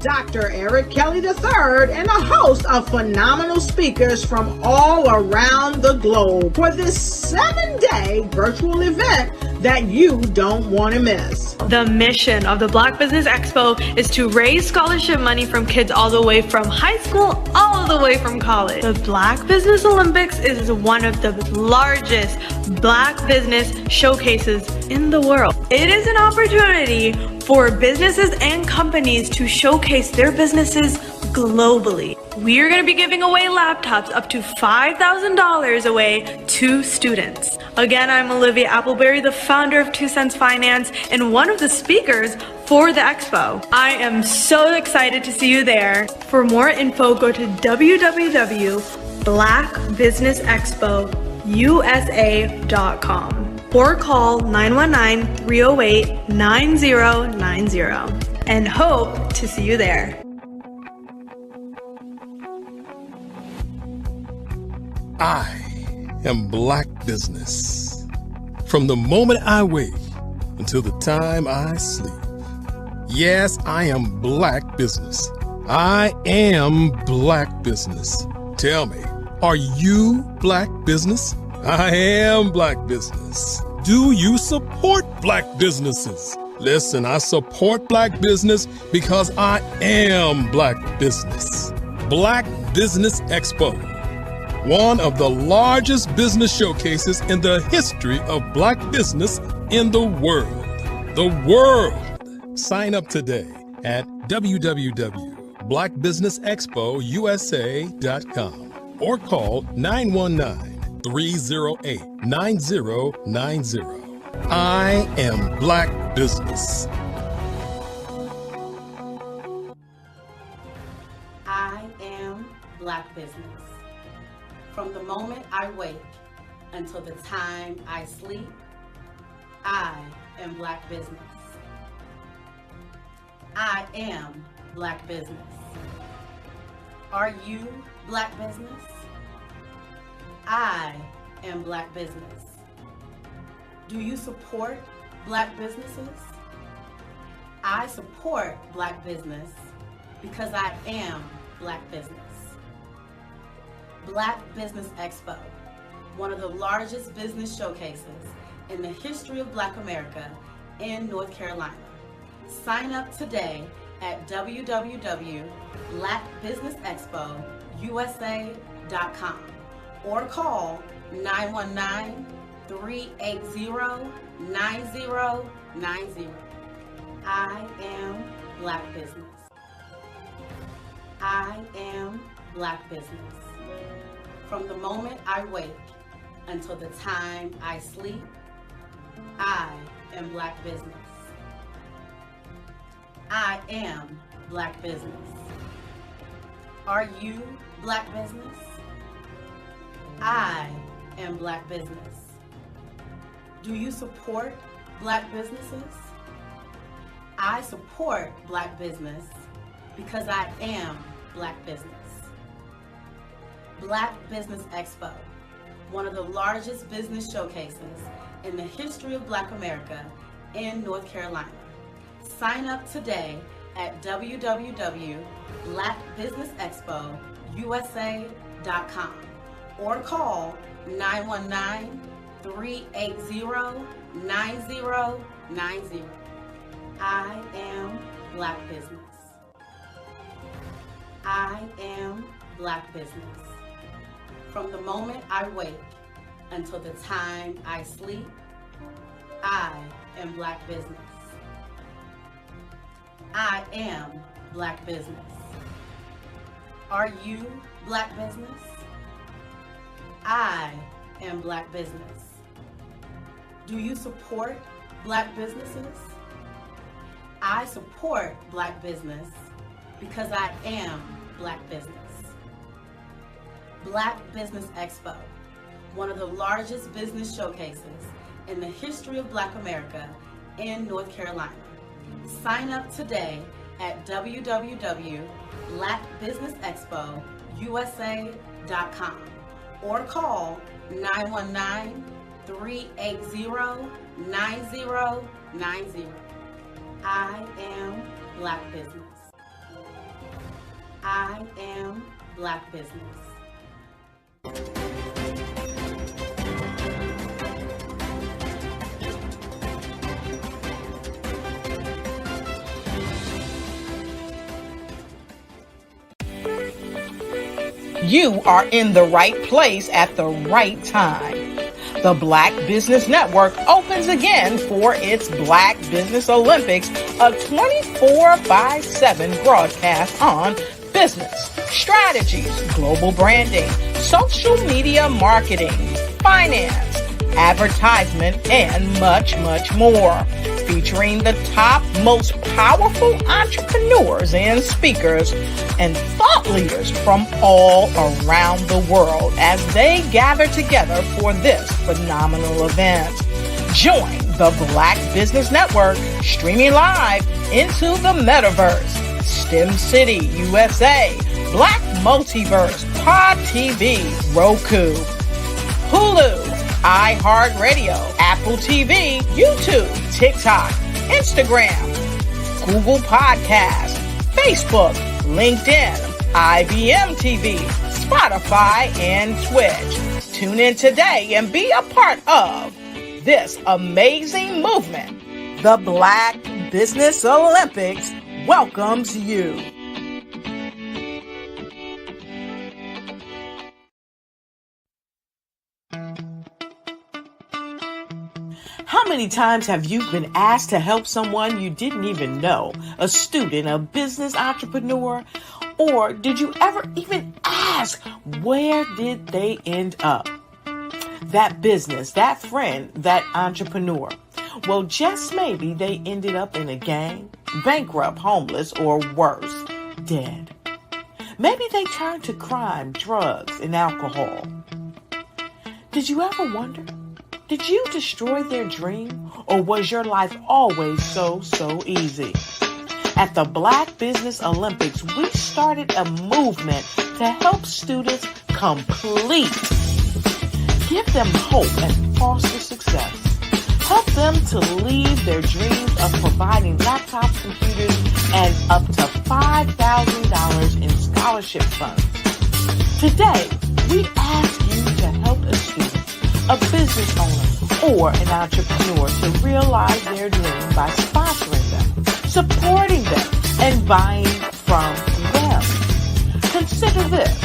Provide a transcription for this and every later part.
Dr. Eric Kelly III and a host of phenomenal speakers from all around the globe for this 7-day virtual event that you don't want to miss. The mission of the Black Business Expo is to raise scholarship money from kids all the way from high school all the way from college. The Black Business Olympics is one of the largest Black business showcases in the world. It is an opportunity for businesses and companies to showcase their businesses globally. We are going to be giving away laptops up to $5,000 away to students. Again, I'm Olivia Appleberry, the founder of 2 Cents Finance and one of the speakers for the expo. I am so excited to see you there. For more info, go to www.blackbusinessexpousa.com or call 919-308-9090 and hope to see you there. I am Black Business. From the moment I wake until the time I sleep. Yes, I am Black Business. I am Black Business. Tell me, are you Black Business? I am Black Business. Do you support Black businesses? Listen, I support Black business because I am Black Business. Black Business Expo, one of the largest business showcases in the history of Black business in the world. The world! Sign up today at www.blackbusinessexpousa.com or call 919-308-9090. I am Black Business. I am Black Business. From the moment I wake until the time I sleep, I am Black Business. I am Black Business. Are you Black Business? I am Black Business. Do you support Black businesses? I support Black business because I am Black business. Black Business Expo, one of the largest business showcases in the history of Black America in North Carolina. Sign up today at www.blackbusinessexpousa.com or call 919-380-9090. I am Black Business. I am Black Business. From the moment I wake until the time I sleep, I am Black Business. I am Black Business. Are you Black Business? I am Black Business. Do you support Black businesses? I support Black business because I am Black business. Black Business Expo, one of the largest business showcases in the history of Black America in North Carolina. Sign up today at www.blackbusinessexpousa.com or call 919-380-9090. I am Black Business. I am Black Business. From the moment I wake until the time I sleep, I I am Black business. I am Black business. Are you Black business? I am Black business. Do you support Black businesses? I support Black business because I am Black business. Black Business Expo, one of the largest business showcases in the history of Black America in North Carolina. Sign up today at www.blackbusinessexpousa.com or call 919-380-9090. I am Black business. I am Black business. You are in the right place at the right time. The Black Business Network opens again for its Black Business Olympics, a 24/7 broadcast on business, strategies, global branding, social media marketing, finance, advertisement, and much, much more. Featuring the top, most powerful entrepreneurs and speakers and thought leaders from all around the world as they gather together for this phenomenal event. Join the Black Business Network streaming live into the metaverse, STEM City, USA, Black Multiverse, Pod TV, Roku, Hulu, iHeartRadio, Apple TV, YouTube, TikTok, Instagram, Google Podcasts, Facebook, LinkedIn, IBM TV, Spotify, and Twitch. Tune in today and be a part of this amazing movement. The Black Business Olympics welcomes you. How many times have you been asked to help someone you didn't even know, a student, a business entrepreneur? Or did you ever even ask, where did they end up? That business, that friend, that entrepreneur. Well, just maybe they ended up in a gang, bankrupt, homeless, or worse, dead. Maybe they turned to crime, drugs, and alcohol. Did you ever wonder? Did you destroy their dream, or was your life always so easy? At the Black Business Olympics, we started a movement to help students complete. Give them hope and foster success. Help them to leave their dreams of providing laptops, computers, and up to $5,000 in scholarship funds. Today, we ask you to help a student, a business owner, or an entrepreneur to realize their dream by sponsoring them, supporting them, and buying from them. Consider this.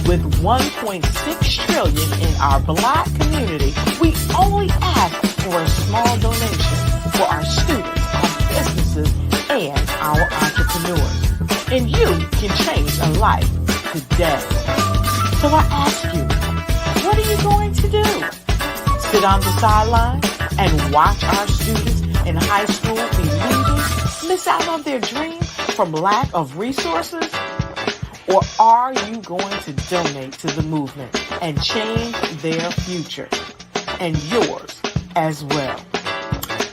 With $1.6 trillion in our Black community, we only ask for a small donation for our students, our businesses, and our entrepreneurs. And you can change a life today. So I ask you, what are you going to do? Sit on the sideline and watch our students in high school be leaders, miss out on their dream from lack of resources? Or are you going to donate to the movement and change their future and yours as well?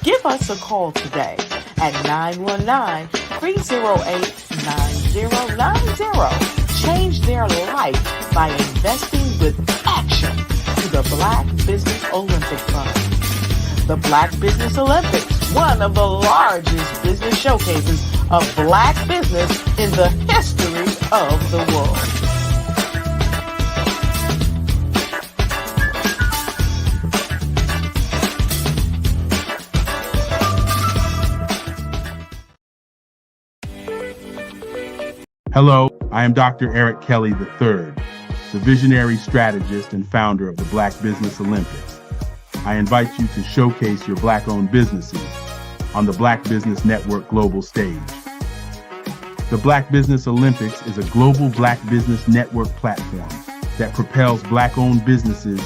Give us a call today at 919-308-9090. Change their life by investing with action to the Black Business Olympic Fund. The Black Business Olympics, one of the largest business showcases of Black business in the history of the world. Hello, I am Dr. Eric Kelly III, the visionary strategist and founder of the Black Business Olympics. I invite you to showcase your Black-owned businesses on the Black Business Network global stage. The Black Business Olympics is a global Black Business Network platform that propels Black-owned businesses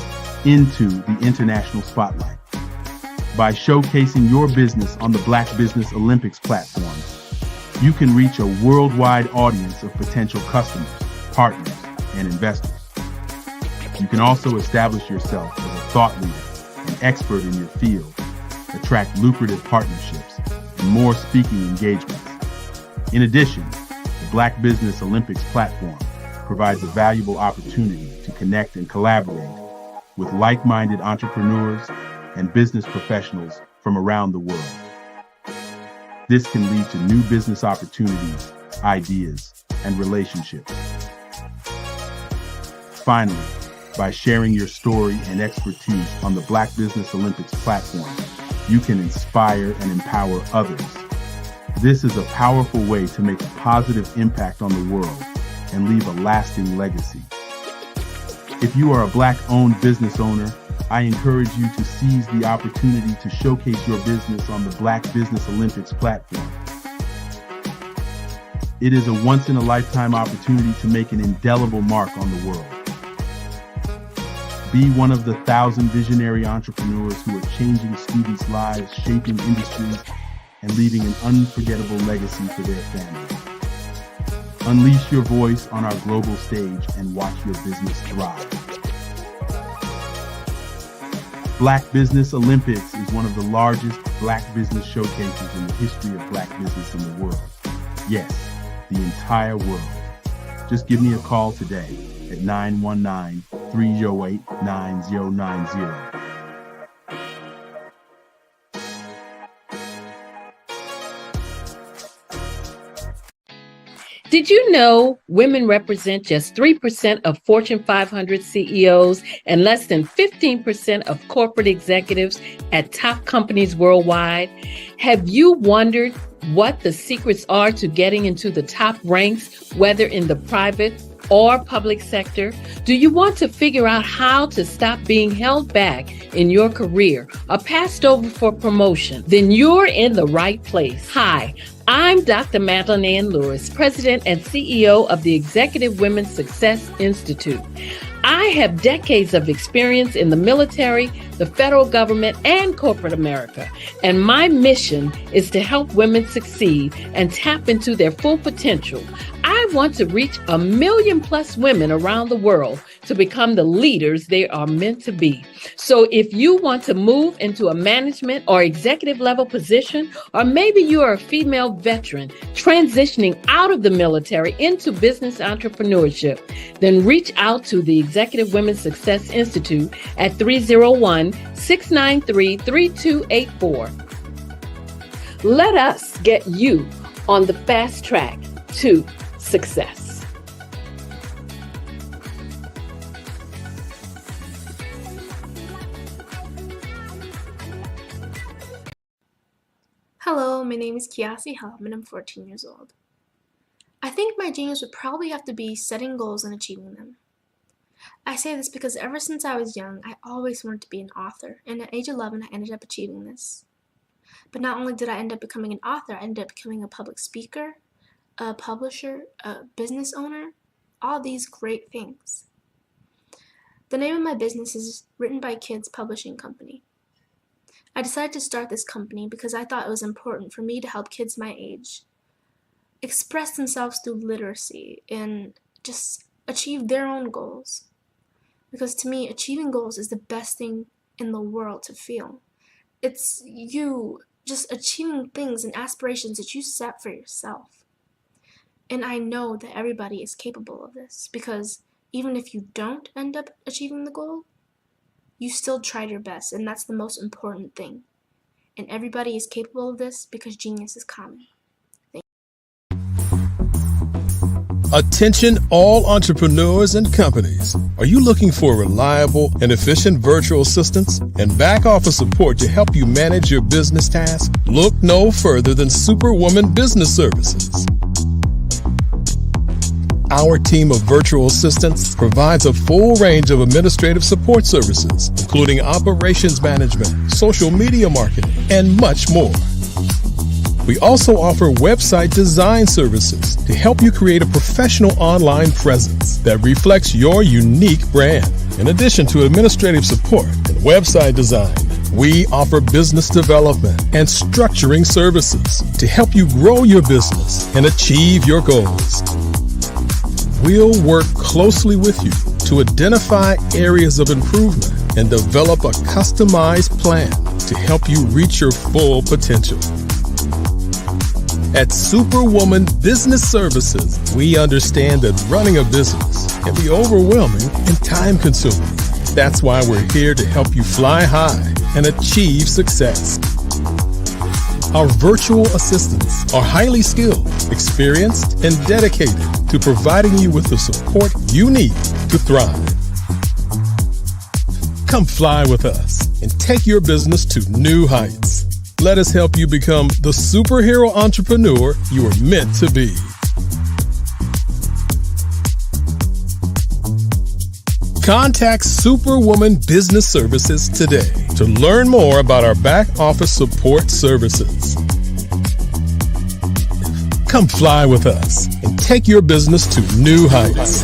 into the international spotlight. By showcasing your business on the Black Business Olympics platform, you can reach a worldwide audience of potential customers, partners, and investors. You can also establish yourself as a thought leader and expert in your field, attract lucrative partnerships, and more speaking engagements. In addition, the Black Business Olympics platform provides a valuable opportunity to connect and collaborate with like-minded entrepreneurs and business professionals from around the world. This can lead to new business opportunities, ideas, and relationships. Finally, by sharing your story and expertise on the Black Business Olympics platform, you can inspire and empower others. This is a powerful way to make a positive impact on the world and leave a lasting legacy. If you are a Black-owned business owner, I encourage you to seize the opportunity to showcase your business on the Black Business Olympics platform. It is a once-in-a-lifetime opportunity to make an indelible mark on the world. Be one of the 1,000 visionary entrepreneurs who are changing students' lives, shaping industries, and leaving an unforgettable legacy for their families. Unleash your voice on our global stage and watch your business thrive. Black Business Olympics is one of the largest Black business showcases in the history of Black business in the world. Yes, the entire world. Just give me a call today at 919-308-9090. Did you know women represent just 3% of Fortune 500 CEOs and less than 15% of corporate executives at top companies worldwide? Have you wondered what the secrets are to getting into the top ranks, whether in the private or public sector? Do you want to figure out how to stop being held back in your career or passed over for promotion? Then you're in the right place. Hi, I'm Dr. Madeline Ann Lewis, President and CEO of the Executive Women's Success Institute. I have decades of experience in the military, the federal government, and corporate America, and my mission is to help women succeed and tap into their full potential. I want to reach 1 million+ women around the world to become the leaders they are meant to be. So if you want to move into a management or executive level position, or maybe you are a female veteran transitioning out of the military into business entrepreneurship, then reach out to the Executive Women's Success Institute at 301-693-3284. Let us get you on the fast track to success. Hello, my name is Kiasi Helm and I'm 14 years old. I think my genius would probably have to be setting goals and achieving them. I say this because ever since I was young, I always wanted to be an author, and at age 11, I ended up achieving this. But not only did I end up becoming an author, I ended up becoming a public speaker, a publisher, a business owner, all these great things. The name of my business is Written by Kids Publishing Company. I decided to start this company because I thought it was important for me to help kids my age express themselves through literacy and just achieve their own goals. Because to me, achieving goals is the best thing in the world to feel. It's you just achieving things and aspirations that you set for yourself. And I know that everybody is capable of this, because even if you don't end up achieving the goal, you still tried your best, and that's the most important thing. And everybody is capable of this because genius is common. Attention all entrepreneurs and companies. Are you looking for reliable and efficient virtual assistants and back office support to help you manage your business tasks? Look no further than Superwoman Business Services. Our team of virtual assistants provides a full range of administrative support services, including operations management, social media marketing, and much more. We also offer website design services to help you create a professional online presence that reflects your unique brand. In addition to administrative support and website design, we offer business development and structuring services to help you grow your business and achieve your goals. We'll work closely with you to identify areas of improvement and develop a customized plan to help you reach your full potential. At Superwoman Business Services, we understand that running a business can be overwhelming and time-consuming. That's why we're here to help you fly high and achieve success. Our virtual assistants are highly skilled, experienced, and dedicated to providing you with the support you need to thrive. Come fly with us and take your business to new heights. Let us help you become the superhero entrepreneur you are meant to be. Contact Superwoman Business Services today to learn more about our back office support services. Come fly with us and take your business to new heights.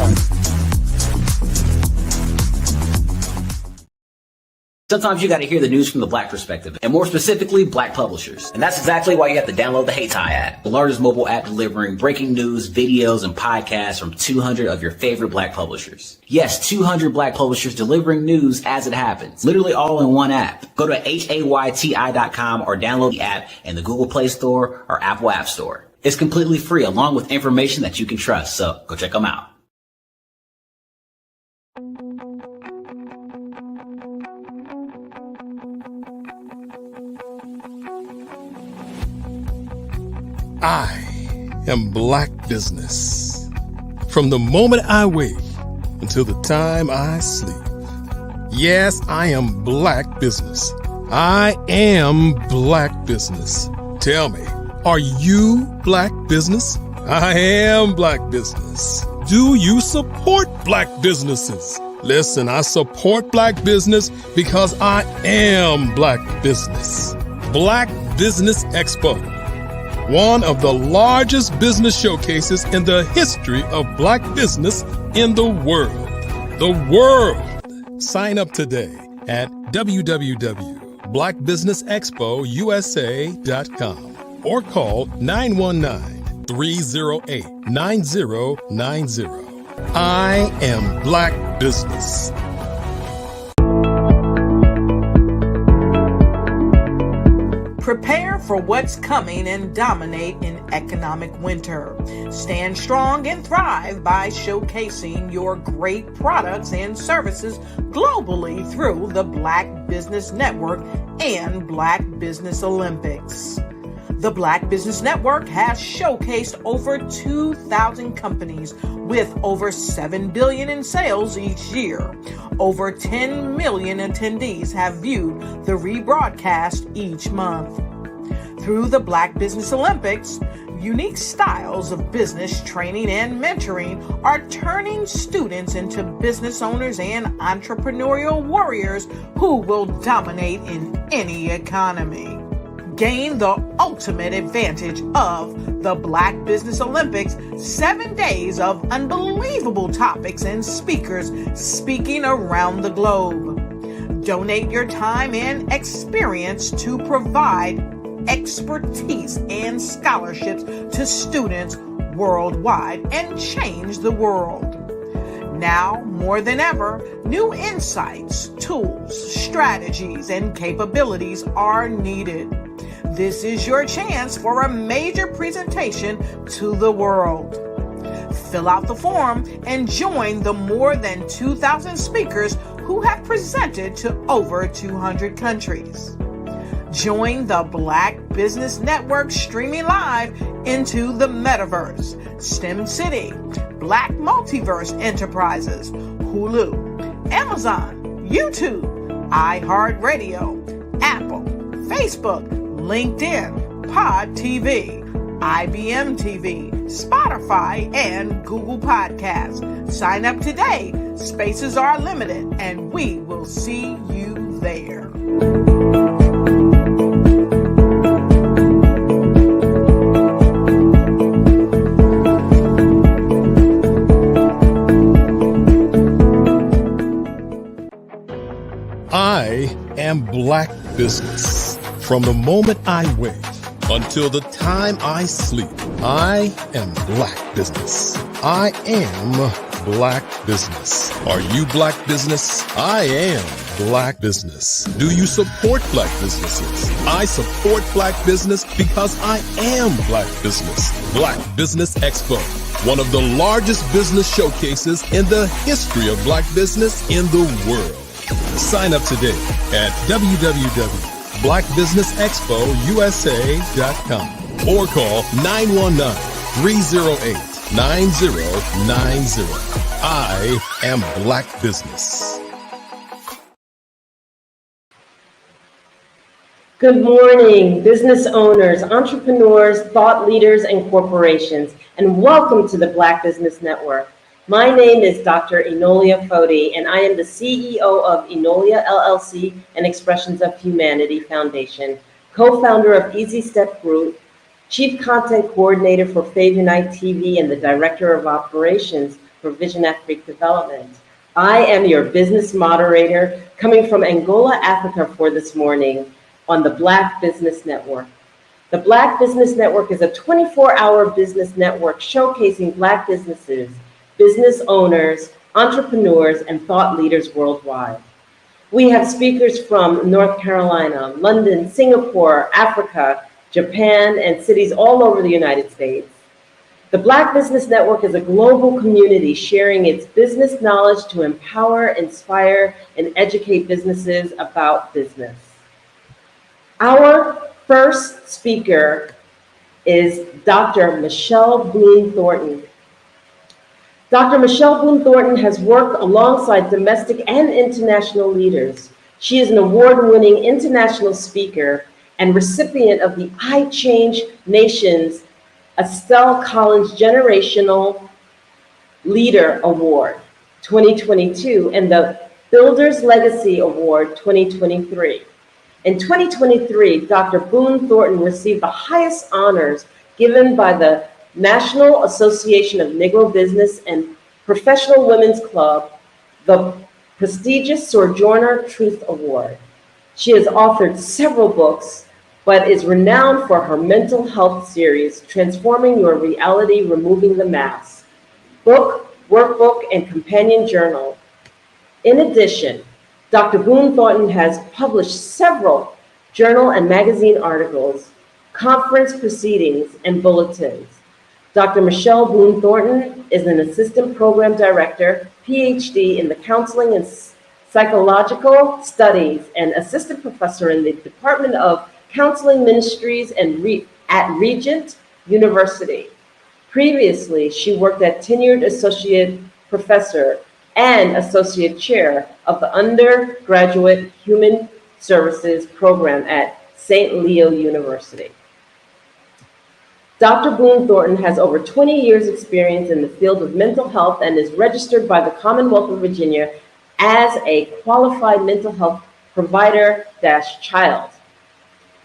Sometimes you got to hear the news from the Black perspective, and more specifically, Black publishers. And that's exactly why you have to download the Hey Tie app, the largest mobile app delivering breaking news, videos, and podcasts from 200 of your favorite Black publishers. Yes, 200 Black publishers delivering news as it happens, literally all in one app. Go to HAYTI.com or download the app in the Google Play Store or Apple App Store. It's completely free, along with information that you can trust, so go check them out. I am Black Business. From the moment I wake until the time I sleep. Yes, I am Black Business. I am Black Business. Tell me, are you Black Business? I am Black Business. Do you support Black businesses? Listen, I support Black business because I am Black Business. Black Business Expo. One of the largest business showcases in the history of Black business in the world. The world! Sign up today at www.blackbusinessexpousa.com or call 919-308-9090. I am Black Business. Prepare for what's coming and dominate in economic winter. Stand strong and thrive by showcasing your great products and services globally through the Black Business Network and Black Business Olympics. The Black Business Network has showcased over 2,000 companies with over $7 billion in sales each year. Over 10 million attendees have viewed the rebroadcast each month. Through the Black Business Olympics, unique styles of business training and mentoring are turning students into business owners and entrepreneurial warriors who will dominate in any economy. Gain the ultimate advantage of the Black Business Olympics, 7 days of unbelievable topics and speakers speaking around the globe. Donate your time and experience to provide expertise and scholarships to students worldwide and change the world. Now, more than ever, new insights, tools, strategies, and capabilities are needed. This is your chance for a major presentation to the world. Fill out the form and join the more than 2,000 speakers who have presented to over 200 countries. Join the Black Business Network streaming live into the Metaverse, STEM City, Black Multiverse Enterprises, Hulu, Amazon, YouTube, iHeartRadio, Apple, Facebook, LinkedIn, Pod TV, IBM TV, Spotify, and Google Podcasts. Sign up today. Spaces are limited, and we will see you there. I am Black Business. From the moment I wake until the time I sleep, I am Black Business. I am Black Business. Are you Black Business? I am Black Business. Do you support Black businesses? I support Black Business because I am Black Business. Black Business Expo, one of the largest business showcases in the history of Black business in the world. Sign up today at www.blackbusinessexpousa.com or call 919-308-9090. I am Black Business. Good morning, business owners, entrepreneurs, thought leaders, and corporations, and welcome to the Black Business Network. My name is Dr. Enolia Foti, and I am the CEO of Enolia LLC and Expressions of Humanity Foundation, co-founder of Easy Step Group, chief content coordinator for Fave Unite TV, and the director of operations for Vision Afrique Development. I am your business moderator coming from Angola, Africa for this morning on the Black Business Network. The Black Business Network is a 24-hour business network showcasing Black businesses, business owners, entrepreneurs, and thought leaders worldwide. We have speakers from North Carolina, London, Singapore, Africa, Japan, and cities all over the United States. The Black Business Network is a global community sharing its business knowledge to empower, inspire, and educate businesses about business. Our first speaker is Dr. Michelle Boone Thornton. Dr. Michelle Boone Thornton has worked alongside domestic and international leaders. She is an award-winning international speaker and recipient of the I Change Nations Estelle Collins Generational Leader Award 2022 and the Builders Legacy Award 2023. In 2023, Dr. Boone Thornton received the highest honors given by the National Association of Negro Business and Professional Women's Club, the prestigious Sojourner Truth Award. She has authored several books, but is renowned for her mental health series, Transforming Your Reality, Removing the Mask, book, workbook, and companion journal. In addition, Dr. Boone Thornton has published several journal and magazine articles, conference proceedings, and bulletins. Dr. Michelle Boone Thornton is an assistant program director, PhD in the counseling and psychological studies, and assistant professor in the Department of Counseling Ministries at Regent University. Previously, she worked as tenured associate professor and associate chair of the undergraduate human services program at St. Leo University. Dr. Boone Thornton has over 20 years experience in the field of mental health and is registered by the Commonwealth of Virginia as a qualified mental health provider-child.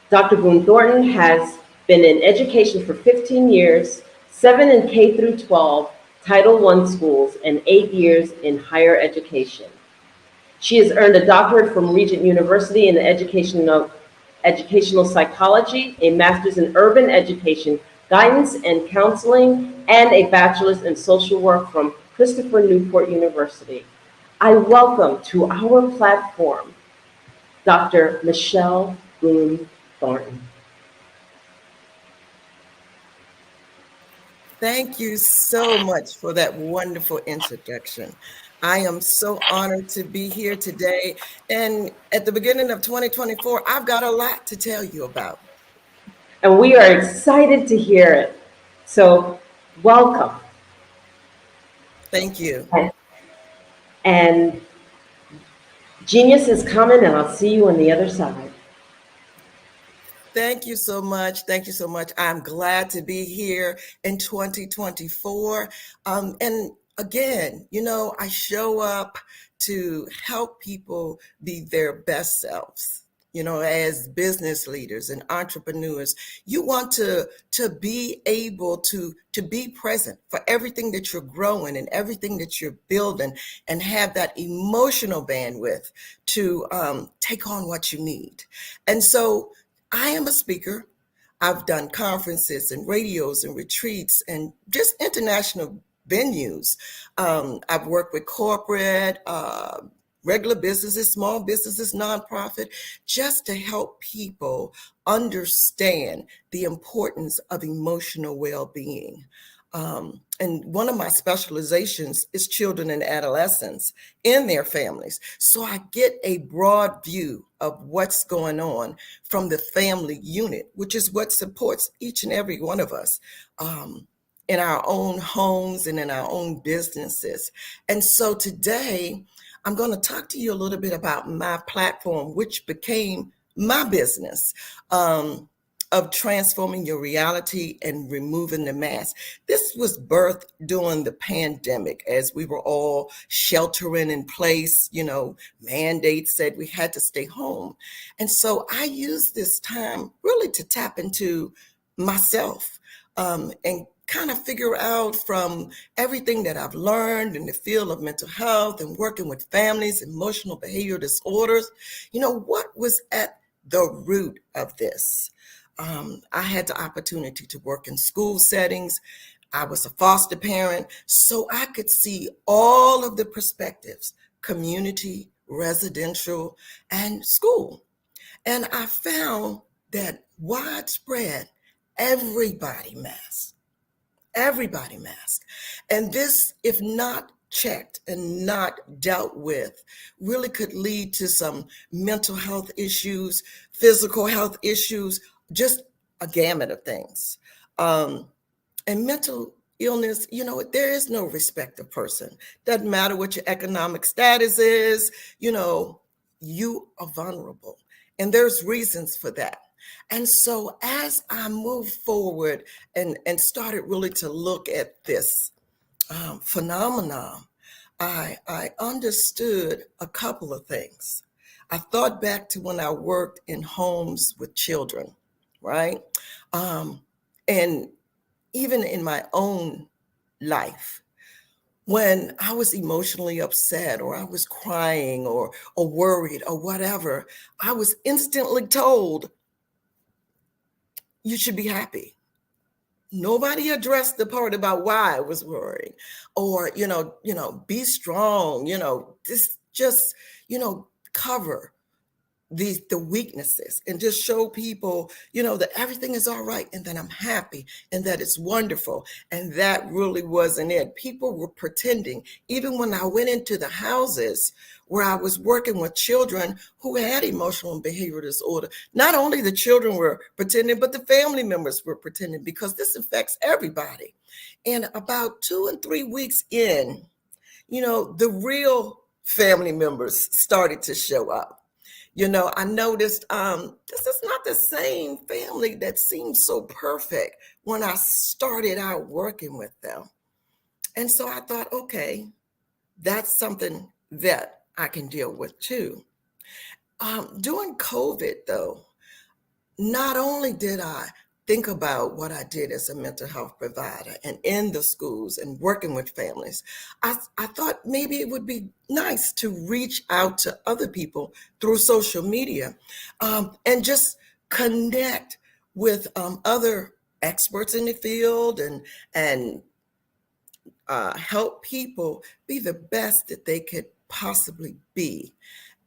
Dr. Boone Thornton has been in education for 15 years, 7 in K through 12, Title I schools, and 8 years in higher education. She has earned a doctorate from Regent University in the educational psychology, a master's in urban education, guidance and counseling, and a bachelor's in social work from Christopher Newport University. I welcome to our platform, Dr. Michelle Boone Thornton. Thank you so much for that wonderful introduction. I am so honored to be here today. And at the beginning of 2024, I've got a lot to tell you about. And we are excited to hear it. So welcome. Thank you. And Genius is coming, and I'll see you on the other side. Thank you so much. Thank you so much. I'm glad to be here in 2024. And again, I show up to help people be their best selves. As business leaders and entrepreneurs, you want to be able to be present for everything that you're growing and everything that you're building, and have that emotional bandwidth to take on what you need. And so I am a speaker. I've done conferences and radios and retreats and just international venues. I've worked with corporate, regular businesses, small businesses, nonprofit, just to help people understand the importance of emotional well-being. And one of my specializations is children and adolescents in their families. So I get a broad view of what's going on from the family unit, which is what supports each and every one of us in our own homes and in our own businesses. And so today, I'm going to talk to you a little bit about my platform, which became my business. Of transforming your reality and removing the mask. This was birthed during the pandemic as we were all sheltering in place. Mandates said we had to stay home. And so I used this time really to tap into myself and kind of figure out, from everything that I've learned in the field of mental health and working with families, emotional behavior disorders, what was at the root of this. I had the opportunity to work in school settings. I was a foster parent, so I could see all of the perspectives: community, residential, and school. And I found that widespread, everybody masks. Everybody masks. And this, if not checked and not dealt with, really could lead to some mental health issues, physical health issues, just a gamut of things. And mental illness, there is no respect of person. Doesn't matter what your economic status is, you are vulnerable. And there's reasons for that. And so as I moved forward and started really to look at this phenomenon, I understood a couple of things. I thought back to when I worked in homes with children, right? And even in my own life, when I was emotionally upset or I was crying or worried or whatever, I was instantly told, you should be happy. Nobody addressed the part about why I was worried, or, be strong, just cover the weaknesses and just show people, that everything is all right and that I'm happy and that it's wonderful. And that really wasn't it. People were pretending. Even when I went into the houses where I was working with children who had emotional and behavioral disorder, not only the children were pretending, but the family members were pretending, because this affects everybody. And about 2 and 3 weeks in, the real family members started to show up. I noticed this is not the same family that seemed so perfect when I started out working with them. And so I thought, okay, that's something that I can deal with too. During COVID, though, not only did I think about what I did as a mental health provider and in the schools and working with families, I thought maybe it would be nice to reach out to other people through social media and just connect with other experts in the field and help people be the best that they could possibly be.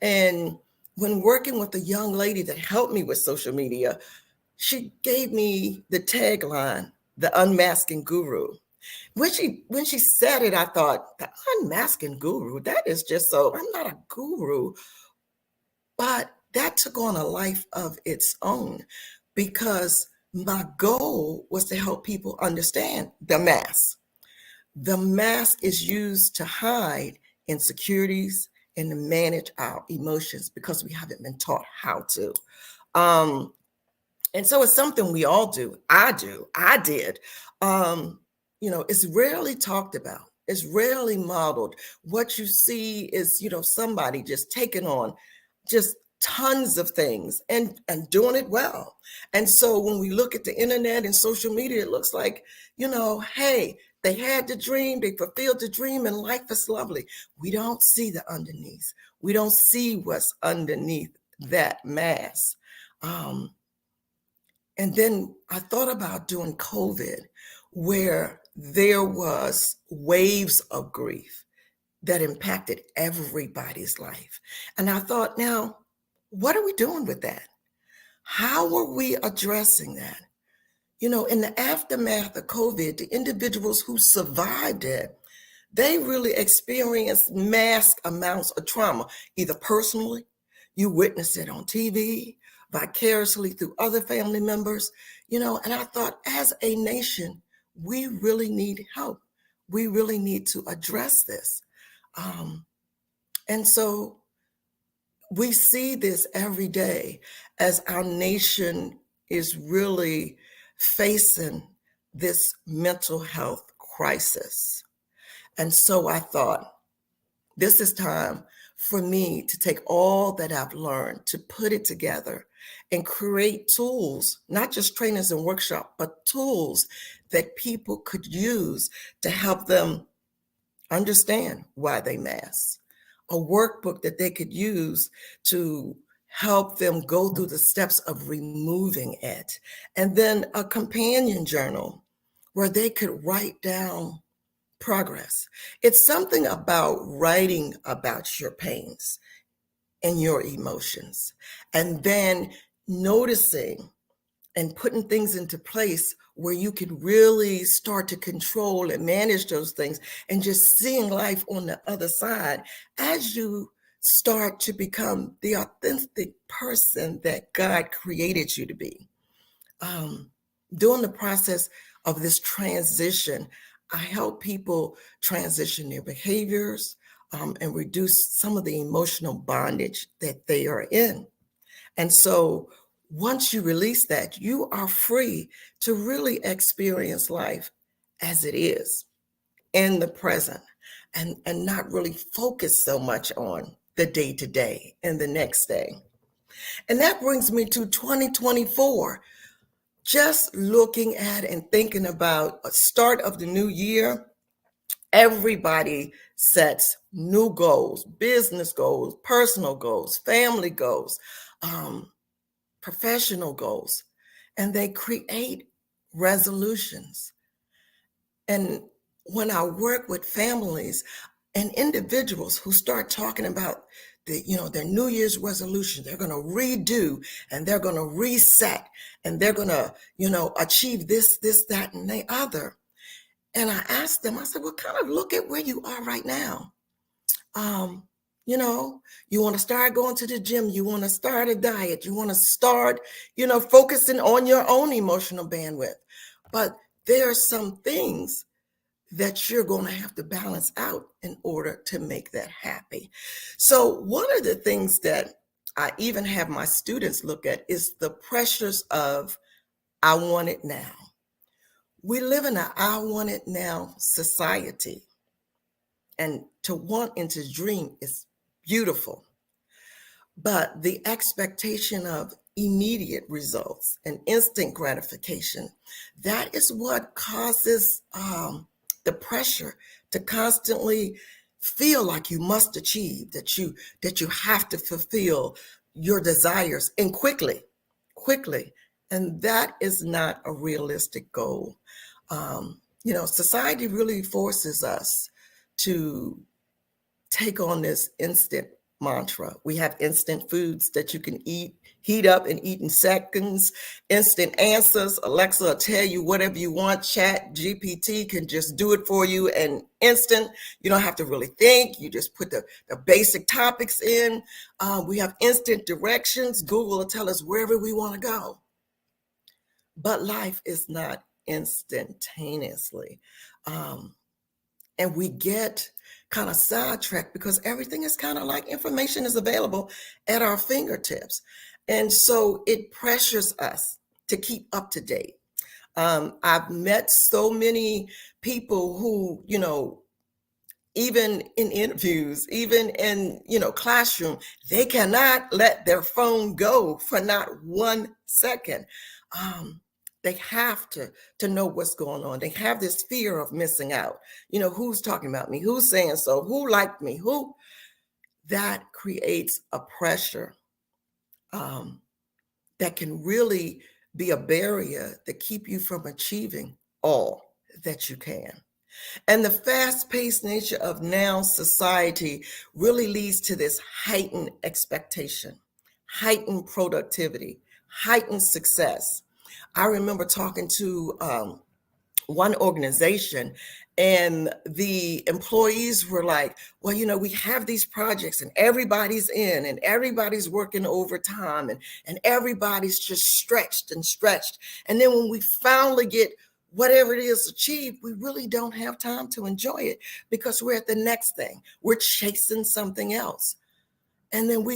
And when working with a young lady that helped me with social media, she gave me the tagline, the unmasking guru. When she said it, I thought, the unmasking guru, that is just so, I'm not a guru. But that took on a life of its own, because my goal was to help people understand the mask. The mask is used to hide insecurities and to manage our emotions because we haven't been taught how to. And so it's something we all do. I did. It's rarely talked about. It's rarely modeled. What you see is, somebody just taking on just tons of things and doing it well. And so when we look at the internet and social media, it looks like, hey, they had the dream, they fulfilled the dream, and life is lovely. We don't see the underneath. We don't see what's underneath that mask. And then I thought about during COVID, where there was waves of grief that impacted everybody's life. And I thought, now, what are we doing with that? How are we addressing that? In the aftermath of COVID, the individuals who survived it, they really experienced mass amounts of trauma, either personally, you witnessed it on TV, vicariously through other family members, and I thought, as a nation, we really need help. We really need to address this. And so we see this every day as our nation is really facing this mental health crisis. And so I thought, this is time for me to take all that I've learned, to put it together and create tools, not just trainings and workshops, but tools that people could use to help them understand why they mask. A workbook that they could use to help them go through the steps of removing it. And then a companion journal where they could write down progress. It's something about writing about your pains and your emotions, and then noticing and putting things into place where you can really start to control and manage those things, and just seeing life on the other side as you start to become the authentic person that God created you to be. During the process of this transition, I help people transition their behaviors and reduce some of the emotional bondage that they are in. And so once you release that, you are free to really experience life as it is in the present, and not really focus so much on the day-to-day and the next day. And that brings me to 2024. Just looking at and thinking about a start of the new year, everybody sets new goals, business goals, personal goals, family goals, professional goals, and they create resolutions. And when I work with families and individuals who start talking about their New Year's resolution, they're going to redo and they're going to reset and they're going to, achieve this, that, and the other. And I asked them, I said, well, kind of look at where you are right now. You want to start going to the gym, you want to start a diet, you want to start, focusing on your own emotional bandwidth. But there are some things that you're going to have to balance out in order to make that happy. So one of the things that I even have my students look at is the pressures of I want it now. We live in an I want it now society. And to want and to dream is beautiful. But the expectation of immediate results and instant gratification, that is what causes the pressure to constantly feel like you must achieve, that you have to fulfill your desires and quickly. And that is not a realistic goal. Society really forces us to take on this instant mantra. We have instant foods that you can heat up and eat in seconds, instant answers. Alexa will tell you whatever you want. Chat GPT can just do it for you and instant. You don't have to really think. You just put the basic topics in. We have instant directions. Google will tell us wherever we want to go. But life is not instantaneously. And we get kind of sidetracked because everything is kind of like information is available at our fingertips. And so it pressures us to keep up to date. I've met so many people who, even in interviews, even in, classroom, they cannot let their phone go for not 1 second. They have to know what's going on. They have this fear of missing out. Who's talking about me? Who's saying so? Who liked me? Who? That creates a pressure that can really be a barrier to keep you from achieving all that you can. And the fast-paced nature of now society really leads to this heightened expectation, heightened productivity, heightened success. I remember talking to one organization, and the employees were like, well, we have these projects and everybody's in and everybody's working overtime and everybody's just stretched and stretched. And then when we finally get whatever it is achieved, we really don't have time to enjoy it because we're at the next thing. We're chasing something else. And then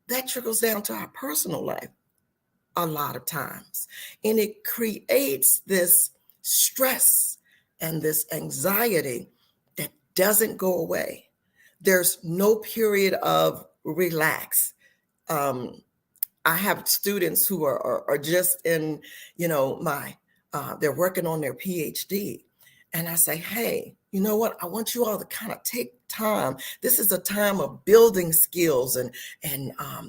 that trickles down to our personal life a lot of times. And it creates this stress and this anxiety that doesn't go away. There's no period of relax. I have students who are just in, they're working on their PhD. And I say, hey, you know what? I want you all to kind of take time. This is a time of building skills and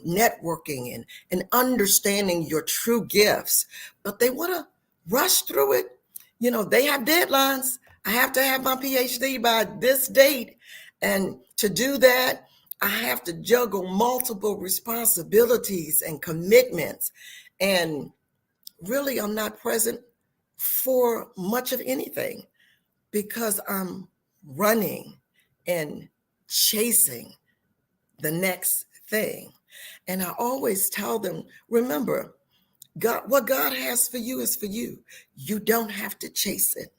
networking and understanding your true gifts. But they want to rush through it. They have deadlines. I have to have my PhD by this date. And to do that, I have to juggle multiple responsibilities and commitments. And really, I'm not present for much of anything because I'm running and chasing the next thing. And I always tell them, remember, what God has for you is for you. You don't have to chase it.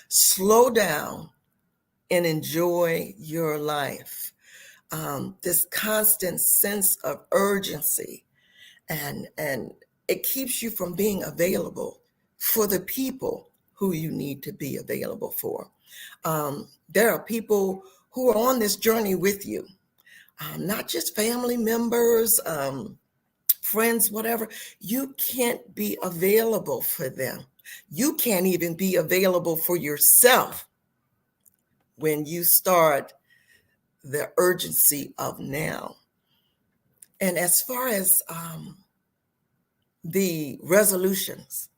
Slow down and enjoy your life. This constant sense of urgency and it keeps you from being available for the people who you need to be available for. There are people who are on this journey with you, not just family members, friends, whatever. You can't be available for them. You can't even be available for yourself when you start the urgency of now. And as far as the resolutions,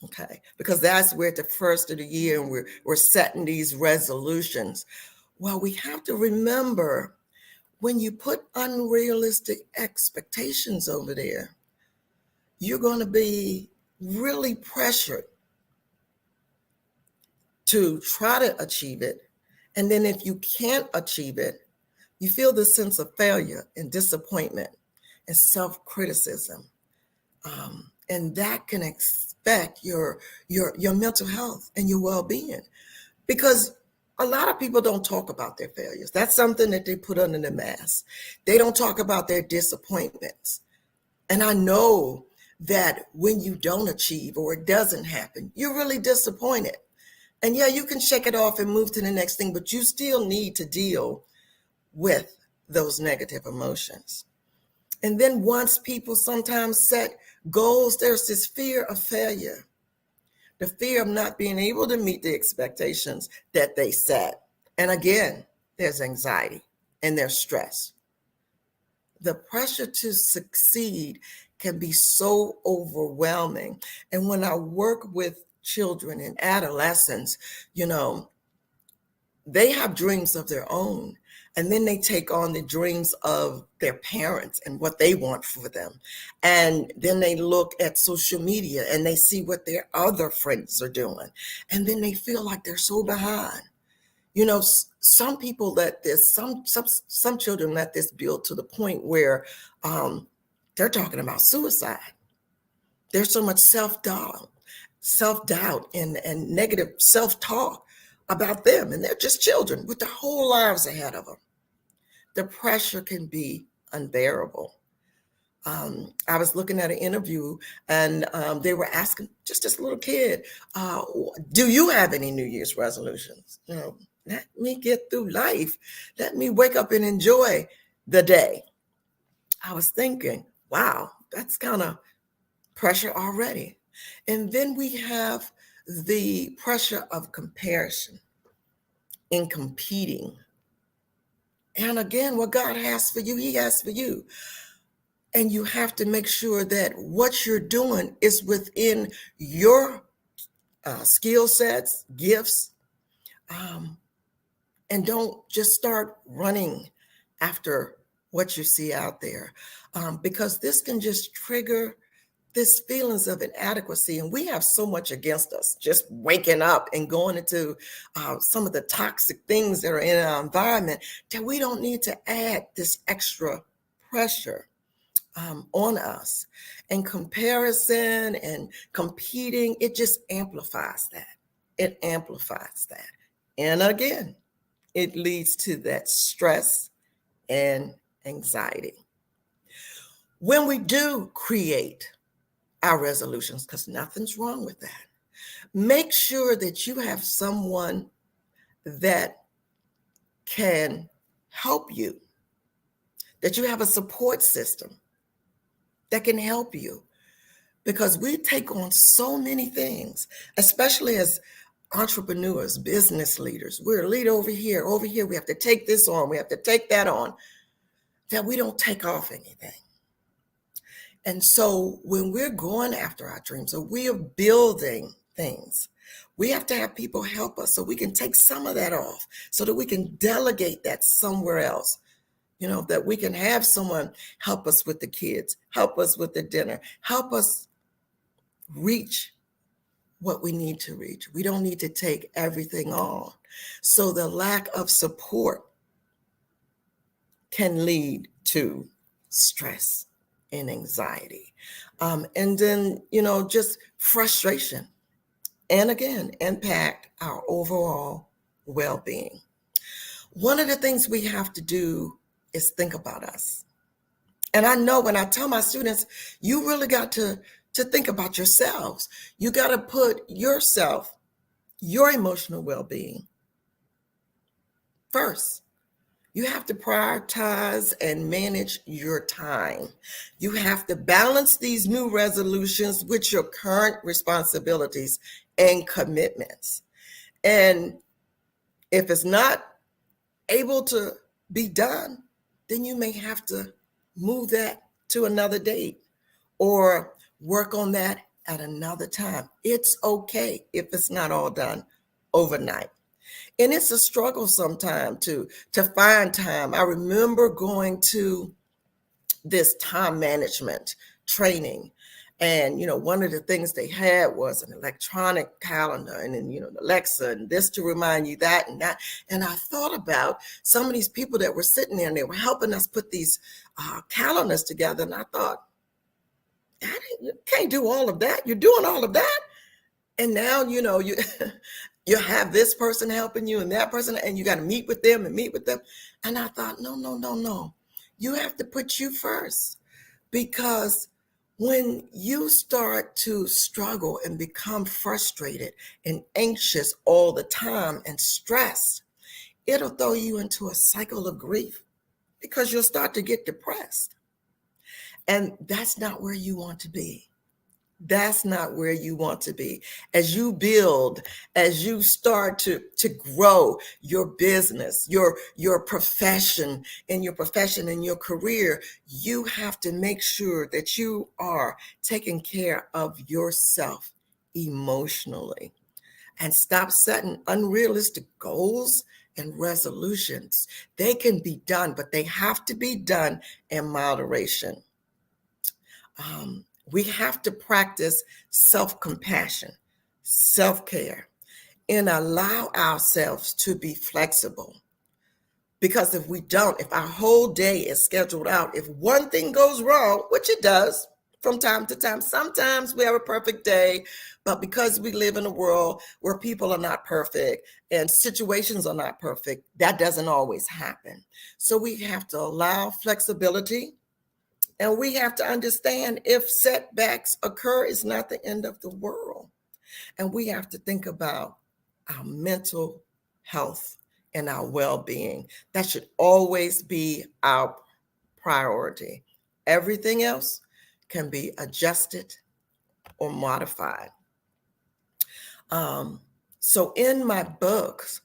okay, because that's we're at the first of the year and we're setting these resolutions. Well, we have to remember when you put unrealistic expectations over there, you're going to be really pressured to try to achieve it. And then if you can't achieve it, you feel this sense of failure and disappointment and self-criticism. And that can affect your mental health and your well-being, because a lot of people don't talk about their failures. That's something that they put under the mask. They don't talk about their disappointments. And I know that when you don't achieve or it doesn't happen, you're really disappointed. And yeah, you can check it off and move to the next thing, but you still need to deal with those negative emotions. And then once people sometimes set goals, there's this fear of failure, the fear of not being able to meet the expectations that they set. And again, there's anxiety and there's stress. The pressure to succeed can be so overwhelming. And when I work with children and adolescents, they have dreams of their own. And then they take on the dreams of their parents and what they want for them. And then they look at social media and they see what their other friends are doing. And then they feel like they're so behind. Some people let this, some children let this build to the point where they're talking about suicide. There's so much self-doubt and negative self-talk about them. And they're just children with their whole lives ahead of them. The pressure can be unbearable. I was looking at an interview, and they were asking just this little kid, do you have any New Year's resolutions? Let me get through life. Let me wake up and enjoy the day. I was thinking, wow, that's kind of pressure already. And then we have the pressure of comparison and competing. And again, what God has for you, he has for you. And you have to make sure that what you're doing is within your skill sets, gifts, and don't just start running after what you see out there, because this can just trigger this feelings of inadequacy. And we have so much against us just waking up and going into some of the toxic things that are in our environment, that we don't need to add this extra pressure on us. And comparison and competing, it just amplifies that. It amplifies that. And again, it leads to that stress and anxiety. When we do create our resolutions, because nothing's wrong with that, make sure that you have someone that can help you, that you have a support system that can help you, because we take on so many things, especially as entrepreneurs, business leaders. We're a leader over here, we have to take this on, we have to take that on, that we don't take off anything. And so when we're going after our dreams, or we are building things, we have to have people help us so we can take some of that off, so that we can delegate that somewhere else. That we can have someone help us with the kids, help us with the dinner, help us reach what we need to reach. We don't need to take everything on. So the lack of support can lead to stress and anxiety. And then, just frustration. And again, impact our overall well-being. One of the things we have to do is think about us. And I know when I tell my students, you really got to think about yourselves. You got to put yourself, your emotional well-being first. You have to prioritize and manage your time. You have to balance these new resolutions with your current responsibilities and commitments. And if it's not able to be done, then you may have to move that to another date or work on that at another time. It's okay if it's not all done overnight. And it's a struggle sometimes to find time. I remember going to this time management training, and one of the things they had was an electronic calendar, and then Alexa, and this to remind you that and that. And I thought about some of these people that were sitting there, and they were helping us put these calendars together. And I thought, you can't do all of that. You're doing all of that, and now you you have this person helping you and that person, and you got to meet with them. And I thought, no. You have to put you first, because when you start to struggle and become frustrated and anxious all the time and stressed, it'll throw you into a cycle of grief, because you'll start to get depressed. And that's not where you want to be. That's not where you want to be. As you build, as you start to grow your business, your profession, and your career, you have to make sure that you are taking care of yourself emotionally, and stop setting unrealistic goals and resolutions. They can be done, but they have to be done in moderation. We have to practice self-compassion, self-care, and allow ourselves to be flexible. Because if we don't, if our whole day is scheduled out, if one thing goes wrong, which it does from time to time, sometimes we have a perfect day, but because we live in a world where people are not perfect and situations are not perfect, that doesn't always happen. So we have to allow flexibility And we have to understand if setbacks occur, it's not the end of the world. And we have to think about our mental health and our well-being. That should always be our priority. Everything else can be adjusted or modified. So in my books,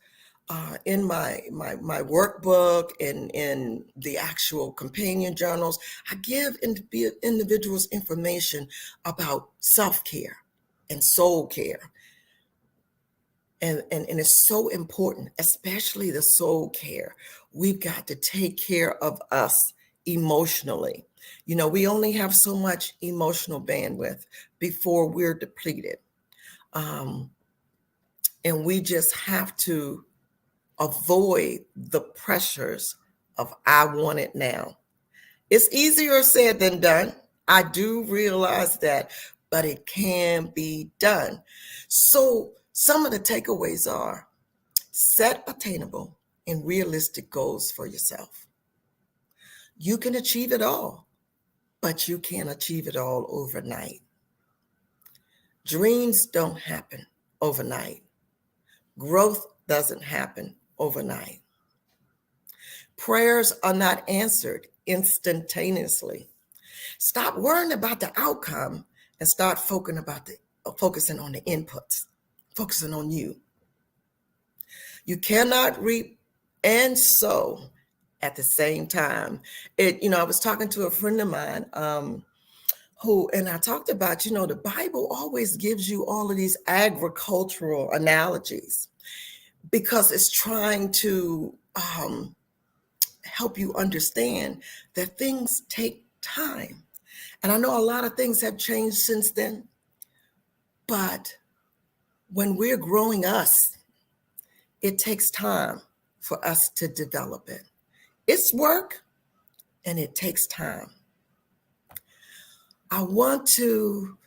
in my workbook, in the actual companion journals, I give individuals information about self-care and soul care. And it's so important, especially the soul care. We've got to take care of us emotionally. You know, we only have so much emotional bandwidth before we're depleted. And we just have to avoid the pressures of I want it now. It's easier said than done. I do realize that, but it can be done. So some of the takeaways are: set attainable and realistic goals for yourself. You can achieve it all, but you can't achieve it all overnight. Dreams don't happen overnight. Growth doesn't happen overnight. Prayers are not answered instantaneously. Stop worrying about the outcome and start focusing on the inputs, focusing on you. You cannot reap and sow at the same time. I was talking to a friend of mine and I talked about, the Bible always gives you all of these agricultural analogies because it's trying to help you understand that things take time. And I know a lot of things have changed since then, but when we're growing us, it takes time for us to develop it. It's work and it takes time. I want to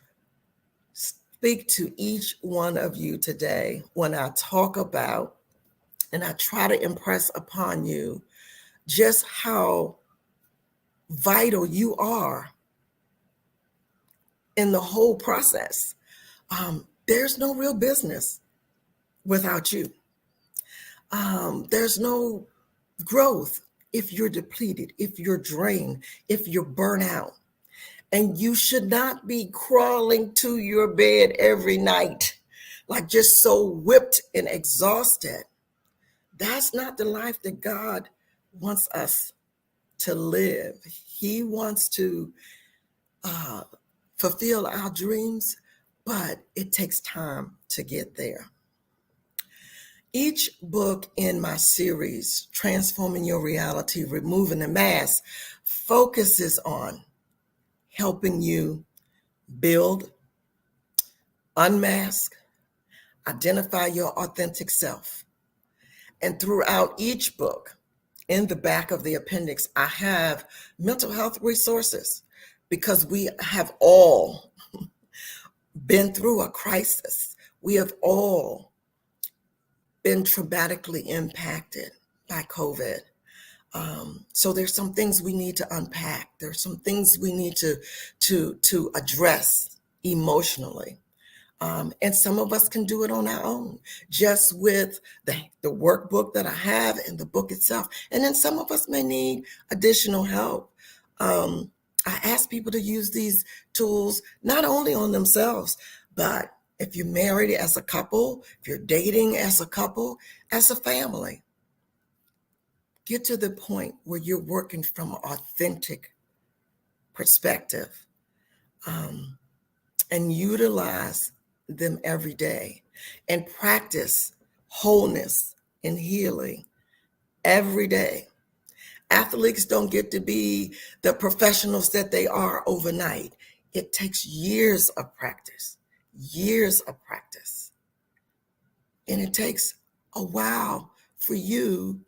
speak to each one of you today when I talk about and I try to impress upon you just how vital you are in the whole process. There's no real business without you. There's no growth if you're depleted, if you're drained, if you're burnt out. And you should not be crawling to your bed every night, like just so whipped and exhausted. That's not the life that God wants us to live. He wants to fulfill our dreams, but it takes time to get there. Each book in my series, Transforming Your Reality, Removing the Mask, focuses on helping you build, unmask, identify your authentic self. And throughout each book, in the back of the appendix, I have mental health resources because we have all been through a crisis. We have all been traumatically impacted by COVID. So there's some things we need to unpack. There's some things we need to address emotionally. And some of us can do it on our own, just with the workbook that I have and the book itself. And then some of us may need additional help. I ask people to use these tools not only on themselves, but if you're married as a couple, if you're dating as a couple, as a family. Get to the point where you're working from an authentic perspective and utilize them every day and practice wholeness and healing every day. Athletes don't get to be the professionals that they are overnight. It takes years of practice. And it takes a while for you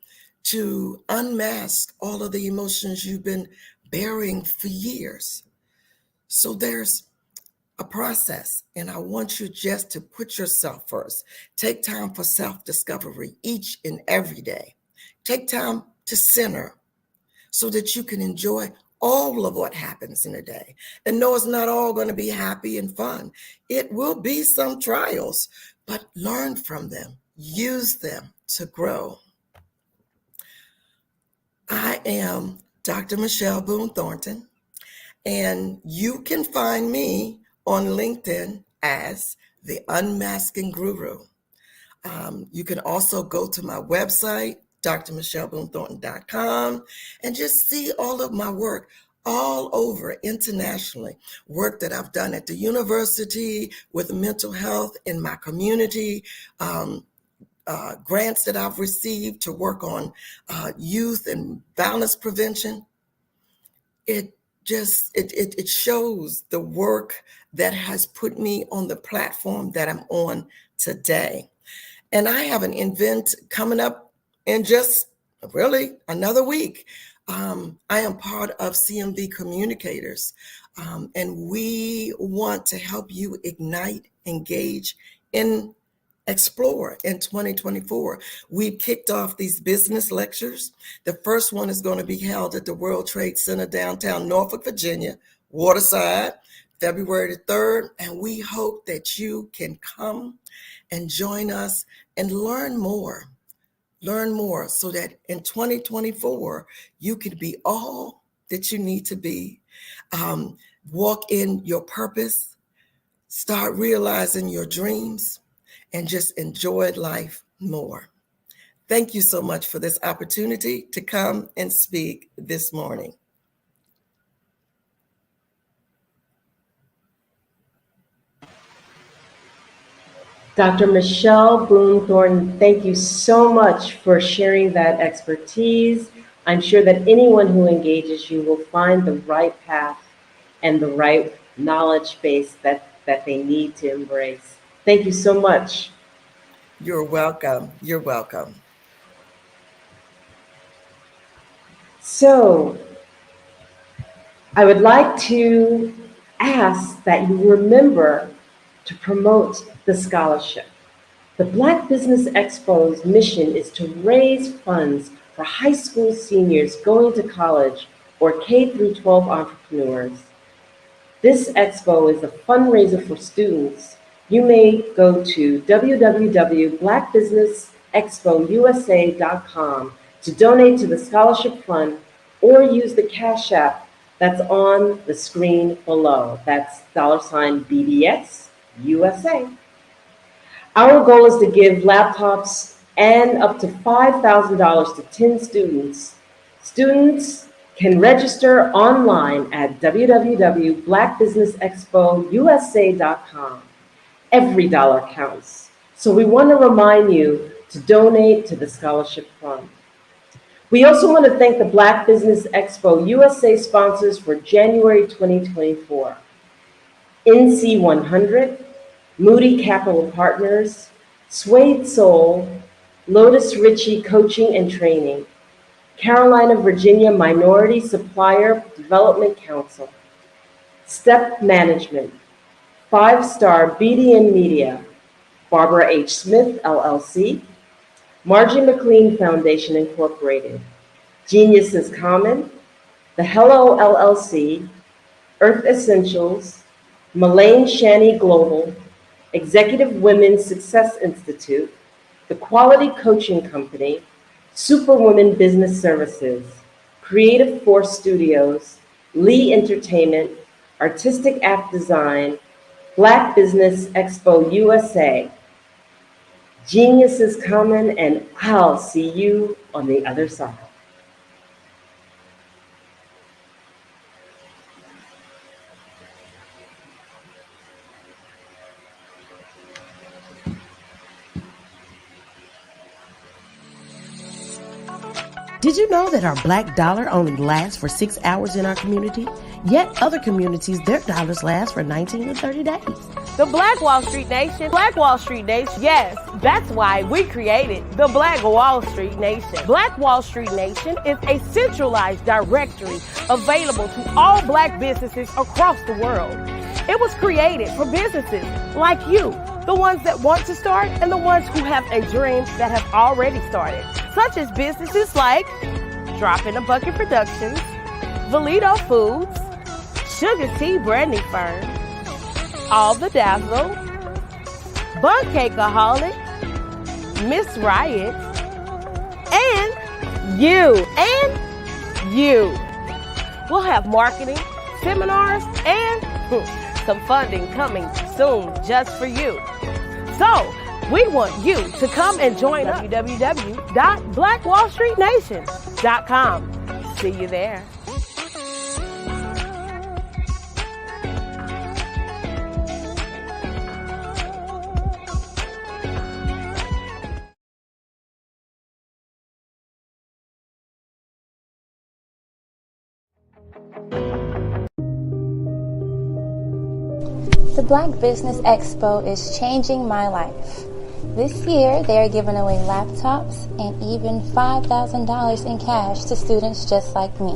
to unmask all of the emotions you've been bearing for years. So there's a process, and I want you just to put yourself first. Take time for self-discovery each and every day. Take time to center so that you can enjoy all of what happens in a day. And no, it's not all going to be happy and fun. It will be some trials, but learn from them, use them to grow. I am Dr. Michelle Boone Thornton, and you can find me on LinkedIn as the Unmasking Guru. You can also go to my website, drmichelleboonethornton.com, and just see all of my work all over internationally. Work that I've done at the university with mental health in my community, grants that I've received to work on youth and violence prevention. It shows the work that has put me on the platform that I'm on today. And I have an event coming up in just really another week. I am part of CMV Communicators, and we want to help you ignite, engage, and explore in 2024. We've kicked off these business lectures. The first one is going to be held at the World Trade Center downtown Norfolk, Virginia, Waterside, February the 3rd. And we hope that you can come and join us and learn more so that in 2024, you can be all that you need to be. Walk in your purpose, start realizing your dreams, and just enjoy life more. Thank you so much for this opportunity to come and speak this morning. Dr. Michelle Boone Thornton, thank you so much for sharing that expertise. I'm sure that anyone who engages you will find the right path and the right knowledge base that they need to embrace. Thank you so much. You're welcome. You're welcome. So I would like to ask that you remember to promote the scholarship. The Black Business Expo's mission is to raise funds for high school seniors going to college or K-12 entrepreneurs. This expo is a fundraiser for students. You may go to www.blackbusinessexpousa.com to donate to the scholarship fund or use the Cash App that's on the screen below. That's $BBX USA. Our goal is to give laptops and up to $5,000 to 10 students. Students can register online at www.blackbusinessexpousa.com. Every dollar counts. So we want to remind you to donate to the scholarship fund. We also want to thank the Black Business Expo USA sponsors for January 2024. NC 100, Moody Capital Partners, Suede Soul, Lotus Ritchie Coaching and Training, Carolina, Virginia Minority Supplier Development Council, Step Management, 5-Star BDN Media, Barbara H. Smith, LLC, Margie McLean Foundation, Incorporated, Geniuses Common, The Hello LLC, Earth Essentials, Mullane Shani Global, Executive Women's Success Institute, The Quality Coaching Company, Superwoman Business Services, Creative Force Studios, Lee Entertainment, Artistic App Design, Black Business Expo USA, Geniuses Common, and I'll see you on the other side. Did you know that our black dollar only lasts for 6 hours in our community? Yet other communities, their dollars last for 19 to 30 days. The Black Wall Street Nation. Black Wall Street Nation. Yes, that's why we created the Black Wall Street Nation. Black Wall Street Nation is a centralized directory available to all black businesses across the world. It was created for businesses like you, the ones that want to start and the ones who have a dream that have already started, such as businesses like Drop in a Bucket Productions, Valito Foods, Sugar Tea Brandy Firm, All the Dazzle, Bun Cakeaholic, Miss Riot, and you. We'll have marketing, seminars, and some funding coming soon just for you. So, we want you to come and join us at www.blackwallstreetnation.com. See you there. The Black Business Expo is changing my life. This year, they are giving away laptops and even $5,000 in cash to students just like me.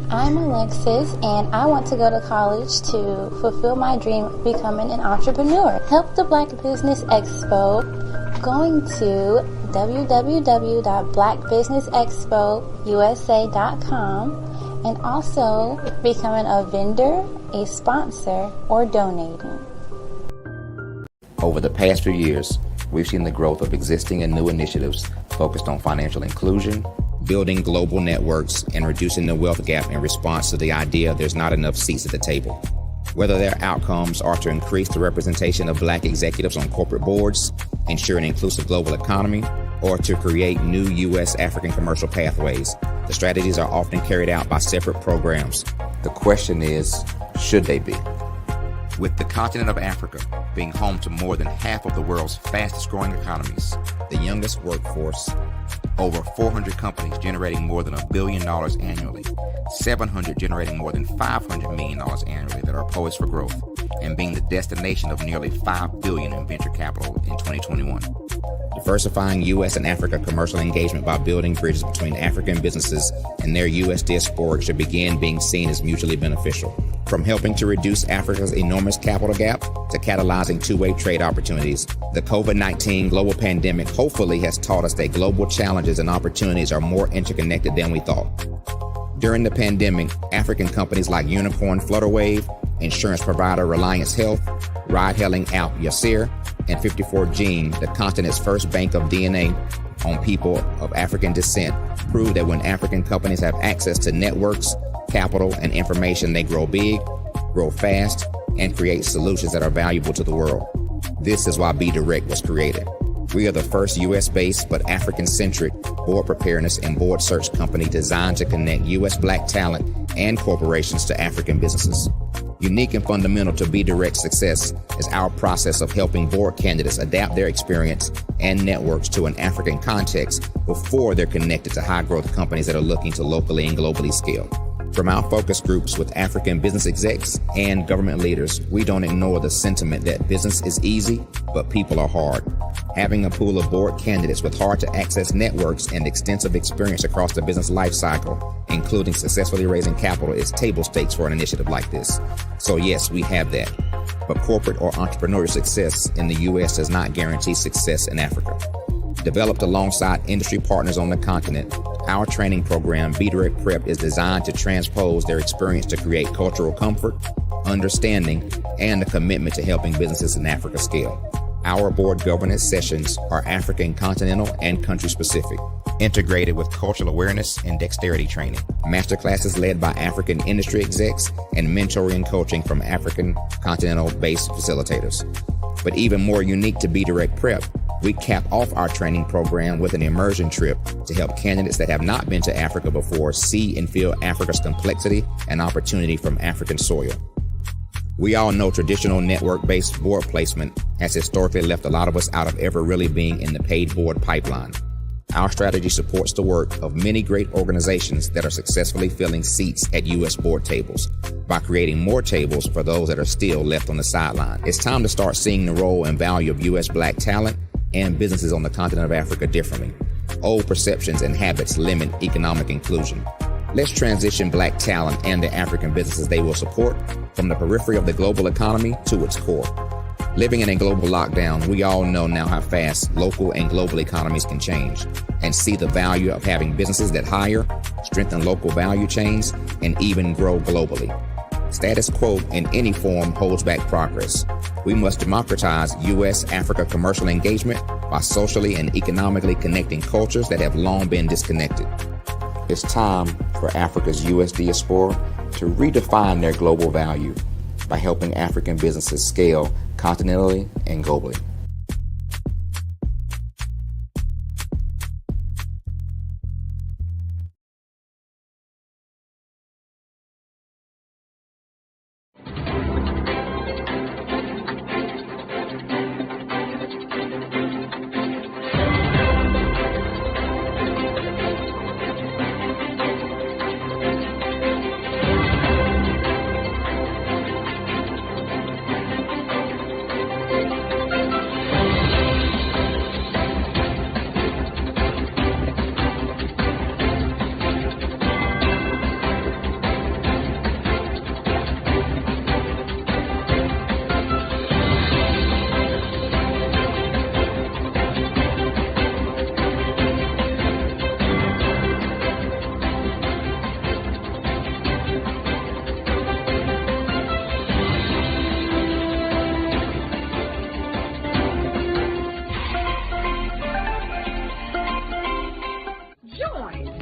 I'm Alexis, and I want to go to college to fulfill my dream of becoming an entrepreneur. Help the Black Business Expo going to www.blackbusinessexpousa.com and also becoming a vendor, a sponsor, or donating. Over the past few years, we've seen the growth of existing and new initiatives focused on financial inclusion, building global networks, and reducing the wealth gap in response to the idea there's not enough seats at the table. Whether their outcomes are to increase the representation of Black executives on corporate boards, ensure an inclusive global economy, or to create new U.S. African commercial pathways, the strategies are often carried out by separate programs. The question is, should they be? With the continent of Africa being home to more than half of the world's fastest growing economies, the youngest workforce, over 400 companies generating more than $1 billion annually, 700 generating more than $500 million annually that are poised for growth, and being the destination of nearly $5 billion in venture capital in 2021. Diversifying U.S. and Africa commercial engagement by building bridges between African businesses and their U.S. diaspora should begin being seen as mutually beneficial. From helping to reduce Africa's enormous capital gap to catalyzing two-way trade opportunities, the COVID-19 global pandemic hopefully has taught us that global challenges and opportunities are more interconnected than we thought. During the pandemic, African companies like Unicorn Flutterwave, insurance provider Reliance Health, ride-hailing app Yasir, and 54Gene, the continent's first bank of DNA on people of African descent, proved that when African companies have access to networks, capital, and information, they grow big, grow fast, and create solutions that are valuable to the world. This is why Be Direct was created. We are the first U.S.-based but African-centric board preparedness and board search company designed to connect U.S. Black talent and corporations to African businesses. Unique and fundamental to Be Direct's success is our process of helping board candidates adapt their experience and networks to an African context before they're connected to high-growth companies that are looking to locally and globally scale. From our focus groups with African business execs and government leaders, we don't ignore the sentiment that business is easy, but people are hard. Having a pool of board candidates with hard-to-access networks and extensive experience across the business life cycle, including successfully raising capital, is table stakes for an initiative like this. So yes, we have that. But corporate or entrepreneurial success in the U.S. does not guarantee success in Africa. Developed alongside industry partners on the continent, our training program, Be Direct Prep, is designed to transpose their experience to create cultural comfort, understanding, and a commitment to helping businesses in Africa scale. Our board governance sessions are African continental and country specific, integrated with cultural awareness and dexterity training, masterclasses led by African industry execs, and mentoring and coaching from African continental-based facilitators. But even more unique to Be Direct Prep, we cap off our training program with an immersion trip to help candidates that have not been to Africa before see and feel Africa's complexity and opportunity from African soil. We all know traditional network-based board placement has historically left a lot of us out of ever really being in the paid board pipeline. Our strategy supports the work of many great organizations that are successfully filling seats at U.S. board tables by creating more tables for those that are still left on the sideline. It's time to start seeing the role and value of U.S. Black talent and businesses on the continent of Africa differently. Old perceptions and habits limit economic inclusion. Let's transition Black talent and the African businesses they will support from the periphery of the global economy to its core. Living in a global lockdown, we all know now how fast local and global economies can change, and see the value of having businesses that hire, strengthen local value chains, and even grow globally. Status quo in any form holds back progress. We must democratize U.S.-Africa commercial engagement by socially and economically connecting cultures that have long been disconnected. It's time for Africa's U.S. diaspora to redefine their global value by helping African businesses scale continentally and globally.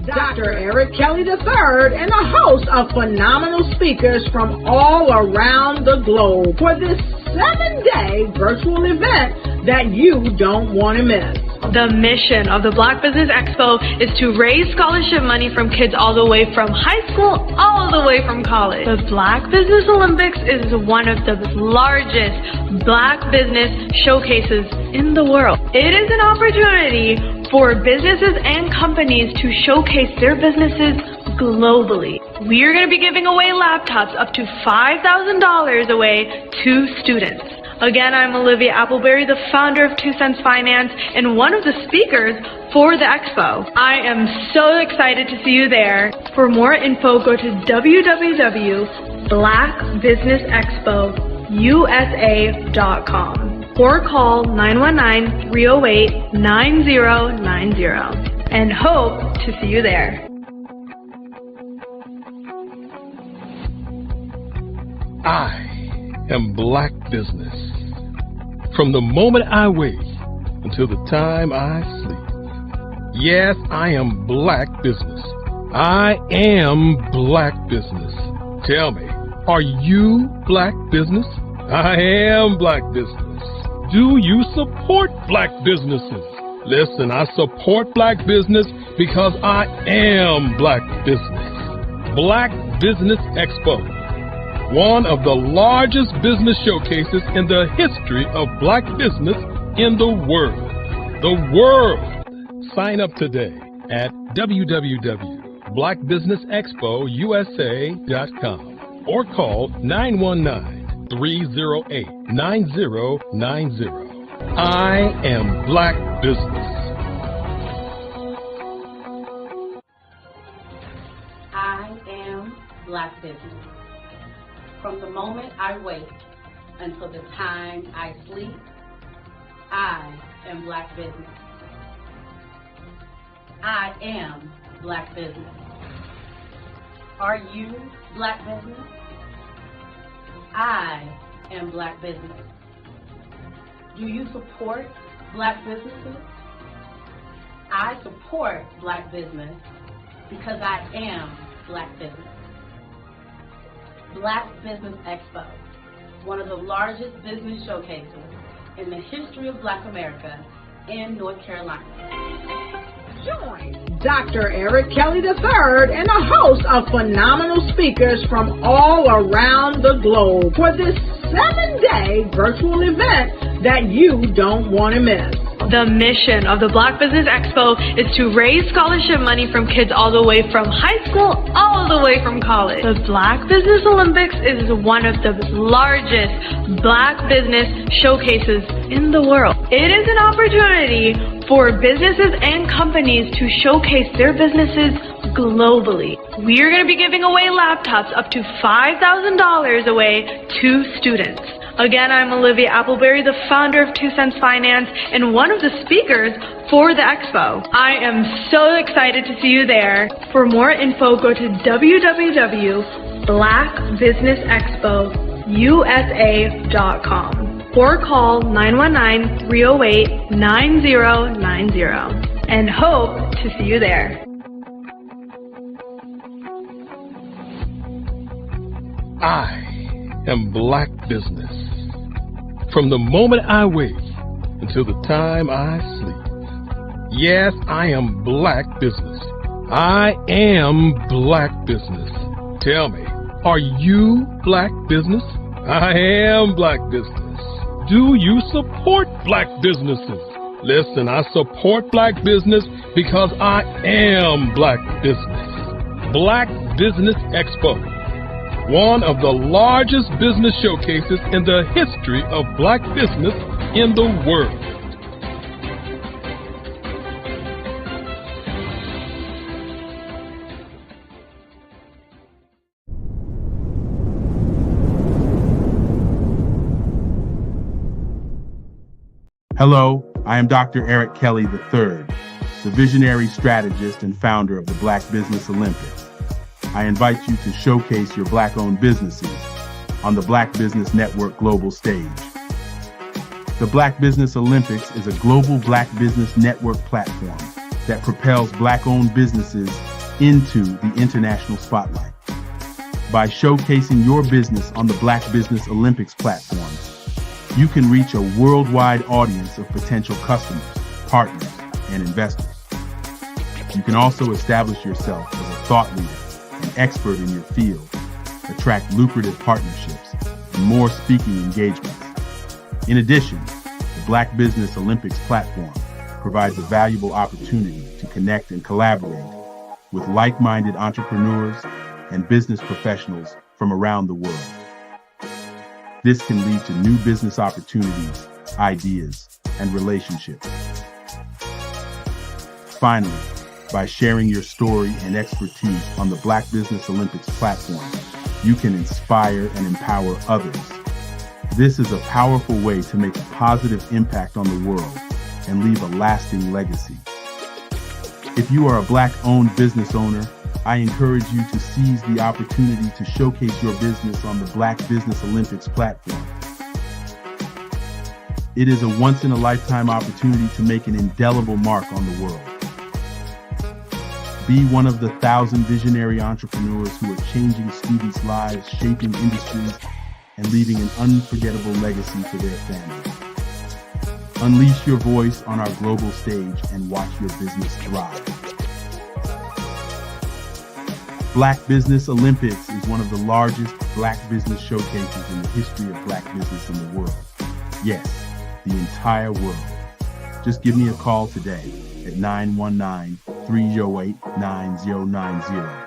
Dr. Eric Kelly III and a host of phenomenal speakers from all around the globe for this 7-day virtual event that you don't want to miss. The mission of the Black Business Expo is to raise scholarship money from kids all the way from high school all the way from college. The Black Business Olympics is one of the largest Black business showcases in the world. It is an opportunity for businesses and companies to showcase their businesses globally. We are going to be giving away laptops up to $5,000 away to students. Again, I'm Olivia Appleberry, the founder of 2 Cents Finance and one of the speakers for the expo. I am so excited to see you there. For more info, go to www.blackbusinessexpousa.com or call 919-308-9090 and hope to see you there. I am Black Business. From the moment I wake until the time I sleep. Yes, I am Black Business. I am Black Business. Tell me, are you Black Business? I am Black Business. Do you support Black businesses? Listen, I support Black business because I am Black Business. Black Business Expo, one of the largest business showcases in the history of Black business in the world. The world! Sign up today at www.blackbusinessexpousa.com or call 919-308-9090. I am Black Business. I am Black Business. From the moment I wake until the time I sleep, I am Black Business. I am Black Business. Are you Black Business? I am Black Business. Do you support Black businesses? I support Black business because I am Black Business. Black Business Expo, one of the largest business showcases in the history of Black America in North Carolina. Join Dr. Eric Kelly III and a host of phenomenal speakers from all around the globe for this 7-day virtual event that you don't want to miss. The mission of the Black Business Expo is to raise scholarship money from kids all the way from high school all the way from college. The Black Business Olympics is one of the largest Black business showcases in the world. It is an opportunity for businesses and companies to showcase their businesses globally. We are going to be giving away laptops up to $5,000 away to students. Again, I'm Olivia Appleberry, the founder of 2 Cents Finance and one of the speakers for the expo. I am so excited to see you there. For more info, go to www.blackbusinessexpousa.com or call 919-308-9090 and hope to see you there. I am Black Business. From the moment I wake until the time I sleep. Yes, I am Black Business. I am Black Business. Tell me, are you Black Business? I am Black Business. Do you support Black businesses? Listen, I support Black business because I am Black Business. Black Business Expo, one of the largest business showcases in the history of Black business in the world. Hello, I am Dr. Eric Kelly III, the visionary strategist and founder of the Black Business Olympics. I invite you to showcase your Black-owned businesses on the Black Business Network global stage. The Black Business Olympics is a global Black Business Network platform that propels Black-owned businesses into the international spotlight. By showcasing your business on the Black Business Olympics platform, you can reach a worldwide audience of potential customers, partners, and investors. You can also establish yourself as a thought leader, an expert in your field, attract lucrative partnerships, and more speaking engagements. In addition, the Black Business Olympics platform provides a valuable opportunity to connect and collaborate with like-minded entrepreneurs and business professionals from around the world. This can lead to new business opportunities, ideas, and relationships. Finally, by sharing your story and expertise on the Black Business Olympics platform, you can inspire and empower others. This is a powerful way to make a positive impact on the world and leave a lasting legacy. If you are a Black-owned business owner, I encourage you to seize the opportunity to showcase your business on the Black Business Olympics platform. It is a once-in-a-lifetime opportunity to make an indelible mark on the world. Be one of the 1,000 visionary entrepreneurs who are changing students' lives, shaping industries, and leaving an unforgettable legacy for their families. Unleash your voice on our global stage and watch your business thrive. Black Business Olympics is one of the largest Black business showcases in the history of Black business in the world. Yes, the entire world. Just give me a call today at 919-308-9090.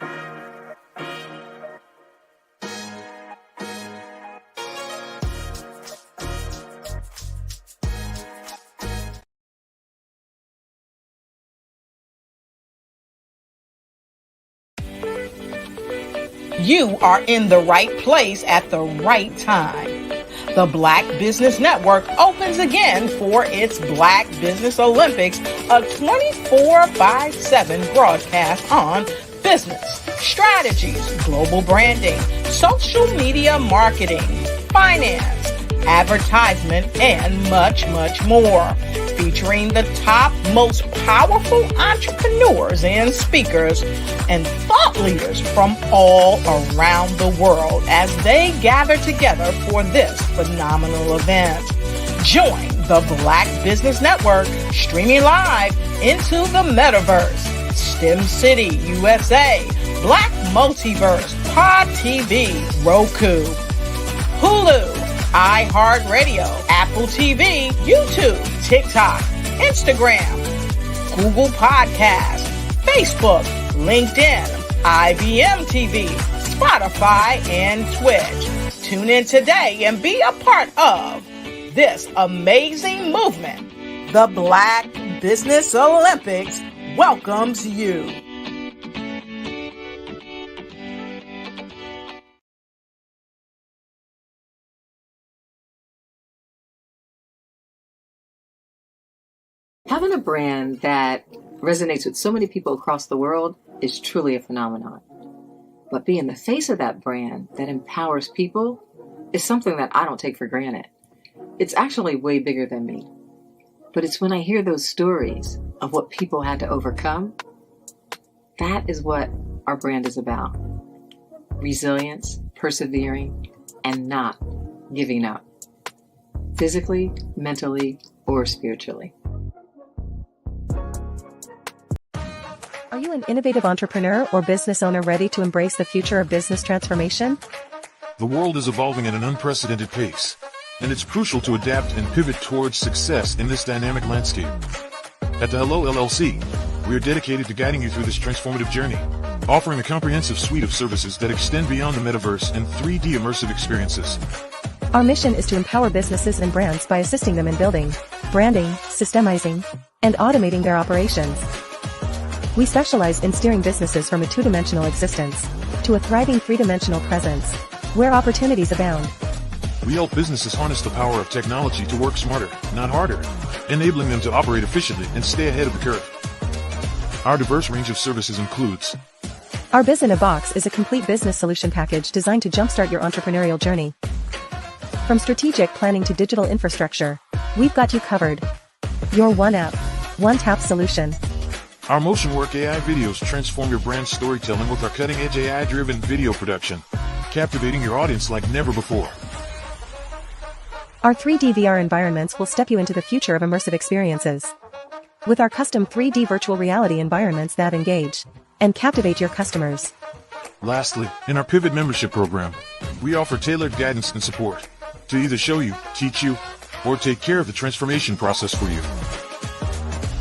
You are in the right place at the right time. The Black Business Network opens again for its Black Business Olympics, a 24/7 broadcast on business, strategies, global branding, social media marketing, finance, advertisement, and much, much more. Featuring the top, most powerful entrepreneurs and speakers and thought leaders from all around the world as they gather together for this phenomenal event. Join the Black Business Network streaming live into the metaverse, STEM City, USA, Black Multiverse, Pod TV, Roku, Hulu, iHeartRadio, Apple TV, YouTube, TikTok, Instagram, Google Podcasts, Facebook, LinkedIn, IBM TV, Spotify, and Twitch. Tune in today and be a part of this amazing movement. The Black Business Olympics welcomes you. Having a brand that resonates with so many people across the world is truly a phenomenon. But being the face of that brand that empowers people is something that I don't take for granted. It's actually way bigger than me. But it's when I hear those stories of what people had to overcome, that is what our brand is about. Resilience, persevering, and not giving up. Physically, mentally, or spiritually. Are you an innovative entrepreneur or business owner ready to embrace the future of business transformation? The world is evolving at an unprecedented pace, and it's crucial to adapt and pivot towards success in this dynamic landscape. At the Hello LLC, we are dedicated to guiding you through this transformative journey, offering a comprehensive suite of services that extend beyond the metaverse and 3D immersive experiences. Our mission is to empower businesses and brands by assisting them in building, branding, systemizing, and automating their operations. We specialize in steering businesses from a two-dimensional existence to a thriving three-dimensional presence, where opportunities abound. We help businesses harness the power of technology to work smarter, not harder, enabling them to operate efficiently and stay ahead of the curve. Our diverse range of services includes: Our Biz in a Box is a complete business solution package designed to jumpstart your entrepreneurial journey. From strategic planning to digital infrastructure, we've got you covered. Your one app, one tap solution. Our Motion Work AI videos transform your brand storytelling with our cutting-edge AI-driven video production, captivating your audience like never before. Our 3D VR environments will step you into the future of immersive experiences. With our custom 3D virtual reality environments that engage and captivate your customers. Lastly, in our Pivot membership program, we offer tailored guidance and support to either show you, teach you, or take care of the transformation process for you.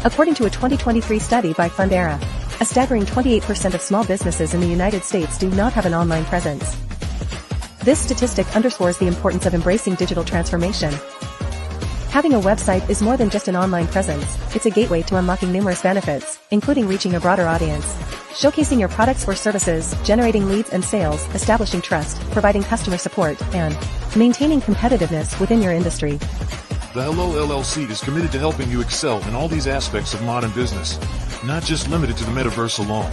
According to a 2023 study by Fundera, a staggering 28% of small businesses in the United States do not have an online presence. This statistic underscores the importance of embracing digital transformation. Having a website is more than just an online presence, it's a gateway to unlocking numerous benefits, including reaching a broader audience, showcasing your products or services, generating leads and sales, establishing trust, providing customer support, and maintaining competitiveness within your industry. The Hello LLC is committed to helping you excel in all these aspects of modern business, not just limited to the metaverse alone.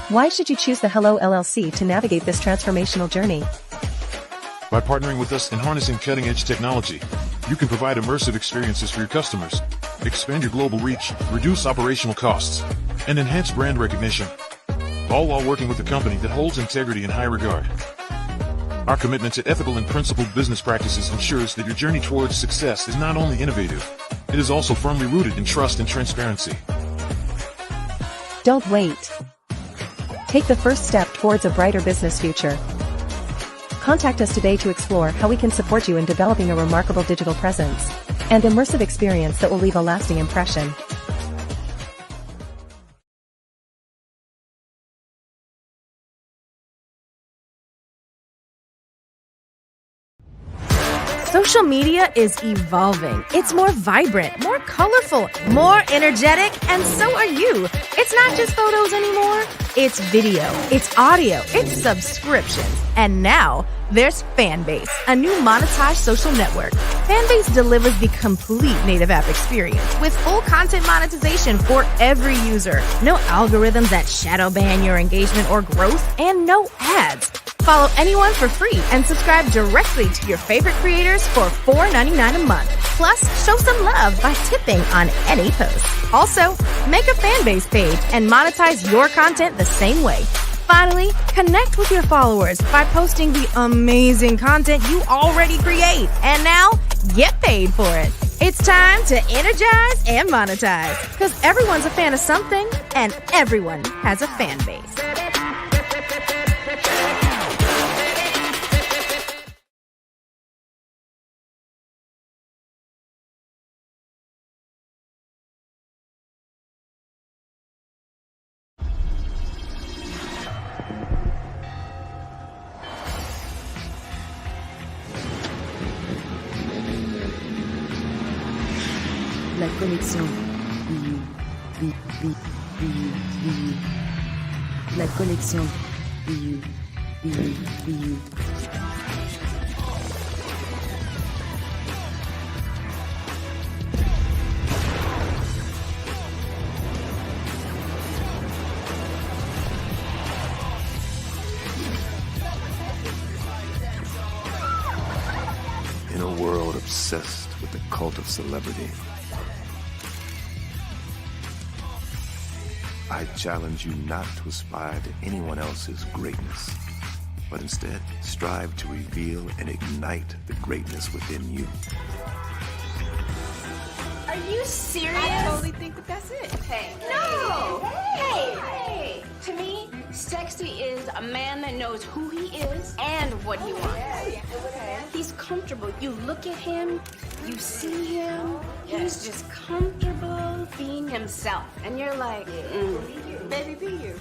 Why should you choose the Hello LLC to navigate this transformational journey? By partnering with us and harnessing cutting-edge technology, you can provide immersive experiences for your customers, expand your global reach, reduce operational costs, and enhance brand recognition, all while working with a company that holds integrity in high regard. Our commitment to ethical and principled business practices ensures that your journey towards success is not only innovative, it is also firmly rooted in trust and transparency. Don't wait. Take the first step towards a brighter business future. Contact us today to explore how we can support you in developing a remarkable digital presence and immersive experience that will leave a lasting impression. Social media is evolving. It's more vibrant, more colorful, more energetic, and so are you. It's not just photos anymore. It's video, it's audio, it's subscriptions. And now, there's Fanbase, a new monetized social network. Fanbase delivers the complete native app experience with full content monetization for every user. No algorithms that shadow ban your engagement or growth, and no ads. Follow anyone for free and subscribe directly to your favorite creators for $4.99 a month. Plus, show some love by tipping on any post. Also, make a Fanbase page and monetize your content the same way. Finally, connect with your followers by posting the amazing content you already create. And now, get paid for it. It's time to energize and monetize, because everyone's a fan of something and everyone has a fan base. La connexion. La connexion. obsessed with the cult of celebrity. I challenge you not to aspire to anyone else's greatness, but instead strive to reveal and ignite the greatness within you. Are you serious? I totally think that that's it. Hey. No! Hey! To me, sexy is a man that knows who he is and what he wants. Okay. He's comfortable. You look at him, you see him, he's just comfortable being himself. And you're like, Baby, be you.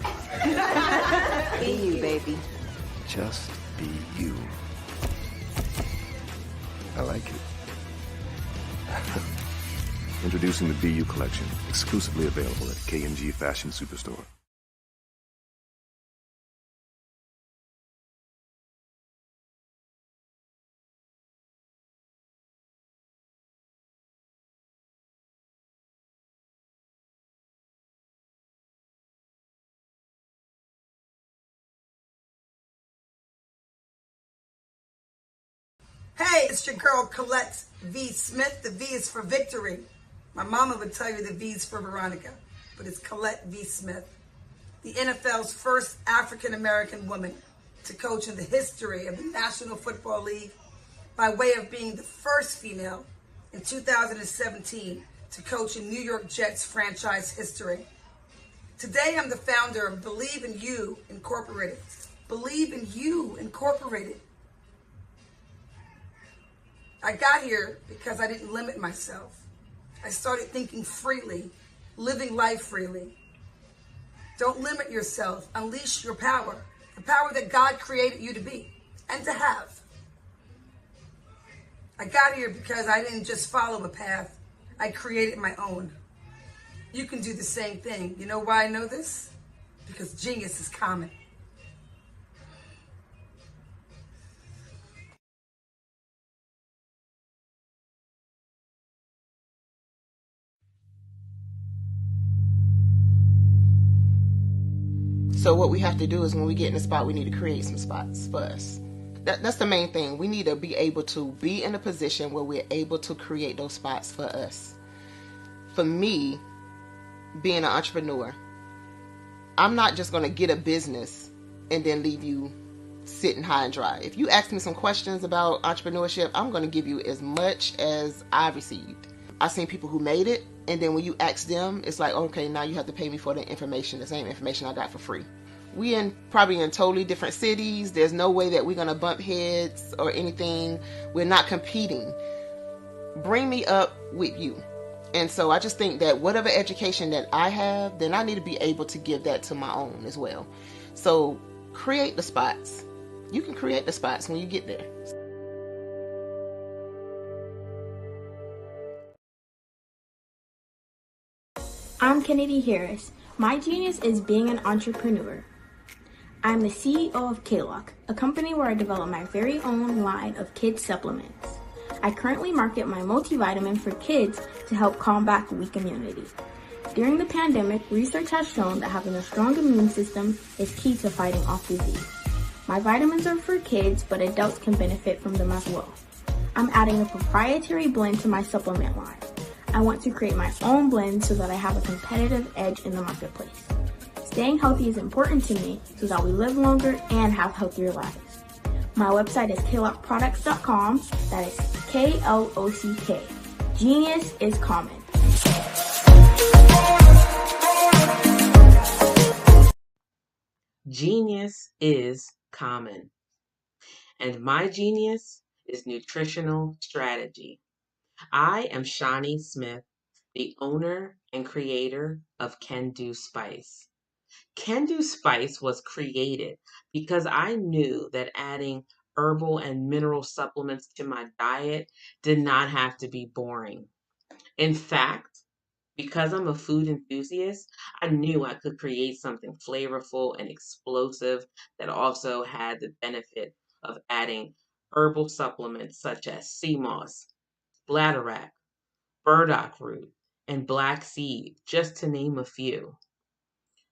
Be you, baby. Just be you. I like it. Introducing the Be You collection, exclusively available at K&G Fashion Superstore. Hey, it's your girl Colette V. Smith. The V is for victory. My mama would tell you the V is for Veronica, but it's Colette V. Smith, the NFL's first African-American woman to coach in the history of the National Football League by way of being the first female in 2017 to coach in New York Jets franchise history. Today, I'm the founder of Believe in You Incorporated. Believe in You Incorporated. I got here because I didn't limit myself. I started thinking freely, living life freely. Don't limit yourself. Unleash your power, the power that God created you to be and to have. I got here because I didn't just follow a path. I created my own. You can do the same thing. You know why I know this? Because genius is common. So what we have to do is when we get in a spot, we need to create some spots for us. That's the main thing. We need to be able to be in a position where we're able to create those spots for us. For me, being an entrepreneur, I'm not just going to get a business and then leave you sitting high and dry. If you ask me some questions about entrepreneurship, I'm going to give you as much as I received. I've seen people who made it, and then when you ask them, it's like, okay, now you have to pay me for the information, the same information I got for free. We probably in totally different cities. There's no way that we're going to bump heads or anything. We're not competing. Bring me up with you. And so I just think that whatever education that I have, then I need to be able to give that to my own as well. So create the spots. You can create the spots when you get there. I'm Kennedy Harris. My genius is being an entrepreneur. I'm the CEO of K-Lock, a company where I develop my very own line of kids supplements. I currently market my multivitamin for kids to help combat weak immunity. During the pandemic, research has shown that having a strong immune system is key to fighting off disease. My vitamins are for kids, but adults can benefit from them as well. I'm adding a proprietary blend to my supplement line. I want to create my own blend so that I have a competitive edge in the marketplace. Staying healthy is important to me so that we live longer and have healthier lives. My website is klockproducts.com. That is K-L-O-C-K. Genius is common. Genius is common. And my genius is nutritional strategy. I am Shawnee Smith, the owner and creator of Can Do Spice. Can Do Spice was created because I knew that adding herbal and mineral supplements to my diet did not have to be boring. In fact, because I'm a food enthusiast, I knew I could create something flavorful and explosive that also had the benefit of adding herbal supplements such as sea moss, bladderwrack, burdock root, and black seed, just to name a few.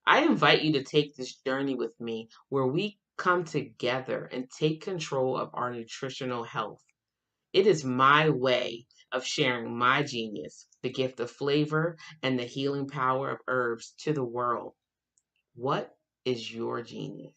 I invite you to take this journey with me where we come together and take control of our nutritional health. It is my way of sharing my genius, the gift of flavor and the healing power of herbs to the world. What is your genius?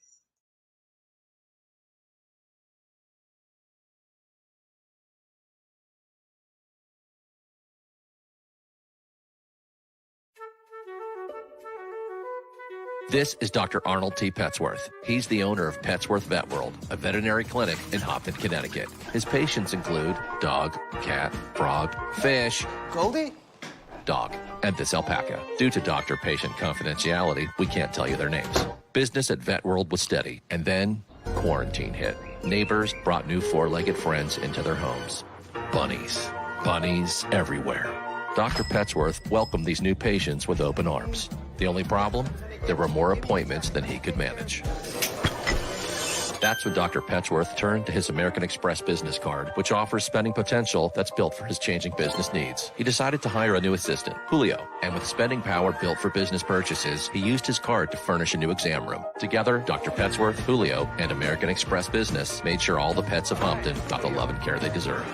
This is Dr. Arnold T. Petsworth. He's the owner of Petsworth Vet World, a veterinary clinic in Hopton, Connecticut. His patients include dog, cat, frog, fish, Goldie, dog, and this alpaca. Due to doctor-patient confidentiality, we can't tell you their names. Business at Vet World was steady, and then quarantine hit. Neighbors brought new four-legged friends into their homes. Bunnies. Bunnies everywhere. Dr. Petsworth welcomed these new patients with open arms. The only problem? There were more appointments than he could manage. That's when Dr. Petsworth turned to his American Express business card, which offers spending potential that's built for his changing business needs. He decided to hire a new assistant, Julio, and with spending power built for business purchases, he used his card to furnish a new exam room. Together, Dr. Petsworth, Julio, and American Express Business made sure all the pets of Hopton got the love and care they deserve.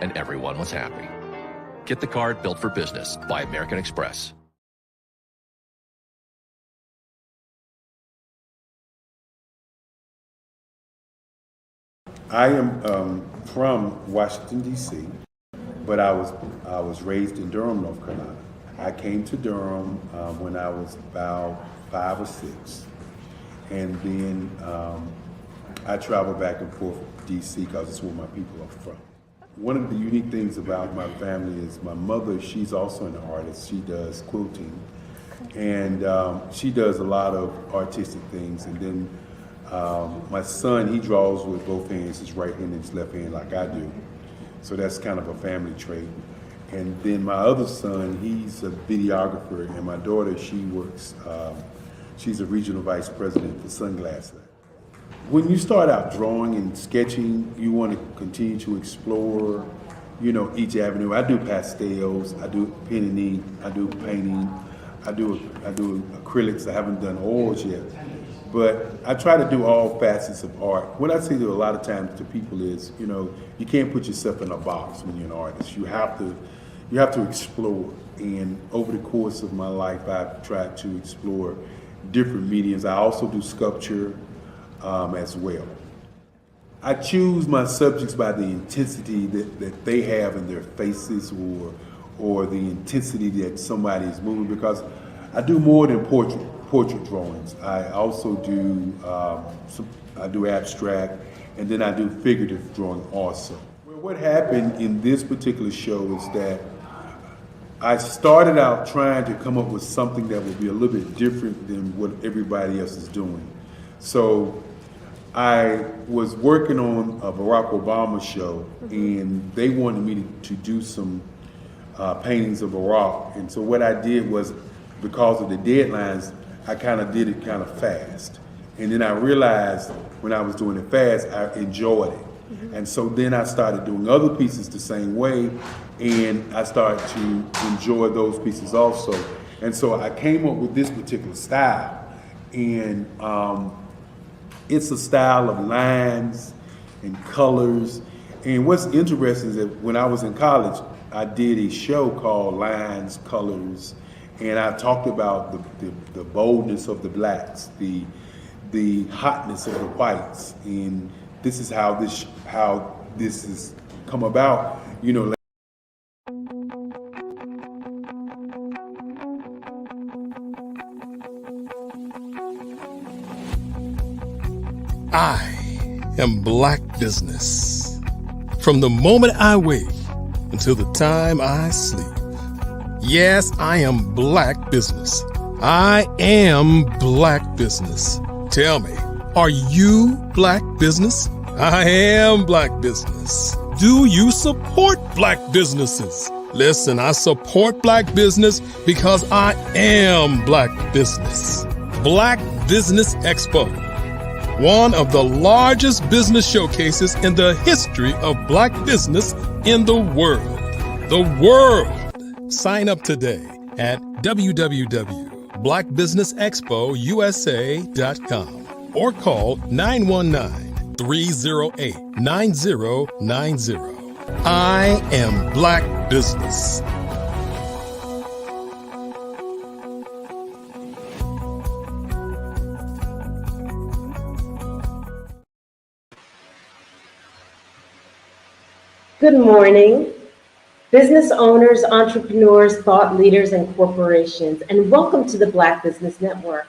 And everyone was happy. Get the card built for business by American Express. I am from Washington, D.C., but I was raised in Durham, North Carolina. I came to Durham when I was about 5 or 6, and then I traveled back and forth to D.C. because it's where my people are from. One of the unique things about my family is my mother, she's also an artist. She does quilting, and she does a lot of artistic things, and then my son, he draws with both hands, his right hand and his left hand like I do. So that's kind of a family trait. And then my other son, he's a videographer, and my daughter, she works, she's a regional vice president for Sunglass Lab. When you start out drawing and sketching, you want to continue to explore, you know, each avenue. I do pastels, I do pen and ink, I do painting, I do acrylics. I haven't done oils yet. But I try to do all facets of art. What I say to a lot of times to people is, you know, you can't put yourself in a box when you're an artist. You have to explore. And over the course of my life, I've tried to explore different mediums. I also do sculpture as well. I choose my subjects by the intensity that they have in their faces, or the intensity that somebody is moving, because I do more than portrait drawings. I also do I do abstract, and then I do figurative drawing also. Well, what happened in this particular show is that I started out trying to come up with something that would be a little bit different than what everybody else is doing. So I was working on a Barack Obama show, and they wanted me to do some paintings of Barack. And so what I did was, because of the deadlines, I kind of did it kind of fast. And then I realized when I was doing it fast, I enjoyed it. And so then I started doing other pieces the same way, and I started to enjoy those pieces also. And so I came up with this particular style. And it's a style of lines and colors. And what's interesting is that when I was in college, I did a show called Lines, Colors, and I talked about the boldness of the blacks, the hotness of the whites, and this is how this has come about, you know. I am Black Business. From the moment I wake until the time I sleep. Yes, I am Black Business. I am Black Business. Tell me, are you Black Business? I am Black Business. Do you support Black businesses? Listen, I support Black business because I am Black Business. Black Business Expo, one of the largest business showcases in the history of Black business in the world. The world! Sign up today at www.blackbusinessexpousa.com or call 919-308-9090. I am Black Business. Good morning, business owners, entrepreneurs, thought leaders, and corporations, and welcome to the Black Business Network.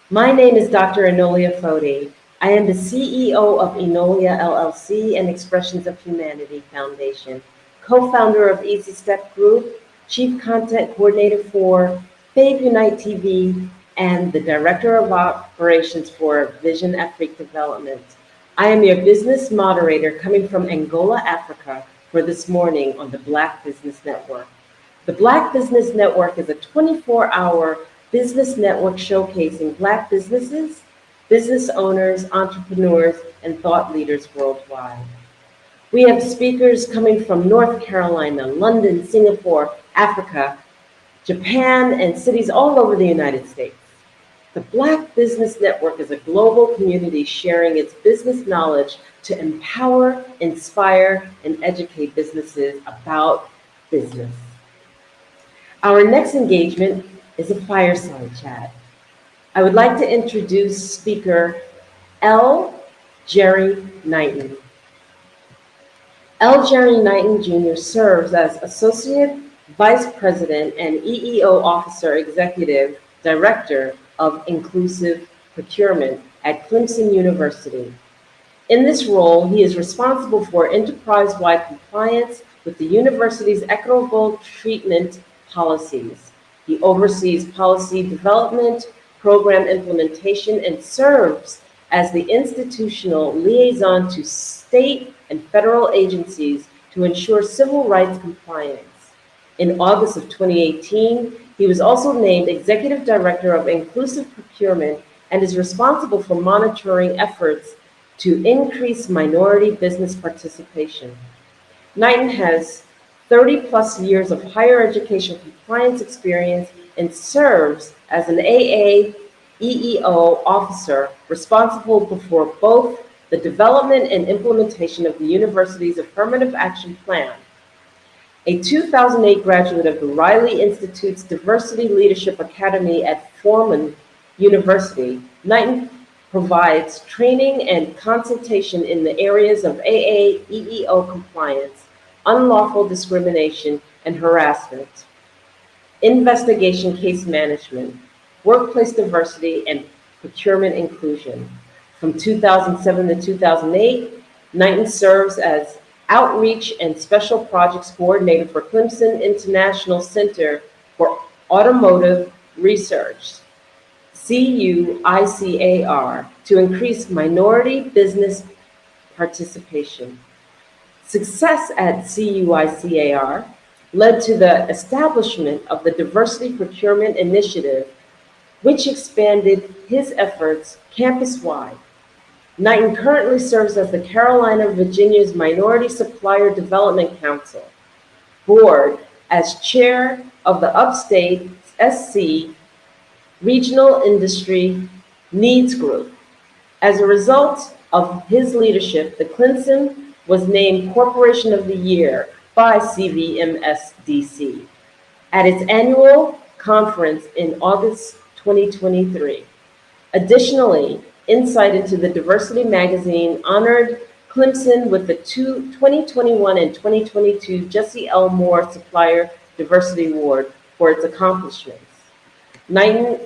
My name is Dr. Enolia Foti. I am the CEO of Enolia LLC and Expressions of Humanity Foundation, co-founder of Easy Step Group, chief content coordinator for Fave Unite TV, and the director of operations for Vision Afrique Development. I am your business moderator coming from Angola, Africa, for this morning on the Black Business Network. The Black Business Network is a 24-hour business network showcasing Black businesses, business owners, entrepreneurs, and thought leaders worldwide. We have speakers coming from North Carolina, London, Singapore, Africa, Japan, and cities all over the United States. The Black Business Network is a global community sharing its business knowledge to empower, inspire, and educate businesses about business. Our next engagement is a fireside chat. I would like to introduce speaker L. Jerry Knighton. L. Jerry Knighton Jr. serves as Associate Vice President and EEO Officer Executive Director of Inclusive Procurement at Clemson University. In this role, he is responsible for enterprise-wide compliance with the university's equitable treatment policies. He oversees policy development, program implementation, and serves as the institutional liaison to state and federal agencies to ensure civil rights compliance. In August of 2018, he was also named Executive Director of Inclusive Procurement and is responsible for monitoring efforts to increase minority business participation. Knighton has 30-plus years of higher education compliance experience and serves as an AAEEO officer responsible for both the development and implementation of the university's Affirmative Action Plan. A 2008 graduate of the Riley Institute's Diversity Leadership Academy at Furman University, Knighton provides training and consultation in the areas of AAEEO compliance, unlawful discrimination and harassment, investigation case management, workplace diversity, and procurement inclusion. From 2007 to 2008, Knighton serves as Outreach and Special Projects Coordinator for Clemson International Center for Automotive Research, CUICAR, to increase minority business participation. Success at CUICAR led to the establishment of the Diversity Procurement Initiative, which expanded his efforts campus-wide. Knighton currently serves as the Carolina, Virginia's Minority Supplier Development Council Board as chair of the Upstate SC Regional Industry Needs Group. As a result of his leadership, the Clemson was named Corporation of the Year by CVMS-DC at its annual conference in August 2023. Additionally, Insight into the Diversity magazine honored Clemson with the 2021 and 2022 Jesse L. Moore Supplier Diversity Award for its accomplishments. Knighton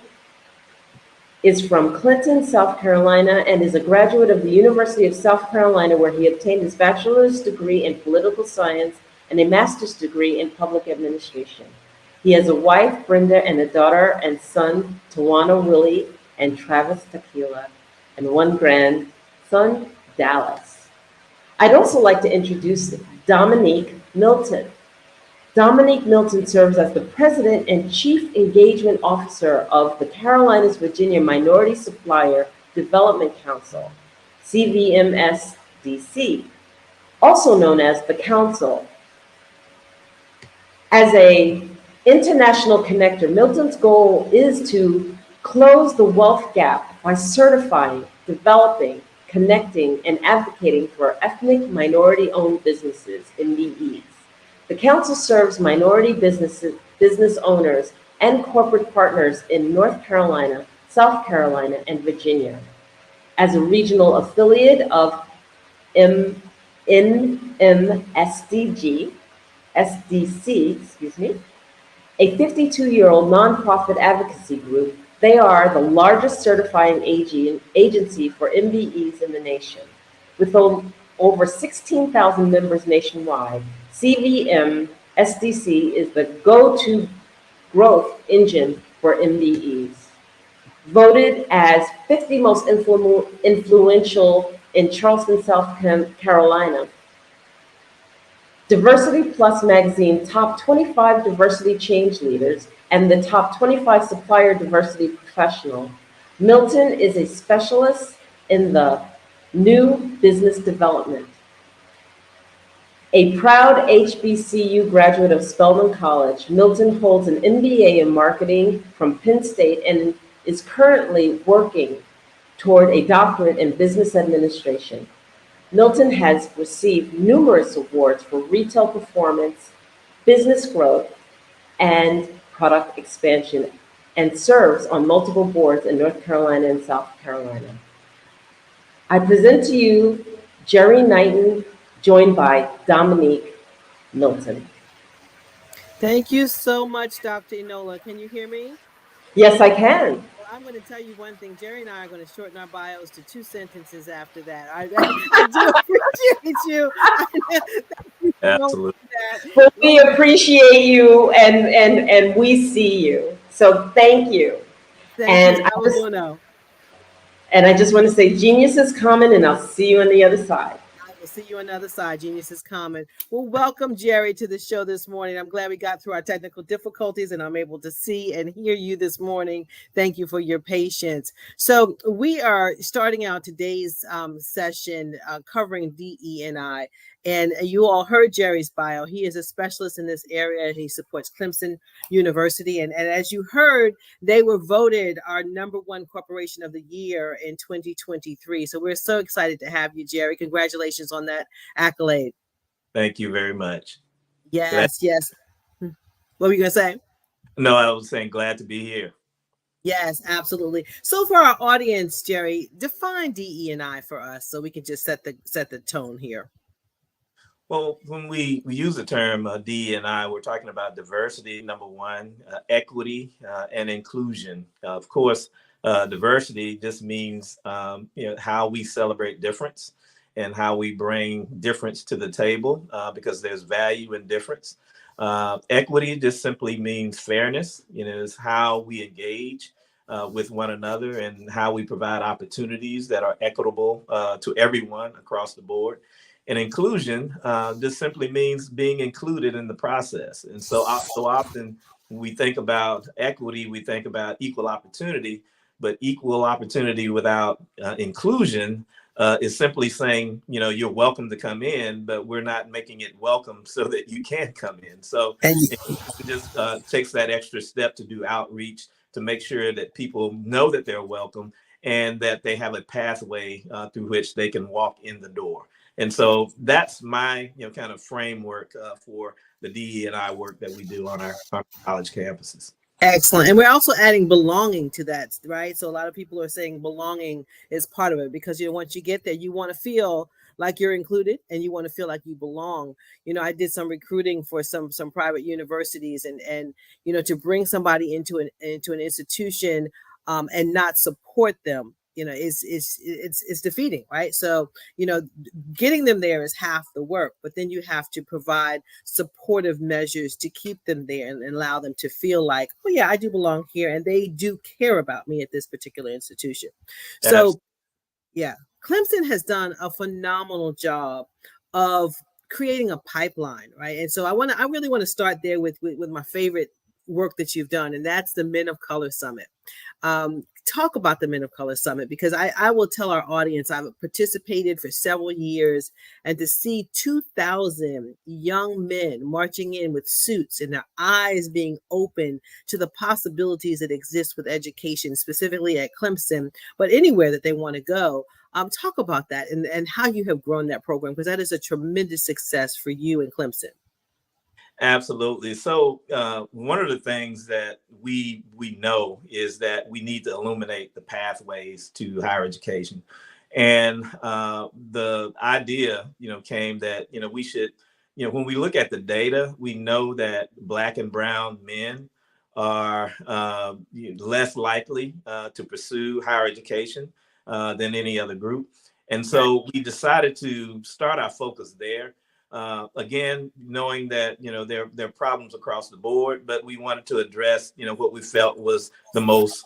is from Clinton, South Carolina, and is a graduate of the University of South Carolina, where he obtained his bachelor's degree in political science and a master's degree in public administration. He has a wife, Brenda, and a daughter and son, Tawana Willie and Travis Tequila, and one grandson, Dallas. I'd also like to introduce Dominique Milton. Dominique Milton serves as the President and Chief Engagement Officer of the Carolinas, Virginia Minority Supplier Development Council, CVMS-DC, also known as the Council. As an international connector, Milton's goal is to close the wealth gap by certifying, developing, connecting, and advocating for ethnic minority-owned businesses, MBEs. The Council serves minority business owners and corporate partners in North Carolina, South Carolina, and Virginia. As a regional affiliate of NMSDC, a 52-year-old nonprofit advocacy group, they are the largest certifying agency for MBEs in the nation. With over 16,000 members nationwide, CVM SDC is the go-to growth engine for MBEs. Voted as 50 most influential in Charleston, South Carolina, Diversity Plus magazine top 25 diversity change leaders and the top 25 supplier diversity professional, Milton is a specialist in the new business development. A proud HBCU graduate of Spelman College, Milton holds an MBA in marketing from Penn State and is currently working toward a doctorate in business administration. Milton has received numerous awards for retail performance, business growth, and product expansion, and serves on multiple boards in North Carolina and South Carolina. I present to you Jerry Knighton, joined by Dominique Milton. Thank you so much, Dr. Enola. Can you hear me? Yes, I can. Well, I'm going to tell you one thing. Jerry and I are going to shorten our bios to 2 sentences after that. I do appreciate you. Absolutely. Well, we appreciate you and we see you. So thank you. Thank you. I will know. And I just want to say genius is coming, and I'll see you on the other side. I will see you on the other side. Genius is common. Well, welcome, Jerry, to the show this morning. I'm glad we got through our technical difficulties and I'm able to see and hear you this morning. Thank you for your patience. So we are starting out today's session covering DE&I. And you all heard Jerry's bio. He is a specialist in this area and he supports Clemson University. And as you heard, they were voted our #1 corporation of the year in 2023. So we're so excited to have you, Jerry. Congratulations on that accolade. Thank you very much. Yes, yes. What were you going to say? No, I was saying glad to be here. Yes, absolutely. So for our audience, Jerry, define DE&I for us so we can just set the tone here. Well, when we use the term DE&I, we're talking about diversity, number one, equity, and inclusion. Of course, diversity just means how we celebrate difference and how we bring difference to the table because there's value in difference. Equity just simply means fairness. Is how we engage with one another and how we provide opportunities that are equitable to everyone across the board. And inclusion just simply means being included in the process. And so often when we think about equity, we think about equal opportunity, but equal opportunity without inclusion is simply saying, you're welcome to come in, but we're not making it welcome so that you can come in. So it just takes that extra step to do outreach to make sure that people know that they're welcome and that they have a pathway through which they can walk in the door. And so that's my kind of framework for the DE&I work that we do on our college campuses. Excellent. And we're also adding belonging to that, right? So a lot of people are saying belonging is part of it because, once you get there, you want to feel like you're included and you want to feel like you belong. I did some recruiting for some private universities and to bring somebody into an institution and not support them, it's defeating, right? So, getting them there is half the work, but then you have to provide supportive measures to keep them there and allow them to feel like, oh yeah, I do belong here and they do care about me at this particular institution. So yeah, Clemson has done a phenomenal job of creating a pipeline, right? And so I really want to start there with my favorite work that you've done, and that's the Men of Color Summit. Talk about the Men of Color Summit, because I will tell our audience I've participated for several years, and to see 2,000 young men marching in with suits and their eyes being open to the possibilities that exist with education, specifically at Clemson, but anywhere that they want to go, Talk about that and how you have grown that program, because that is a tremendous success for you in Clemson. Absolutely. So one of the things that we know is that we need to illuminate the pathways to higher education, and the idea, came that we should, when we look at the data, we know that Black and brown men are less likely to pursue higher education than any other group, and so we decided to start our focus there. Again, knowing that there are problems across the board, but we wanted to address what we felt was the most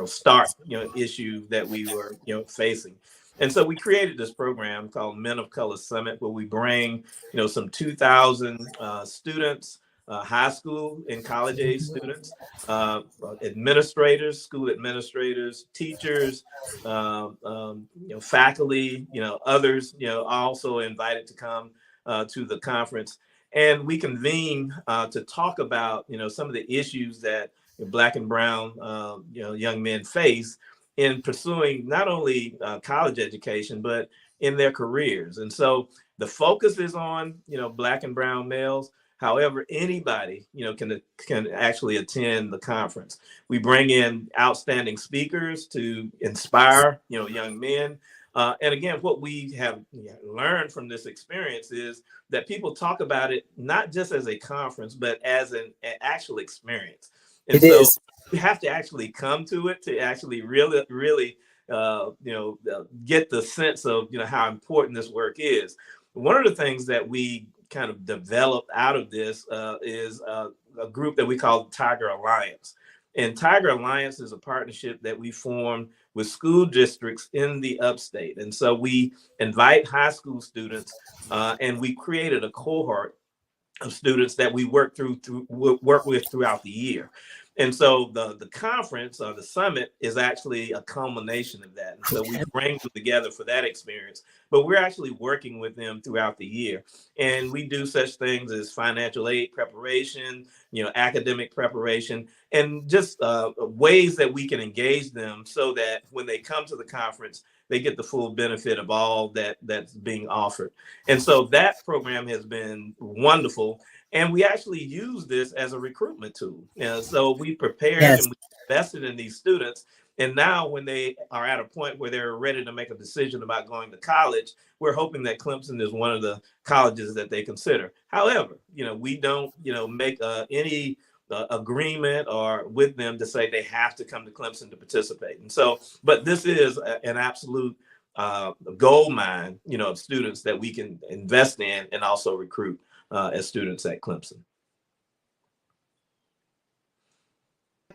stark issue that we were facing, and so we created this program called Men of Color Summit, where we bring some 2,000 students, high school and college age students, administrators, school administrators, teachers, faculty, others, also invited to come to the conference, and we convene to talk about some of the issues that Black and brown young men face in pursuing not only college education but in their careers. And so the focus is on Black and brown males. However, anybody can actually attend the conference. We bring in outstanding speakers to inspire young men. And again, what we have learned from this experience is that people talk about it not just as a conference, but as an actual experience. And so you have to actually come to it to actually really get the sense of how important this work is. One of the things that we kind of developed out of this is a group that we call Tiger Alliance. And Tiger Alliance is a partnership that we formed with school districts in the upstate. And so we invite high school students and we created a cohort of students that we work with throughout the year. And so the conference or the summit is actually a culmination of that. And so we bring them together for that experience, but we're actually working with them throughout the year. And we do such things as financial aid preparation, academic preparation, and just ways that we can engage them so that when they come to the conference, they get the full benefit of all that's being offered. And so that program has been wonderful. And we actually use this as a recruitment tool. So we prepared and we invested in these students. And now when they are at a point where they're ready to make a decision about going to college, we're hoping that Clemson is one of the colleges that they consider. However, we don't, make any agreement or with them to say they have to come to Clemson to participate. And so, but this is an absolute gold mine, of students that we can invest in and also recruit as students at Clemson.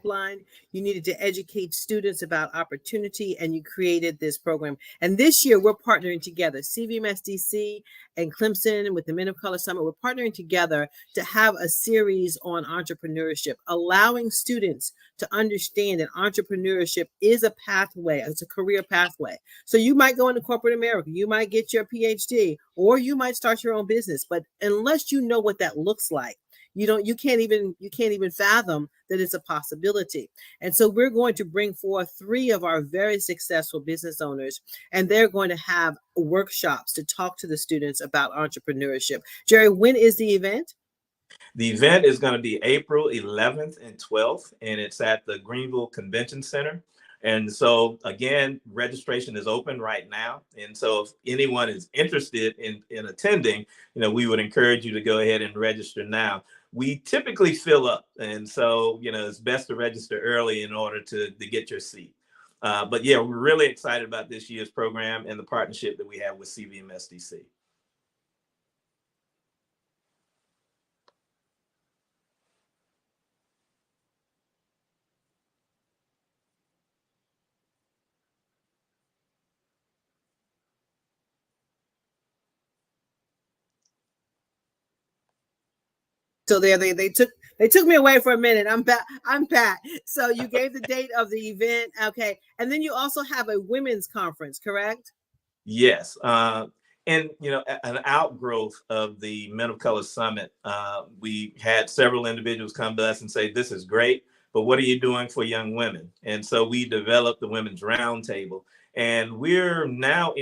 You needed to educate students about opportunity, and you created this program. And this year we're partnering together, CVMSDC and Clemson with the Men of Color Summit. We're partnering together to have a series on entrepreneurship, allowing students to understand that entrepreneurship is a pathway. It's a career pathway. So you might go into corporate America, you might get your PhD, or you might start your own business. But unless you know what that looks like, you can't even fathom that it's a possibility. And so we're going to bring forth 3 of our very successful business owners, and they're going to have workshops to talk to the students about entrepreneurship. Jerry, when is the event? The event is going to be April 11th and 12th, and it's at the Greenville Convention Center. And so, again, registration is open right now. And so if anyone is interested in attending, we would encourage you to go ahead and register now. We typically fill up. And so, it's best to register early in order to get your seat. But yeah, we're really excited about this year's program and the partnership that we have with CVMSDC. So they took me away for a minute. I'm back. So you gave the date of the event, okay, and then you also have a women's conference, correct? Yes, and an outgrowth of the Men of Color Summit. We had several individuals come to us and say, "This is great, but what are you doing for young women?" And so we developed the Women's Roundtable. And we're now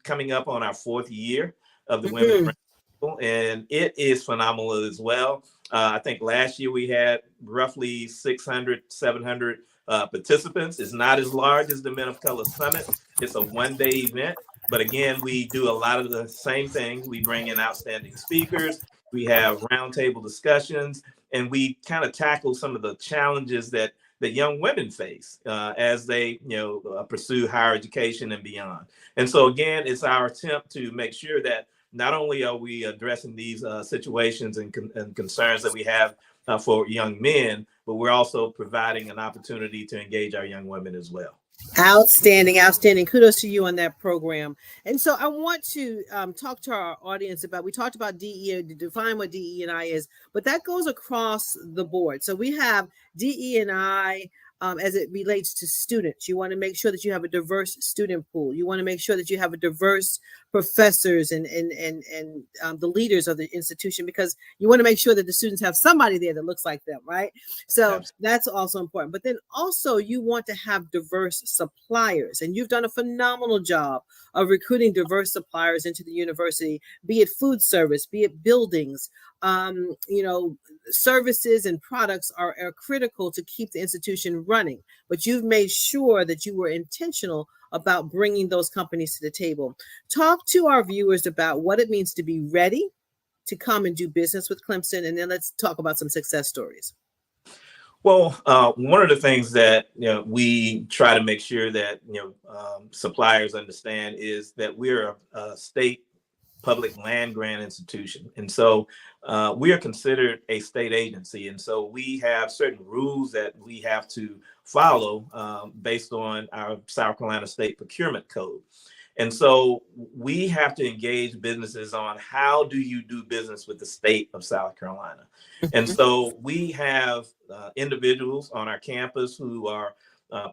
coming up on our 4th year of the Women's Roundtable, and it is phenomenal as well. I think last year we had roughly 600, 700 participants. It's not as large as the Men of Color Summit. It's a one-day event. But again, we do a lot of the same things. We bring in outstanding speakers. We have roundtable discussions, and we kind of tackle some of the challenges that young women face as they, pursue higher education and beyond. And so again, it's our attempt to make sure that not only are we addressing these situations and concerns that we have for young men, but we're also providing an opportunity to engage our young women as well. Outstanding, outstanding. Kudos to you on that program. And so I want to talk to our audience about, we talked about DE, to define what DE&I is, but that goes across the board. So we have DE&I as it relates to students. You want to make sure that you have a diverse student pool. You want to make sure that you have a diverse professors and the leaders of the institution, because you want to make sure that the students have somebody there that looks like them, right? So that's also important. But then also you want to have diverse suppliers, and you've done a phenomenal job of recruiting diverse suppliers into the university, be it food service, be it buildings. Services and products are critical to keep the institution running, but you've made sure that you were intentional about bringing those companies to the table. Talk to our viewers about what it means to be ready to come and do business with Clemson, and then let's talk about some success stories. Well, one of the things that we try to make sure that suppliers understand is that we're a state public land grant institution, and so we are considered a state agency, and so we have certain rules that we have to follow based on our South Carolina State Procurement Code. And so we have to engage businesses on how do you do business with the state of South Carolina. And so we have individuals on our campus who are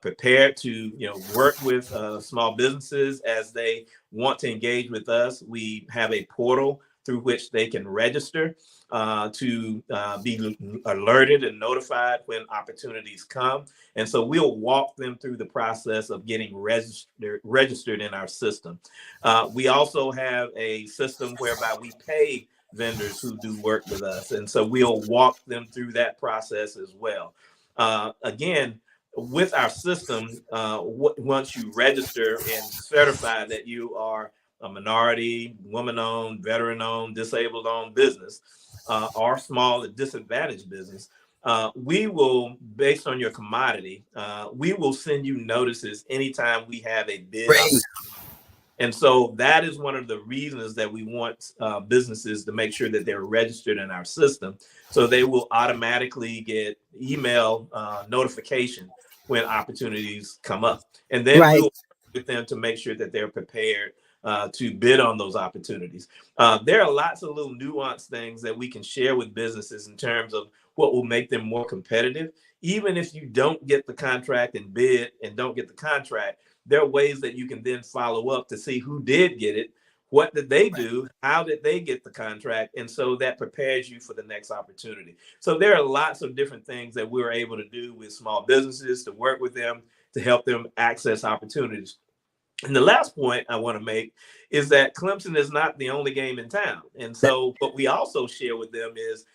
prepared to work with small businesses as they want to engage with us. We have a portal through which they can register to be alerted and notified when opportunities come. And so we'll walk them through the process of getting registered in our system. We also have a system whereby we pay vendors who do work with us. And so we'll walk them through that process as well. Again, with our system, once you register and certify that you are a minority, woman-owned, veteran-owned, disabled-owned business, or small and disadvantaged business, we will, based on your commodity, we will send you notices anytime we have a bid. And so that is one of the reasons that we want businesses to make sure that they're registered in our system, so they will automatically get email notification when opportunities come up. And then we'll work with them to make sure that they're prepared to bid on those opportunities. There are lots of little nuanced things that we can share with businesses in terms of what will make them more competitive. Even if you don't get the contract and bid and don't get the contract, there are ways that you can then follow up to see who did get it, what did they do, how did they get the contract, and so that prepares you for the next opportunity. So there are lots of different things that we're able to do with small businesses to work with them, to help them access opportunities. And the last point I want to make is that Clemson is not the only game in town. And so what we also share with them is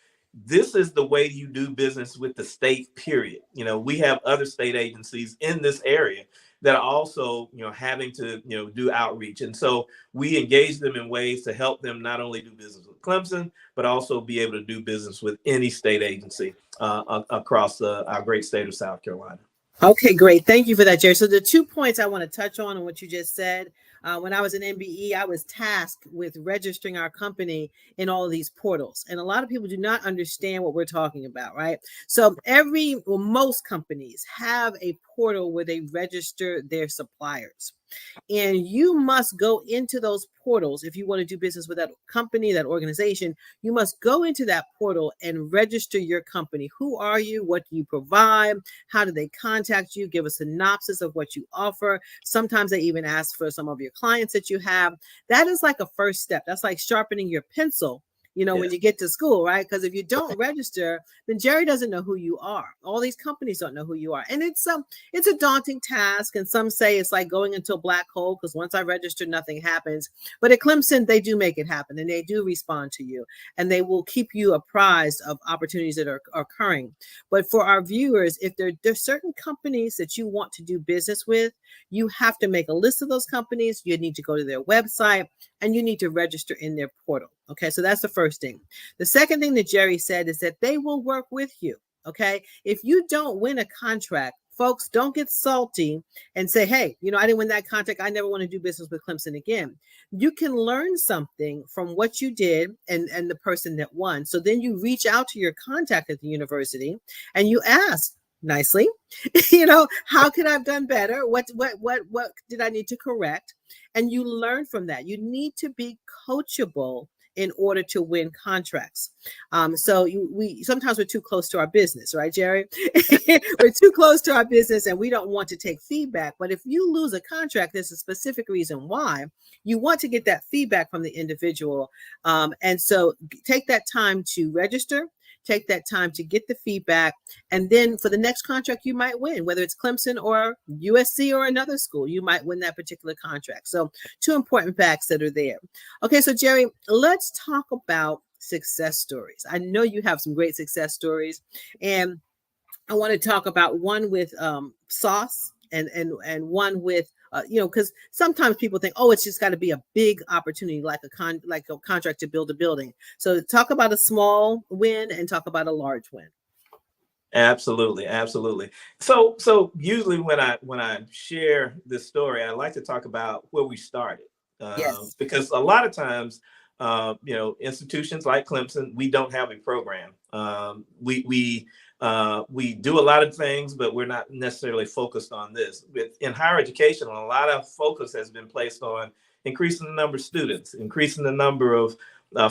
this is the way you do business with the state, period. We have other state agencies in this area that are also, having to, do outreach. And so we engage them in ways to help them not only do business with Clemson, but also be able to do business with any state agency across our great state of South Carolina. Okay, great. Thank you for that, Jerry. So the 2 points I want to touch on what you just said. When I was in MBE, I was tasked with registering our company in all of these portals. And a lot of people do not understand what we're talking about, right? So most companies have a portal where they register their suppliers. And you must go into those portals. If you want to do business with that company, that organization, you must go into that portal and register your company. Who are you? What do you provide? How do they contact you? Give a synopsis of what you offer. Sometimes they even ask for some of your clients that you have. That is like a first step. That's like sharpening your pencil when you get to school, right? Because if you don't register, then Jerry doesn't know who you are. All these companies don't know who you are. And it's a daunting task. And some say it's like going into a black hole, because once I register, nothing happens. But at Clemson, they do make it happen, and they do respond to you, and they will keep you apprised of opportunities that are occurring. But for our viewers, if there's certain companies that you want to do business with, you have to make a list of those companies. You need to go to their website, and you need to register in their portal. Okay, so that's the first thing. The second thing that Jerry said is that they will work with you. Okay, if you don't win a contract, folks, don't get salty and say, hey, I didn't win that contract, I never want to do business with Clemson again. You can learn something from what you did and the person that won. So then you reach out to your contact at the university and you ask nicely, how could I have done better? What did I need to correct? And you learn from that. You need to be coachable in order to win contracts. So sometimes we're too close to our business, right, Jerry? We're too close to our business and we don't want to take feedback. But if you lose a contract, there's a specific reason why. You want to get that feedback from the individual. And so take that time to register. Take that time to get the feedback. And then for the next contract, you might win, whether it's Clemson or USC or another school, you might win that particular contract. So 2 important facts that are there. Okay, so Jerry, let's talk about success stories. I know you have some great success stories, and I want to talk about one with sauce and one with because sometimes people think, oh, it's just got to be a big opportunity, like a contract to build a building. So talk about a small win and talk about a large win. Absolutely. So usually when I share this story, I like to talk about where we started. Yes. Because a lot of times, institutions like Clemson, we don't have a program. We do a lot of things, but we're not necessarily focused on this. In higher education, a lot of focus has been placed on increasing the number of students, increasing the number of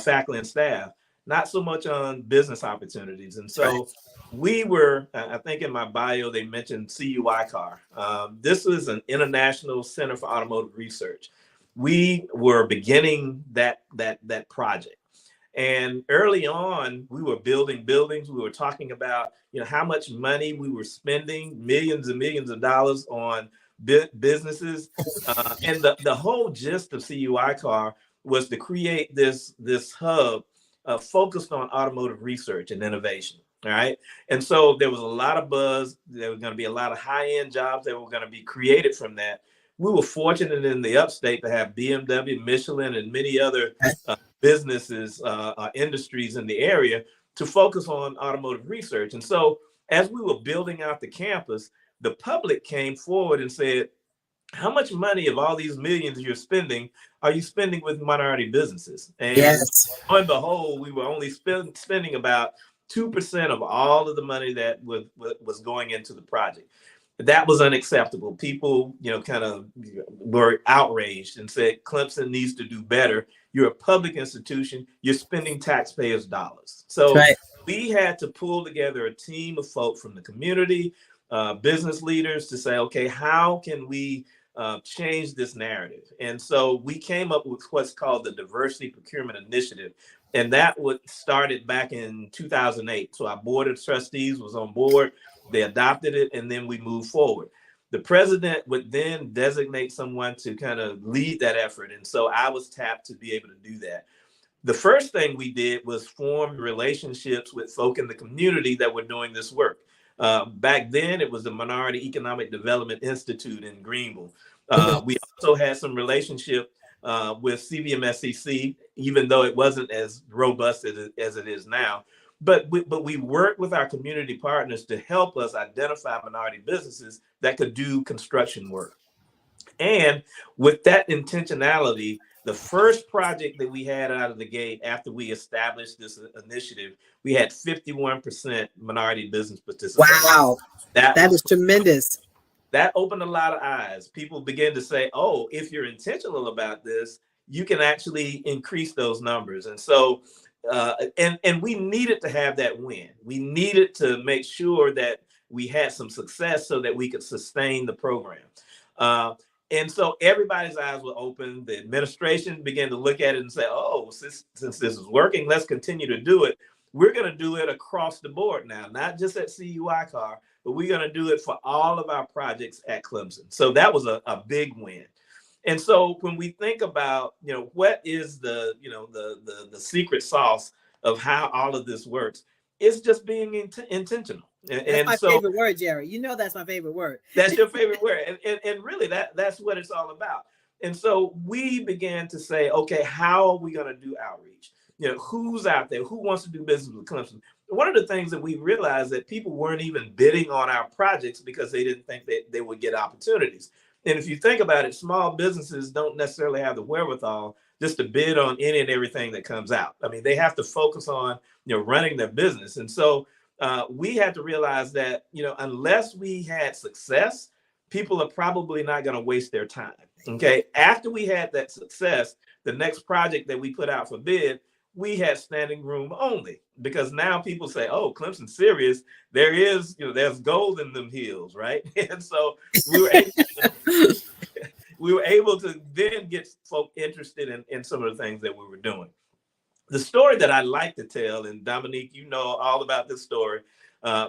faculty and staff, not so much on business opportunities. And so we were, I think in my bio, they mentioned CUI-CAR. This is an International Center for Automotive Research. We were beginning that project. And early on, we were building buildings. We were talking about, how much money we were spending, millions and millions of dollars on businesses. And the whole gist of CUI-CAR was to create this hub focused on automotive research and innovation. All right. And so there was a lot of buzz. There was going to be a lot of high-end jobs that were going to be created from that. We were fortunate in the upstate to have BMW, Michelin, and many other businesses, industries in the area to focus on automotive research. And so as we were building out the campus, the public came forward and said, how much money of all these millions you're spending are you spending with minority businesses? And lo and behold, we were only spending about 2% of all of the money that was going into the project. That was unacceptable. People, kind of were outraged and said, Clemson needs to do better. You're a public institution. You're spending taxpayers' dollars. So we had to pull together a team of folk from the community, business leaders to say, okay, how can we change this narrative? And so we came up with what's called the Diversity Procurement Initiative. And that started back in 2008. So our board of trustees was on board. They adopted it, and then we moved forward. The president would then designate someone to kind of lead that effort. And so I was tapped to be able to do that. The first thing we did was form relationships with folk in the community that were doing this work. Back then, it was the Minority Economic Development Institute in Greenville. We also had some relationship with CVMSCC, even though it wasn't as robust as it is now. But we worked with our community partners to help us identify minority businesses that could do construction work. And with that intentionality, the first project that we had out of the gate after we established this initiative, we had 51% minority business participation. Wow, that is tremendous. That opened a lot of eyes. People began to say, oh, if you're intentional about this, you can actually increase those numbers. And so and we needed to have that win. We needed to make sure that we had some success so that we could sustain the program. And so everybody's eyes were open. The administration began to look at it and say, oh, since this is working, let's continue to do it. We're going to do it across the board now, not just at CUI Car, but we're going to do it for all of our projects at Clemson. So that was a big win. And so when we think about, what is the secret sauce of how all of this works, it's just being intentional. That's my favorite word, Jerry. That's my favorite word. That's your favorite word. And really that's what it's all about. And so we began to say, okay, how are we going to do outreach? Who's out there? Who wants to do business with Clemson? One of the things that we realized that people weren't even bidding on our projects because they didn't think that they would get opportunities. And if you think about it, small businesses don't necessarily have the wherewithal just to bid on any and everything that comes out. I mean, they have to focus on, running their business. And so we had to realize that, unless we had success, people are probably not going to waste their time. Okay. After we had that success, the next project that we put out for bid, we had standing room only, because now people say, oh, Clemson's serious. There is, there's gold in them hills, right? And so we were able to then get folk interested in some of the things that we were doing. The story that I like to tell, and Dominique, you know all about this story.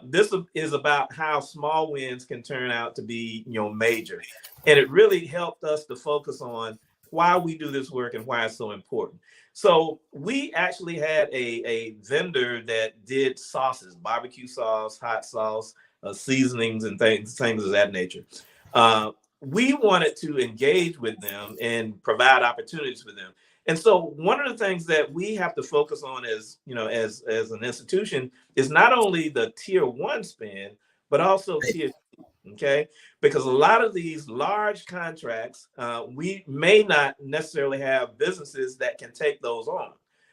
This is about how small wins can turn out to be, major. And it really helped us to focus on why we do this work and why it's so important. So we actually had a vendor that did sauces, barbecue sauce, hot sauce, seasonings, and things of that nature. We wanted to engage with them and provide opportunities for them. And so one of the things that we have to focus on as an institution is not only the tier 1 spend, but also tier 2, okay? Because a lot of these large contracts, we may not necessarily have businesses that can take those on.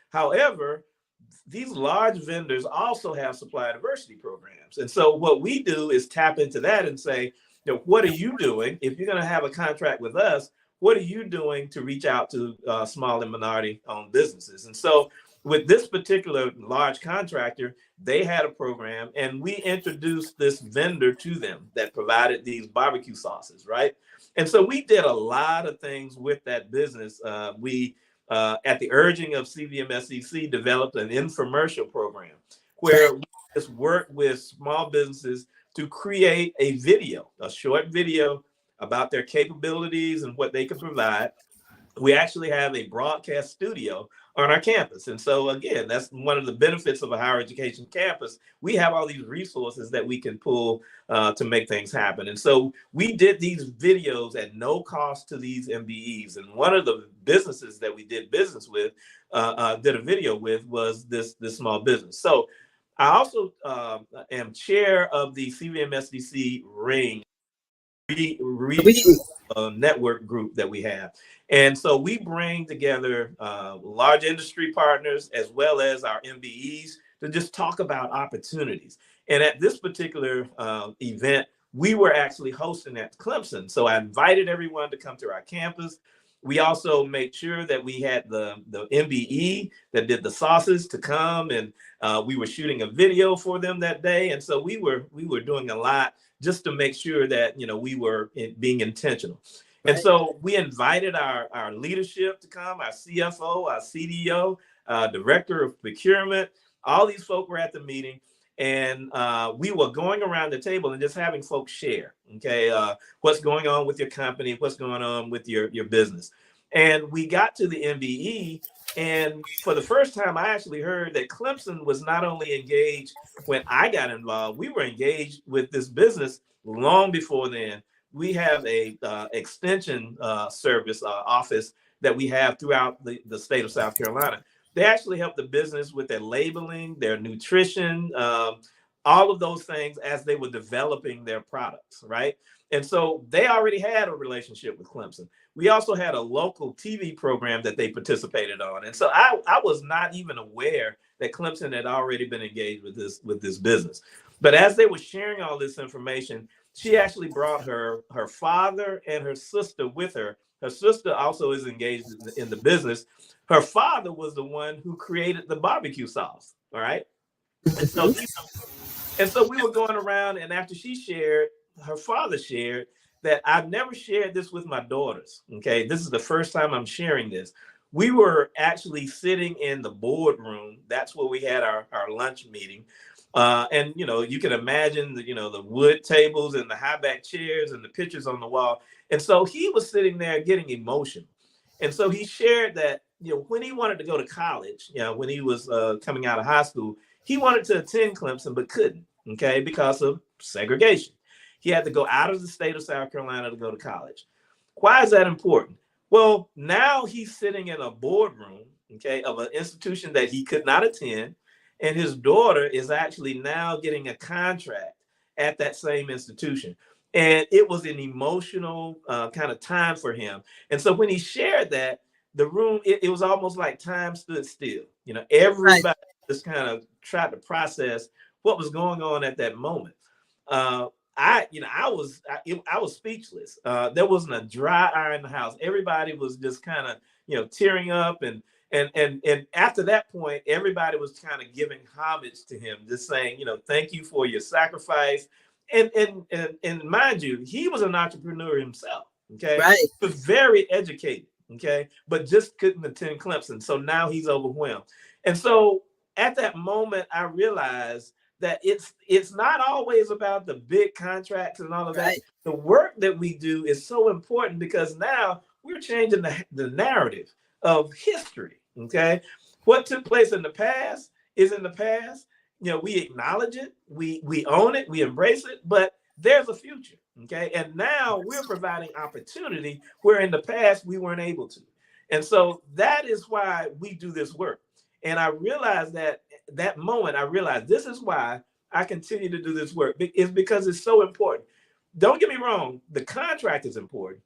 However, these large vendors also have supply diversity programs. And so what we do is tap into that and say, what are you doing? If you're going to have a contract with us, what are you doing to reach out to small and minority-owned businesses? And so with this particular large contractor, they had a program, and we introduced this vendor to them that provided these barbecue sauces, right? And so we did a lot of things with that business. We, at the urging of CVMSEC, developed an infomercial program where we just worked with small businesses to create a short video about their capabilities and what they can provide. We actually have a broadcast studio on our campus. And so again, that's one of the benefits of a higher education campus. We have all these resources that we can pull to make things happen. And so we did these videos at no cost to these MBEs. And one of the businesses that we did business with, did a video with, was this small business. So I also am chair of the CVMSDC Ring network group that we have. And so we bring together large industry partners as well as our MBEs to just talk about opportunities. And at this particular event, we were actually hosting at Clemson. So I invited everyone to come to our campus. We also made sure that we had the MBE that did the sauces to come, and we were shooting a video for them that day. And so we were doing a lot just to make sure that, we were being intentional. Right. And so we invited our leadership to come, our CFO, our CDO, director of procurement. All these folk were at the meeting, and we were going around the table and just having folks share, okay, what's going on with your company, what's going on with your business. And we got to the MBE, and for the first time, I actually heard that Clemson was not only engaged when I got involved, we were engaged with this business long before then. We have a extension service office that we have throughout the state of South Carolina. They actually help the business with their labeling, their nutrition, all of those things as they were developing their products, right? And so they already had a relationship with Clemson. We also had a local TV program that they participated on. And so I was not even aware that Clemson had already been engaged with this business. But as they were sharing all this information, she actually brought her father and her sister with her. Her sister also is engaged in the business. Her father was the one who created the barbecue sauce, all right? And so we were going around, and after she shared, her father shared, that I've never shared this with my daughters. Okay, this is the first time I'm sharing this. We were actually sitting in the boardroom. That's where we had our lunch meeting. And you can imagine the wood tables and the high back chairs and the pictures on the wall. And so he was sitting there getting emotional. And so he shared that when he wanted to go to college, when he was coming out of high school, he wanted to attend Clemson but couldn't, okay, because of segregation. He had to go out of the state of South Carolina to go to college. Why is that important? Well, now he's sitting in a boardroom, okay, of an institution that he could not attend, and his daughter is actually now getting a contract at that same institution. And it was an emotional kind of time for him. And so when he shared that, the room, it was almost like time stood still. Everybody just kind of tried to process what was going on at that moment. I was speechless. There wasn't a dry eye in the house. Everybody was just kind of, tearing up, and after that point, everybody was kind of giving homage to him, just saying, thank you for your sacrifice. And mind you, he was an entrepreneur himself. Okay, right. He was very educated. Okay, but just couldn't attend Clemson. So now he's overwhelmed. And so at that moment, I realized that it's not always about the big contracts and all of that. The work that we do is so important because now we're changing the narrative of history. Okay, what took place in the past is in the past. We acknowledge it, we own it, we embrace it, but there's a future. Okay, and now we're providing opportunity where in the past we weren't able to. And so that is why we do this work. And I realized that moment, I realized this is why I continue to do this work. It's because it's so important. Don't get me wrong, the contract is important.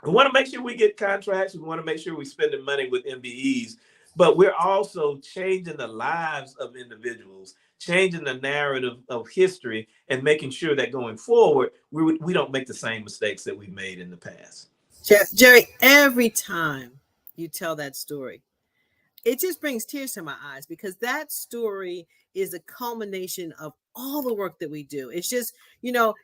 We want to make sure we get contracts. We want to make sure we're spending money with MBEs, but we're also changing the lives of individuals, changing the narrative of history, and making sure that going forward, we don't make the same mistakes that we've made in the past. Jerry, every time you tell that story, it just brings tears to my eyes because that story is a culmination of all the work that we do. It's just,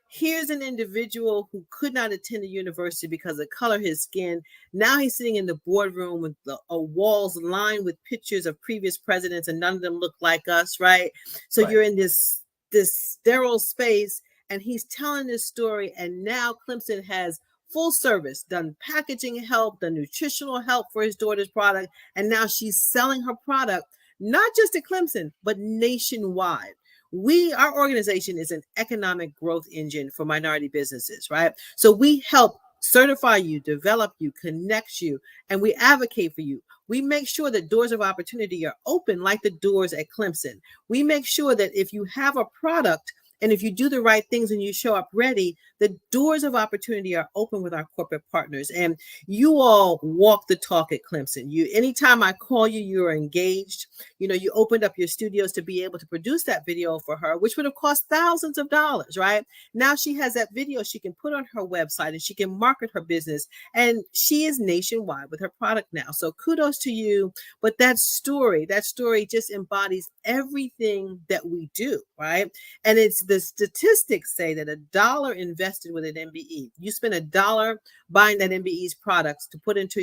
here's an individual who could not attend a university because of the color of his skin. Now he's sitting in the boardroom with walls lined with pictures of previous presidents, and none of them look like us, right? So you're in this sterile space, and he's telling this story, and now Clemson has full service, done packaging help, done nutritional help for his daughter's product. And now she's selling her product, not just at Clemson, but nationwide. Our organization is an economic growth engine for minority businesses, right? So we help certify you, develop you, connect you, and we advocate for you. We make sure that doors of opportunity are open like the doors at Clemson. We make sure that if you have a product, and if you do the right things and you show up ready, the doors of opportunity are open with our corporate partners. And you all walk the talk at Clemson. Anytime I call you, you're engaged. You opened up your studios to be able to produce that video for her, which would have cost thousands of dollars, right? Now she has that video she can put on her website and she can market her business. And she is nationwide with her product now. So kudos to you. But that story just embodies everything that we do, right? And the statistics say that $1 invested with an MBE, you spend $1 buying that MBE's products to put into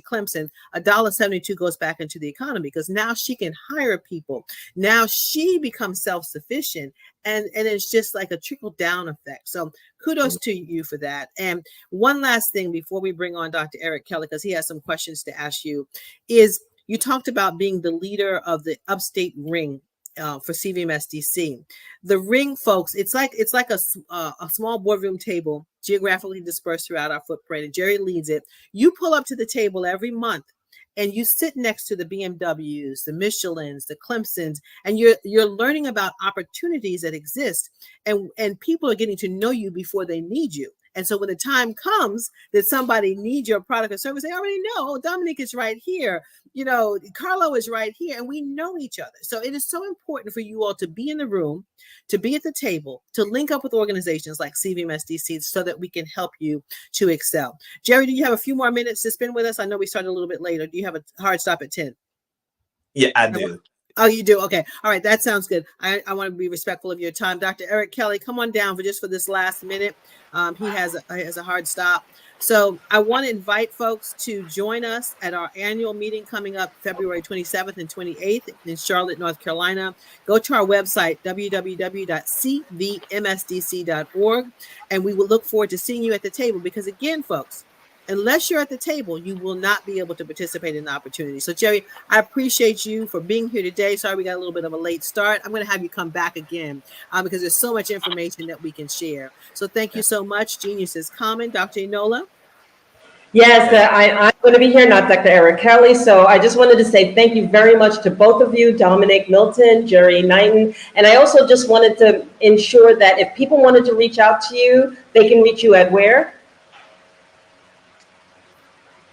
Clemson, $1.72 goes back into the economy because now she can hire people. Now she becomes self-sufficient, and it's just like a trickle down effect. So kudos to you for that. And one last thing before we bring on Dr. Eric Kelly, because he has some questions to ask you, is you talked about being the leader of the Upstate Ring for CVMSDC. The ring, folks, it's like a small boardroom table geographically dispersed throughout our footprint, and Jerry leads it. You pull up to the table every month and you sit next to the BMWs, the Michelins, the Clemsons, and you're learning about opportunities that exist, and people are getting to know you before they need you. And so when the time comes that somebody needs your product or service, they already know, Dominique is right here. Carlo is right here, and we know each other. So it is so important for you all to be in the room, to be at the table, to link up with organizations like CVMSDC so that we can help you to excel. Jerry, do you have a few more minutes to spend with us? I know we started a little bit later. Do you have a hard stop at 10? Yeah, I do. Oh, you do? Okay. All right. That sounds good. I want to be respectful of your time. Dr. Eric Kelly, come on down for this last minute. He has a hard stop. So I want to invite folks to join us at our annual meeting coming up February 27th and 28th in Charlotte, North Carolina. Go to our website, www.cvmsdc.org, and we will look forward to seeing you at the table because, again, folks, unless you're at the table, you will not be able to participate in the opportunity. So, Jerry, I appreciate you for being here today. Sorry we got a little bit of a late start. I'm going to have you come back again because there's so much information that we can share. So thank you so much. Genius is common. Dr. Enola? Yes, I'm going to be here, not Dr. Eric Kelly. So I just wanted to say thank you very much to both of you, Dominic Milton, Jerry Knighton. And I also just wanted to ensure that if people wanted to reach out to you, they can reach you at where?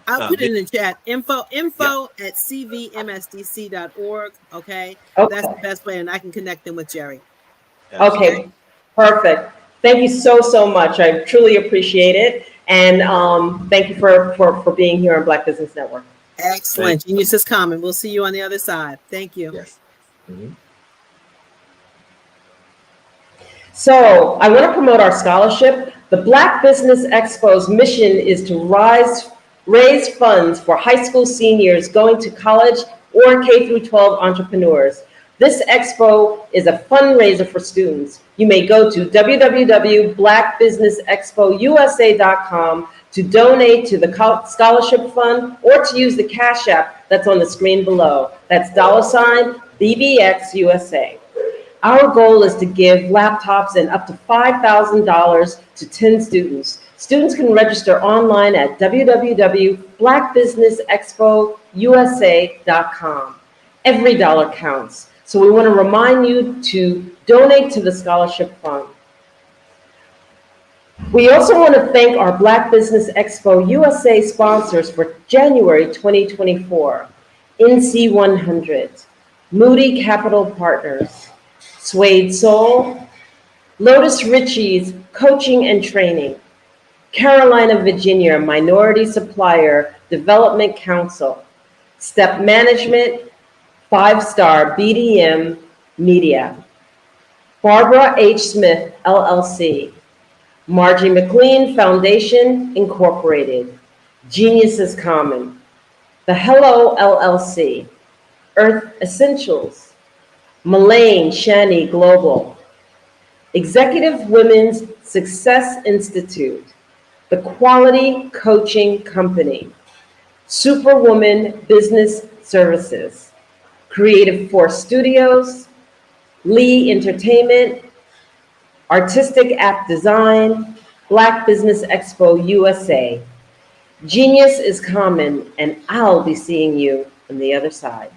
I'll put it in the chat. Info at cvmsdc.org. Okay. That's the best way, and I can connect them with Jerry. Okay, perfect. Thank you so much. I truly appreciate it. And thank you for being here on Black Business Network. Excellent. Genius is common. We'll see you on the other side. Thank you. Yes. Mm-hmm. So I want to promote our scholarship. The Black Business Expo's mission is to raise funds for high school seniors going to college or K-12 entrepreneurs. This expo is a fundraiser for students. You may go to www.blackbusinessexpousa.com to donate to the scholarship fund or to use the Cash App that's on the screen below. That's $BBXUSA. Our goal is to give laptops and up to $5,000 to 10 students. Students can register online at www.blackbusinessexpousa.com. Every dollar counts. So we want to remind you to donate to the scholarship fund. We also want to thank our Black Business Expo USA sponsors for January 2024. NC100, Moody Capital Partners, Suede Soul, Lotus Ritchie's Coaching and Training, Carolina, Virginia Minority Supplier Development Council, Step Management, 5-Star BDM Media, Barbara H. Smith, LLC, Margie McLean Foundation, Incorporated, Genius is Common, The Hello LLC, Earth Essentials, Mullane Shani Global, Executive Women's Success Institute, The Quality Coaching Company, Superwoman Business Services, Creative Force Studios, Lee Entertainment, Artistic App Design, Black Business Expo USA. Genius is common, and I'll be seeing you on the other side.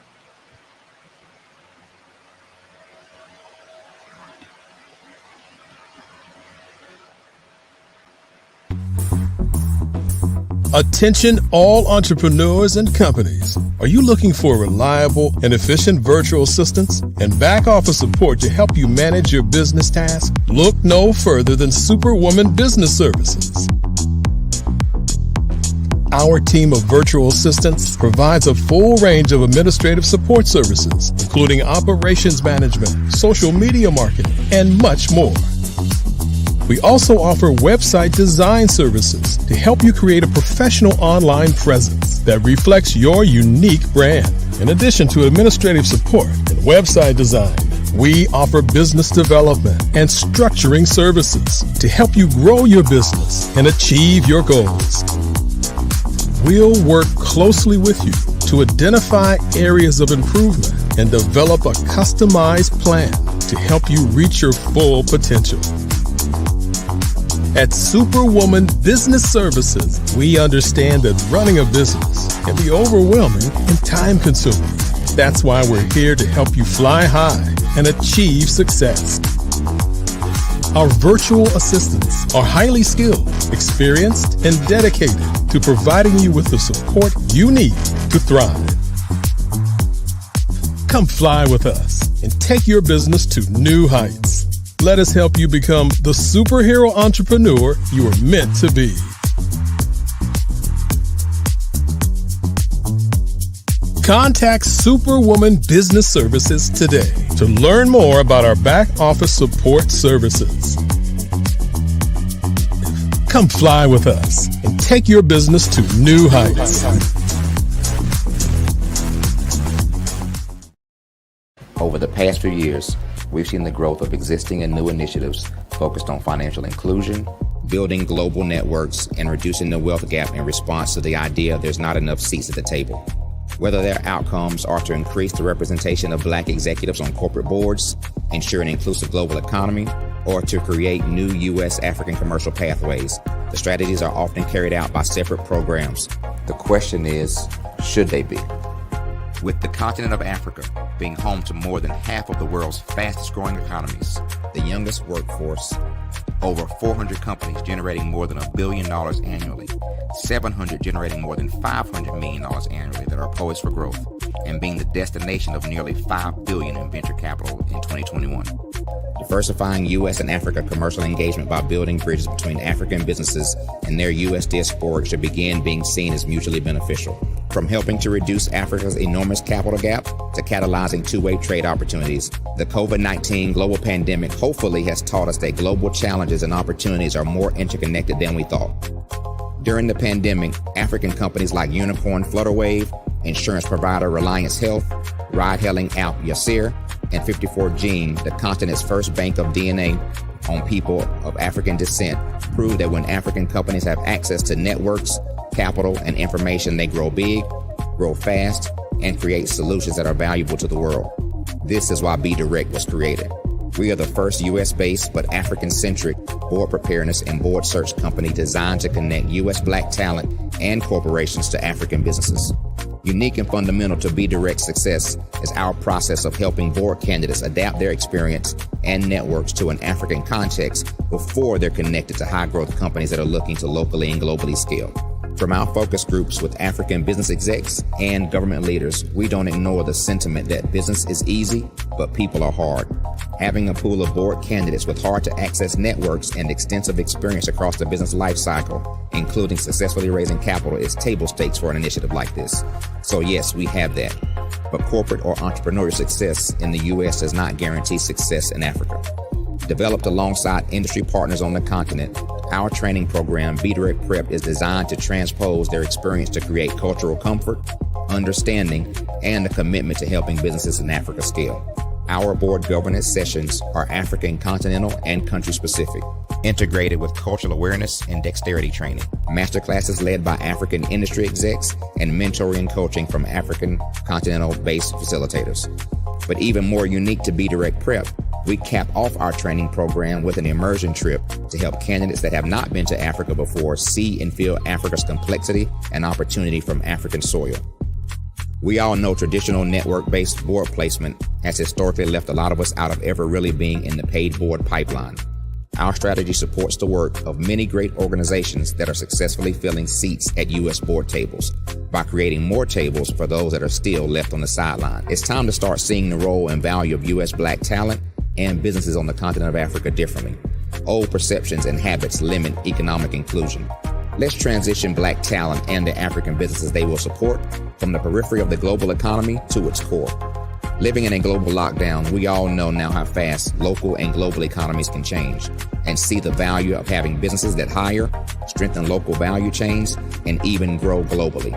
Attention all entrepreneurs and companies. Are you looking for reliable and efficient virtual assistants and back office support to help you manage your business tasks? Look no further than Superwoman Business Services. Our team of virtual assistants provides a full range of administrative support services, including operations management, social media marketing, and much more. We also offer website design services to help you create a professional online presence that reflects your unique brand. In addition to administrative support and website design, we offer business development and structuring services to help you grow your business and achieve your goals. We'll work closely with you to identify areas of improvement and develop a customized plan to help you reach your full potential. At Superwoman Business Services, we understand that running a business can be overwhelming and time-consuming. That's why we're here to help you fly high and achieve success. Our virtual assistants are highly skilled, experienced, and dedicated to providing you with the support you need to thrive. Come fly with us and take your business to new heights. Let us help you become the superhero entrepreneur you are meant to be. Contact Superwoman Business Services today to learn more about our back office support services. Come fly with us and take your business to new heights. Over the past few years, we've seen the growth of existing and new initiatives focused on financial inclusion, building global networks, and reducing the wealth gap in response to the idea there's not enough seats at the table. Whether their outcomes are to increase the representation of Black executives on corporate boards, ensure an inclusive global economy, or to create new U.S. African commercial pathways, the strategies are often carried out by separate programs. The question is, should they be? With the continent of Africa being home to more than half of the world's fastest growing economies, the youngest workforce, over 400 companies generating more than $1 billion annually, 700 generating more than $500 million annually that are poised for growth, and being the destination of nearly $5 billion in venture capital in 2021. Diversifying U.S. and Africa commercial engagement by building bridges between African businesses and their U.S. diaspora should begin being seen as mutually beneficial. From helping to reduce Africa's enormous capital gap to catalyzing two-way trade opportunities, the COVID-19 global pandemic hopefully has taught us that global challenges and opportunities are more interconnected than we thought. During the pandemic, African companies like Unicorn Flutterwave, insurance provider Reliance Health, ride-hailing app Yasir, and 54Gene, the continent's first bank of DNA on people of African descent, proved that when African companies have access to networks, capital, and information, they grow big, grow fast, and create solutions that are valuable to the world. This is why BDirect was created. We are the first U.S.-based but African-centric board preparedness and board search company designed to connect U.S. Black talent and corporations to African businesses. Unique and fundamental to BDirect's success is our process of helping board candidates adapt their experience and networks to an African context before they're connected to high-growth companies that are looking to locally and globally scale. From our focus groups with African business execs and government leaders, we don't ignore the sentiment that business is easy, but people are hard. Having a pool of board candidates with hard-to-access networks and extensive experience across the business life cycle, including successfully raising capital, is table stakes for an initiative like this. So yes, we have that. But corporate or entrepreneurial success in the U.S. does not guarantee success in Africa. Developed alongside industry partners on the continent, our training program, BDirect Prep, is designed to transpose their experience to create cultural comfort, understanding, and a commitment to helping businesses in Africa scale. Our board governance sessions are African, continental, and country-specific, integrated with cultural awareness and dexterity training, masterclasses led by African industry execs, and mentoring coaching from African continental-based facilitators. But even more unique to BDirect Prep, we cap off our training program with an immersion trip to help candidates that have not been to Africa before see and feel Africa's complexity and opportunity from African soil. We all know traditional network-based board placement has historically left a lot of us out of ever really being in the paid board pipeline. Our strategy supports the work of many great organizations that are successfully filling seats at U.S. board tables by creating more tables for those that are still left on the sideline. It's time to start seeing the role and value of U.S. Black talent and businesses on the continent of Africa differently. Old perceptions and habits limit economic inclusion. Let's transition Black talent and the African businesses they will support from the periphery of the global economy to its core. Living in a global lockdown, we all know now how fast local and global economies can change, and see the value of having businesses that hire, strengthen local value chains, and even grow globally.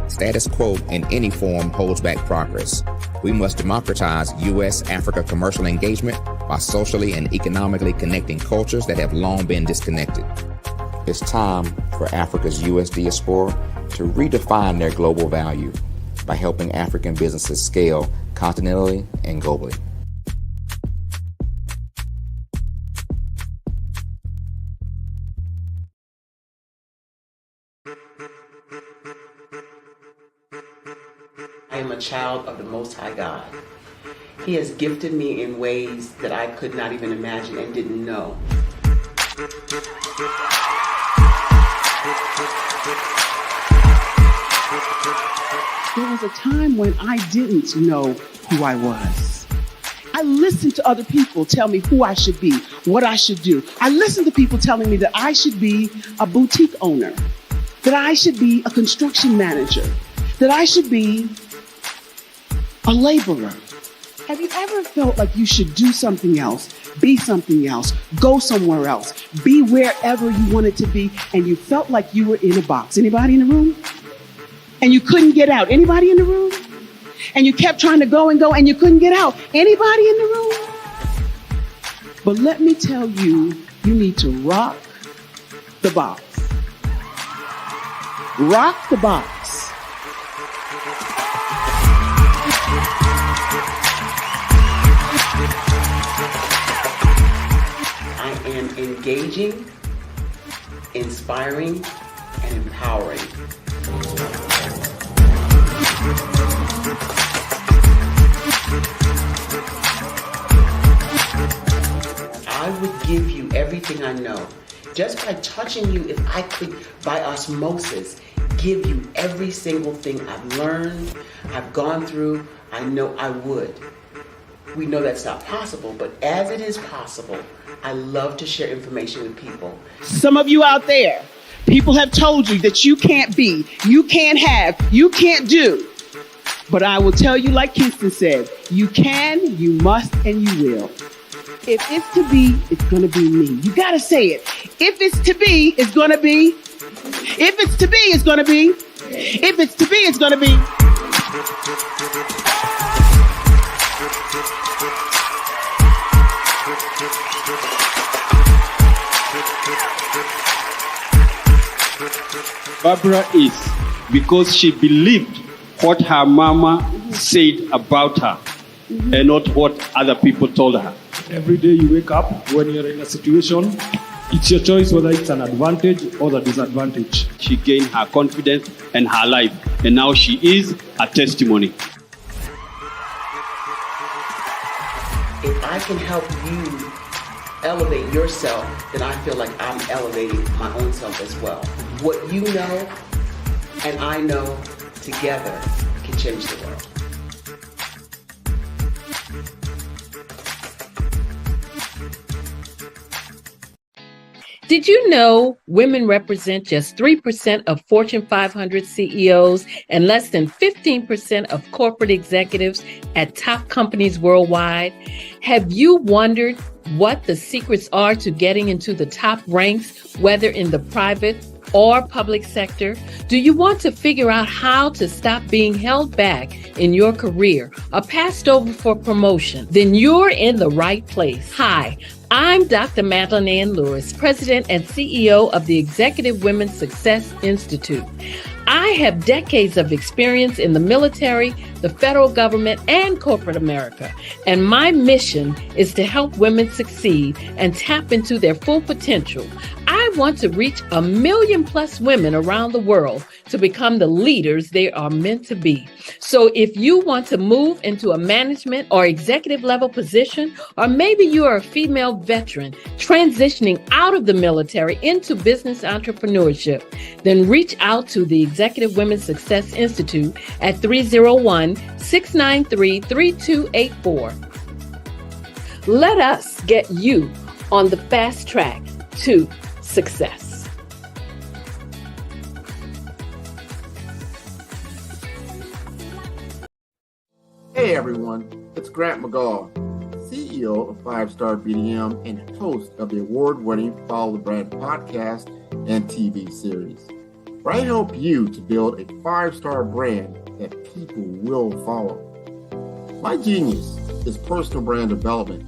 Status quo in any form holds back progress. We must democratize U.S.-Africa commercial engagement by socially and economically connecting cultures that have long been disconnected. It's time for Africa's U.S. diaspora to redefine their global value by helping African businesses scale continentally and globally. I am a child of the Most High God. He has gifted me in ways that I could not even imagine and didn't know. There was a time when I didn't know who I was. I listened to other people tell me who I should be, what I should do. I listened to people telling me that I should be a boutique owner, that I should be a construction manager, that I should be a laborer. Have you ever felt like you should do something else, be something else, go somewhere else, be wherever you wanted to be, and you felt like you were in a box? Anybody in the room? And you couldn't get out. Anybody in the room? And you kept trying to go and you couldn't get out. Anybody in the room? But let me tell you, you need to rock the box. Rock the box. I am engaging, inspiring, and empowering. I would give you everything I know. Just by touching you, if I could, by osmosis, give you every single thing I've learned, I've gone through, I know I would. We know that's not possible, but as it is possible, I love to share information with people. Some of you out there, people have told you that you can't be, you can't have, you can't do. But I will tell you, like Kingston said, you can, you must, and you will. If it's to be, it's going to be me. You got to say it. If it's to be, it's going to be. If it's to be, it's going to be. If it's to be, it's going to be. Barbara is because she believed what her mama said about her and not what other people told her. Every day you wake up, when you're in a situation, it's your choice whether it's an advantage or the disadvantage. She gained her confidence and her life, and now she is a testimony. If I can help you elevate yourself, then I feel like I'm elevating my own self as well. What you know and I know together can change the world. Did you know women represent just 3% of Fortune 500 CEOs and less than 15% of corporate executives at top companies worldwide? Have you wondered what the secrets are to getting into the top ranks, whether in the private or public sector? Do you want to figure out how to stop being held back in your career or passed over for promotion? Then you're in the right place. Hi, I'm Dr. Madeline Ann Lewis, President and CEO of the Executive Women's Success Institute. I have decades of experience in the military, the federal government, and corporate America, and my mission is to help women succeed and tap into their full potential. I want to reach 1 million plus women around the world to become the leaders they are meant to be. So if you want to move into a management or executive level position, or maybe you are a female veteran transitioning out of the military into business entrepreneurship, then reach out to the Executive Women's Success Institute at 301-693-3284. Let us get you on the fast track to success. Hey everyone, it's Grant McGaw, CEO of 5 Star BDM and host of the award-winning Follow the Brand podcast and TV series, where I help you to build a 5-star brand that people will follow. My genius is personal brand development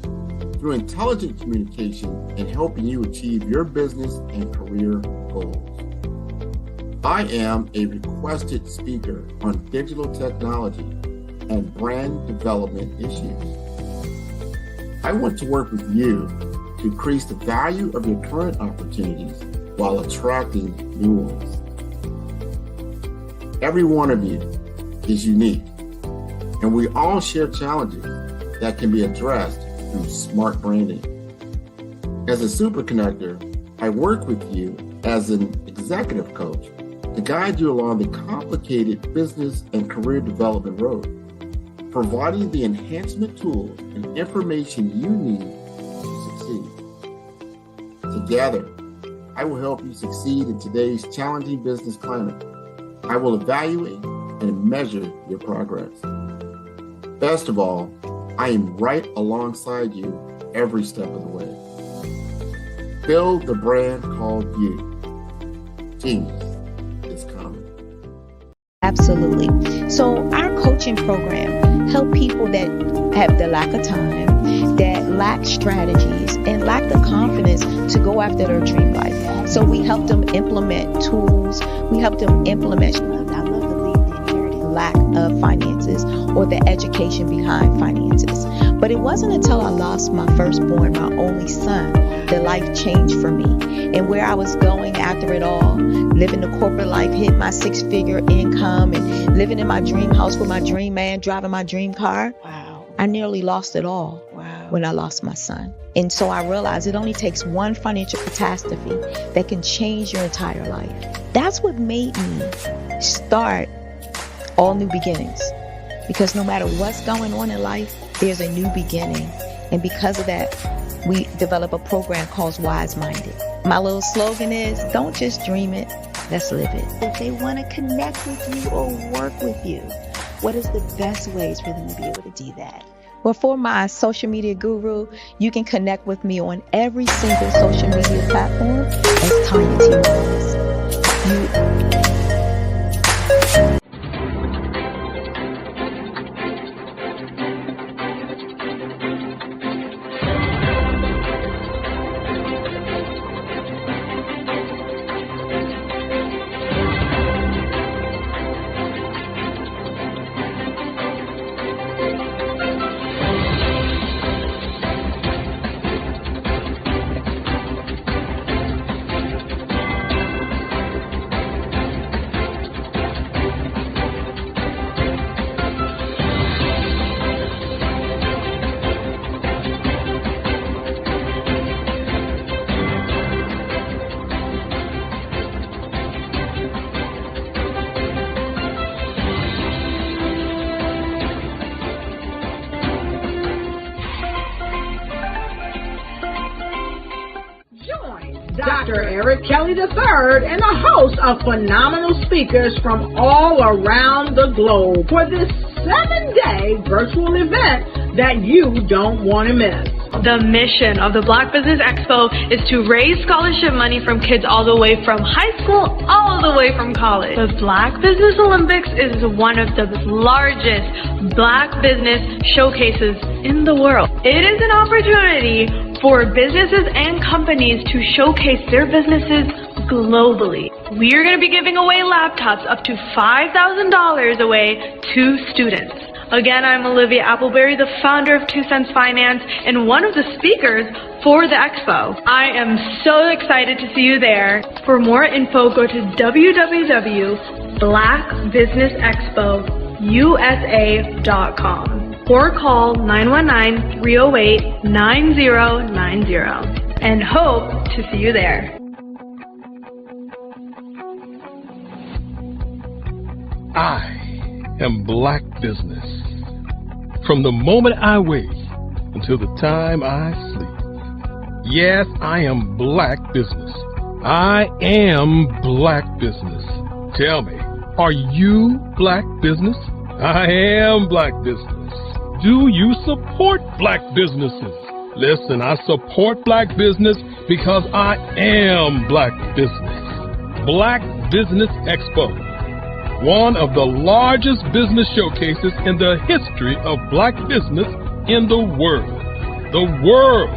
through intelligent communication and helping you achieve your business and career goals. I am a requested speaker on digital technology and brand development issues. I want to work with you to increase the value of your current opportunities while attracting new ones. Every one of you is unique, and we all share challenges that can be addressed through smart branding. As a super connector, I work with you as an executive coach to guide you along the complicated business and career development road, providing the enhancement tools and information you need to succeed. Together, I will help you succeed in today's challenging business climate. I will evaluate and measure your progress. Best of all, I am right alongside you every step of the way. Build the brand called you. Genius is coming. Absolutely. So our coaching program help people that have the lack of time, that lack strategies, and lack the confidence to go after their dream life. So we help them implement tools. We help them implement, I love to leave the inherited lack of finances or the education behind finances. But it wasn't until I lost my firstborn, my only son, that life changed for me. And where I was going after it all, living the corporate life, hit my 6-figure income, and living in my dream house with my dream man, driving my dream car. Wow. I nearly lost it all when I lost my son. And so I realized it only takes one financial catastrophe that can change your entire life. That's what made me start All New Beginnings. Because no matter what's going on in life, there's a new beginning. And because of that, we develop a program called Wise Minded. My little slogan is, don't just dream it, let's live it. If they want to connect with you or work with you, what is the best ways for them to be able to do that? Well, for my social media guru, you can connect with me on every single social media platform as Tanya T. Rose. Dr. Eric Kelly III and a host of phenomenal speakers from all around the globe for this 7-day virtual event that you don't want to miss. The mission of the Black Business Expo is to raise scholarship money from kids all the way from high school, all the way from college. The Black Business Olympics is one of the largest Black business showcases in the world. It is an opportunity for businesses and companies to showcase their businesses globally. We are going to be giving away laptops up to $5,000 away to students. Again, I'm Olivia Appleberry, the founder of 2 Cents Finance and one of the speakers for the expo. I am so excited to see you there. For more info, go to www.blackbusinessexpousa.com or call 919-308-9090 and hope to see you there. I am Black Business. From the moment I wake until the time I sleep. Yes, I am Black Business. I am Black Business. Tell me, are you Black Business? I am Black Business. Do you support Black businesses? Listen, I support Black business because I am Black Business. Black Business Expo, one of the largest business showcases in the history of Black business in the world. The world!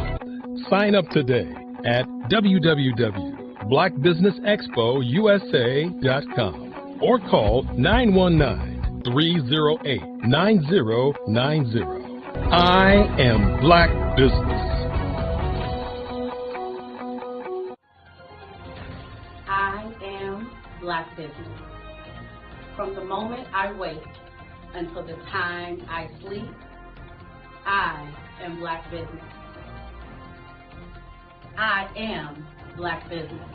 Sign up today at www.blackbusinessexpousa.com or call 919-308-9090. I am Black Business. I am Black Business. From the moment I wake until the time I sleep, I am Black Business. I am Black Business.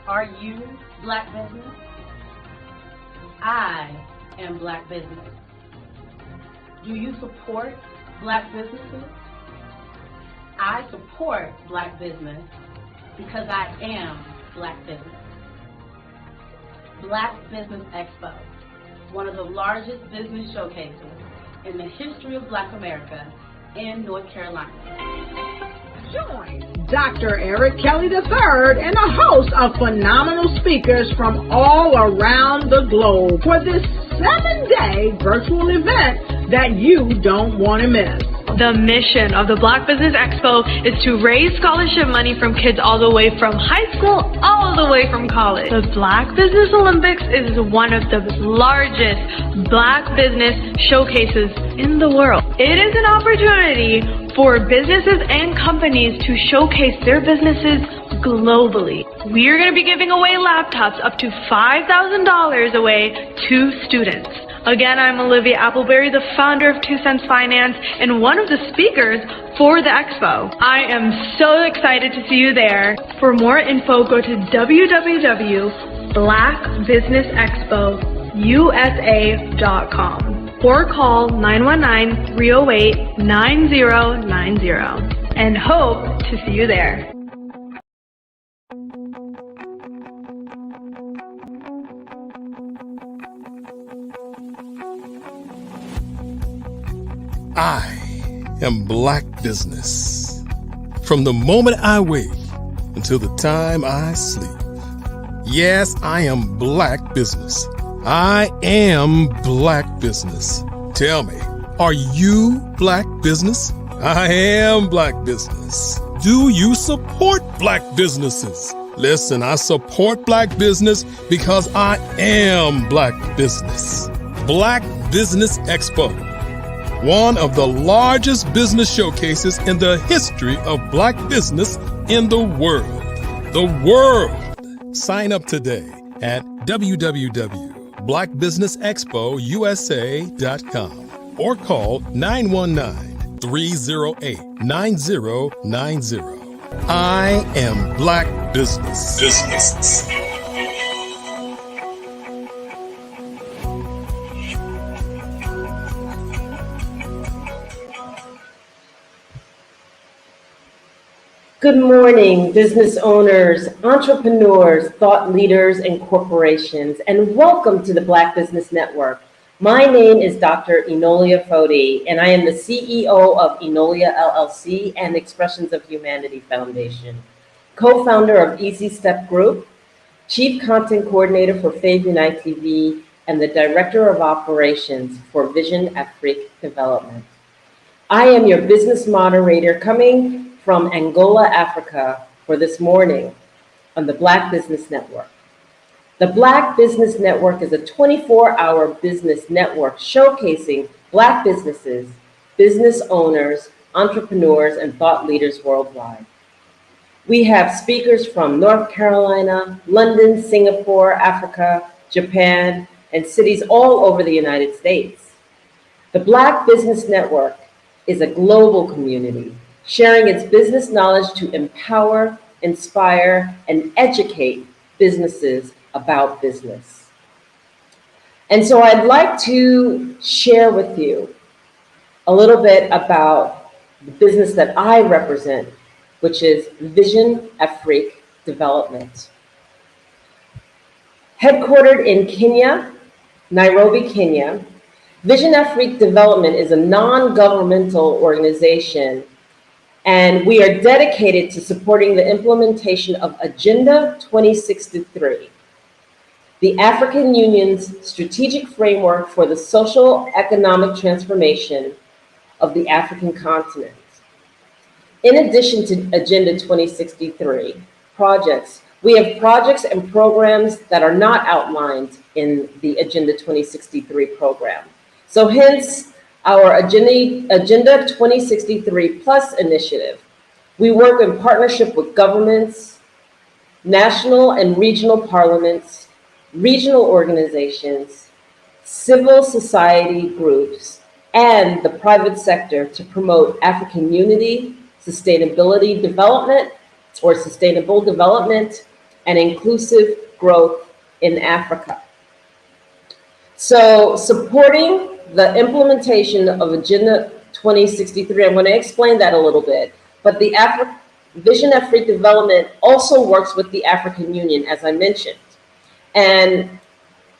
Are you Black Business? I am Black Business. Do you support Black businesses? I support Black business because I am Black Business. Black Business Expo, one of the largest business showcases in the history of Black America and North Carolina. Join Dr. Eric Kelly III and a host of phenomenal speakers from all around the globe for this 7-day virtual event that you don't want to miss. The mission of the Black Business Expo is to raise scholarship money from kids all the way from high school all the way from college. The Black Business Olympics is one of the largest Black business showcases in the world. It is an opportunity for businesses and companies to showcase their businesses globally. We are going to be giving away laptops up to $5,000 away to students. Again, I'm Olivia Appleberry, the founder of 2 Cents Finance and one of the speakers for the expo. I am so excited to see you there. For more info, go to www.blackbusinessexpousa.com or call 919-308-9090 and hope to see you there. I am Black Business. From the moment I wake until the time I sleep. Yes, I am Black Business. I am Black Business. Tell me, are you Black Business? I am Black Business. Do you support Black businesses? Listen, I support Black business because I am Black Business. Black Business Expo. One of the largest business showcases in the history of Black business in the world. The world! Sign up today at www.blackbusinessexpousa.com or call 919-308-9090. I am Black Business. Good morning, business owners, entrepreneurs, thought leaders, and corporations, and welcome to the Black Business Network. My name is Dr. Enolia Foti, and I am the CEO of Enolia LLC and Expressions of Humanity Foundation, co-founder of Easy Step Group, chief content coordinator for Fave Unite TV, and the director of operations for Vision Afrique Development. I am your business moderator coming from Angola, Africa, for this morning on the Black Business Network. The Black Business Network is a 24-hour business network showcasing Black businesses, business owners, entrepreneurs, and thought leaders worldwide. We have speakers from North Carolina, London, Singapore, Africa, Japan, and cities all over the United States. The Black Business Network is a global community sharing its business knowledge to empower, inspire, and educate businesses about business. And so I'd like to share with you a little bit about the business that I represent, which is Vision Afrique Development. Headquartered in Kenya, Nairobi, Kenya, Vision Afrique Development is a non-governmental organization, and we are dedicated to supporting the implementation of Agenda 2063, the African Union's strategic framework for the social economic transformation of the African continent. In addition to Agenda 2063 projects, we have projects and programs that are not outlined in the Agenda 2063 program. So hence, our Agenda 2063 Plus initiative. We work in partnership with governments, national and regional parliaments, regional organizations, civil society groups, and the private sector to promote African unity, sustainability development, or sustainable development, and inclusive growth in Africa. So supporting the implementation of Agenda 2063, I'm going to explain that a little bit, but the Vision Afrique Development also works with the African Union, as I mentioned. And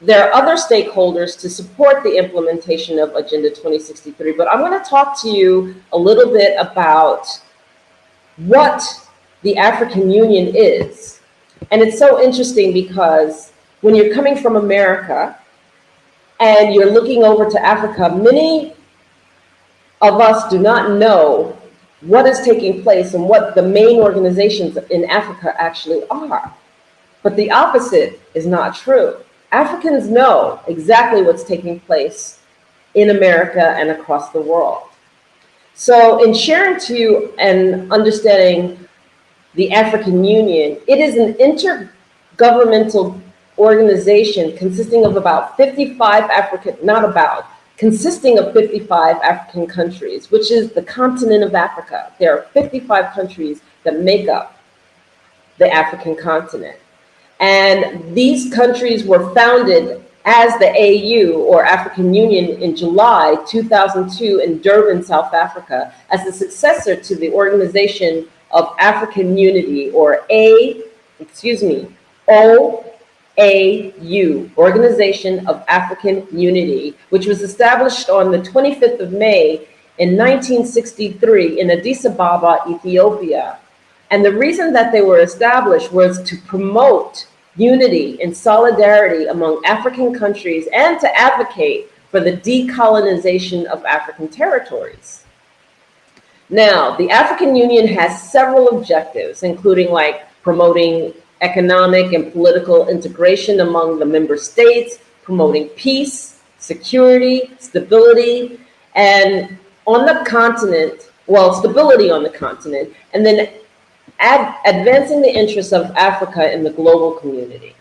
there are other stakeholders to support the implementation of Agenda 2063, but I'm going to talk to you a little bit about what the African Union is. And it's so interesting because when you're coming from America and you're looking over to Africa, many of us do not know what is taking place and what the main organizations in Africa actually are. But the opposite is not true. Africans know exactly what's taking place in America and across the world. So in sharing to you and understanding the African Union, it is an intergovernmental organization consisting of about 55 consisting of 55 African countries, which is the continent of Africa. There are 55 countries that make up the African continent. And these countries were founded as the AU, or African Union, in July 2002 in Durban, South Africa, as the successor to the Organization of African Unity, or OAU, Organization of African Unity, which was established on the 25th of May in 1963 in Addis Ababa, Ethiopia. And the reason that they were established was to promote unity and solidarity among African countries and to advocate for the decolonization of African territories. Now, the African Union has several objectives, including like promoting economic and political integration among the member states, promoting peace, security, stability, and on the continent, stability on the continent, and then advancing the interests of Africa in the global community.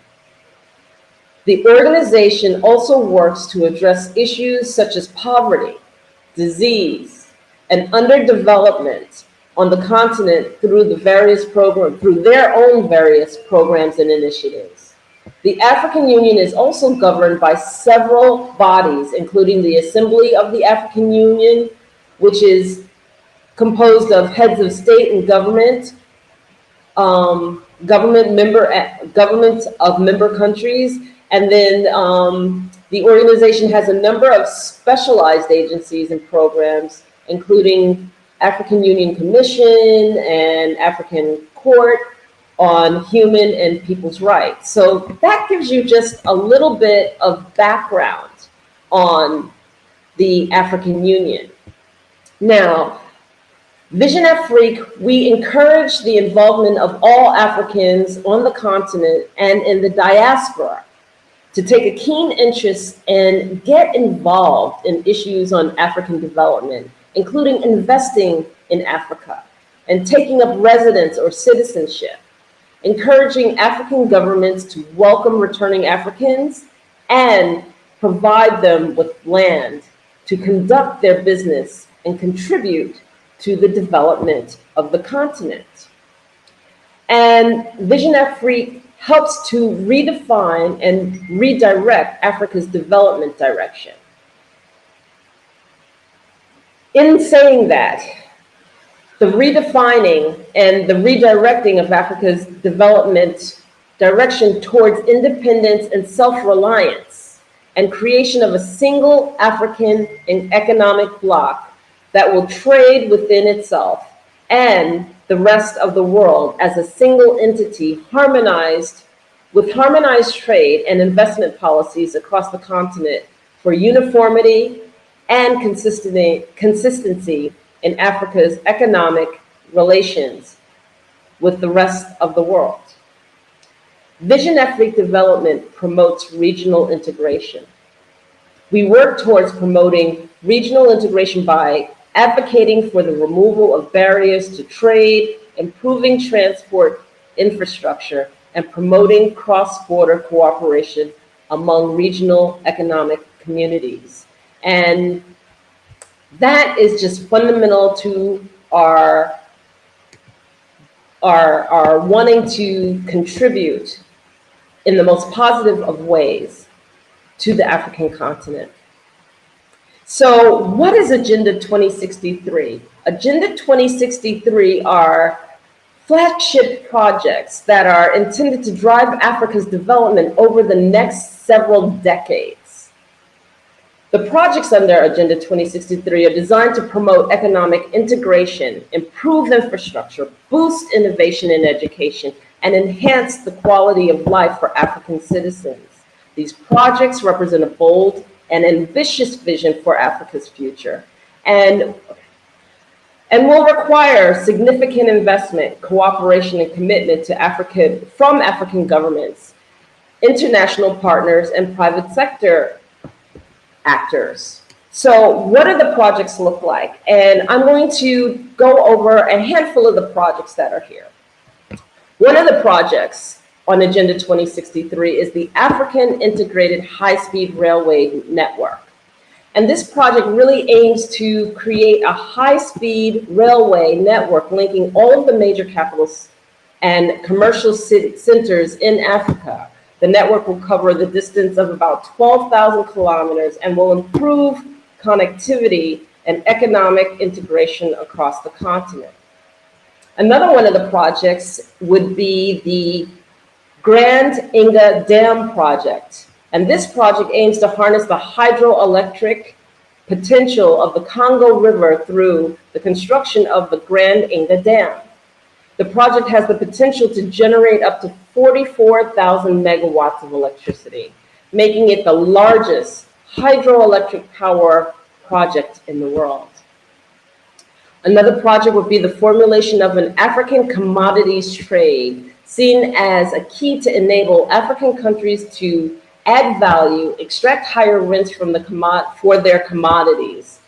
The organization also works to address issues such as poverty, disease, and underdevelopment on the continent through their own various programs and initiatives. The African Union is also governed by several bodies, including the Assembly of the African Union, which is composed of heads of state and government, governments of member countries, and then the organization has a number of specialized agencies and programs, including African Union Commission and African Court on Human and People's Rights. So that gives you just a little bit of background on the African Union. Now, Vision Afrique, we encourage the involvement of all Africans on the continent and in the diaspora to take a keen interest and get involved in issues on African development, including investing in Africa and taking up residence or citizenship, encouraging African governments to welcome returning Africans and provide them with land to conduct their business and contribute to the development of the continent. And Vision Afrique helps to redefine and redirect Africa's development direction. In saying that, the redefining and the redirecting of Africa's development direction towards independence and self-reliance and creation of a single African economic bloc that will trade within itself and the rest of the world as a single entity, harmonized trade and investment policies across the continent for uniformity and consistency in Africa's economic relations with the rest of the world. Vision Afrique Development promotes regional integration. We work towards promoting regional integration by advocating for the removal of barriers to trade, improving transport infrastructure, and promoting cross-border cooperation among regional economic communities. And that is just fundamental to our wanting to contribute in the most positive of ways to the African continent. So what is Agenda 2063? Agenda 2063 are flagship projects that are intended to drive Africa's development over the next several decades. The projects under Agenda 2063 are designed to promote economic integration, improve infrastructure, boost innovation in education, and enhance the quality of life for African citizens. These projects represent a bold and ambitious vision for Africa's future, and will require significant investment, cooperation, and commitment to from African governments, international partners, and private sector actors. So what do the projects look like? And I'm going to go over a handful of the projects that are here. One of the projects on Agenda 2063 is the African Integrated High-Speed Railway Network. And this project really aims to create a high-speed railway network linking all of the major capitals and commercial centers in Africa. The network will cover the distance of about 12,000 kilometers and will improve connectivity and economic integration across the continent. Another one of the projects would be the Grand Inga Dam project. And this project aims to harness the hydroelectric potential of the Congo River through the construction of the Grand Inga Dam. The project has the potential to generate up to 44,000 megawatts of electricity, making it the largest hydroelectric power project in the world. Another project would be the formulation of an African commodities trade, seen as a key to enable African countries to add value, extract higher rents from for their commodities,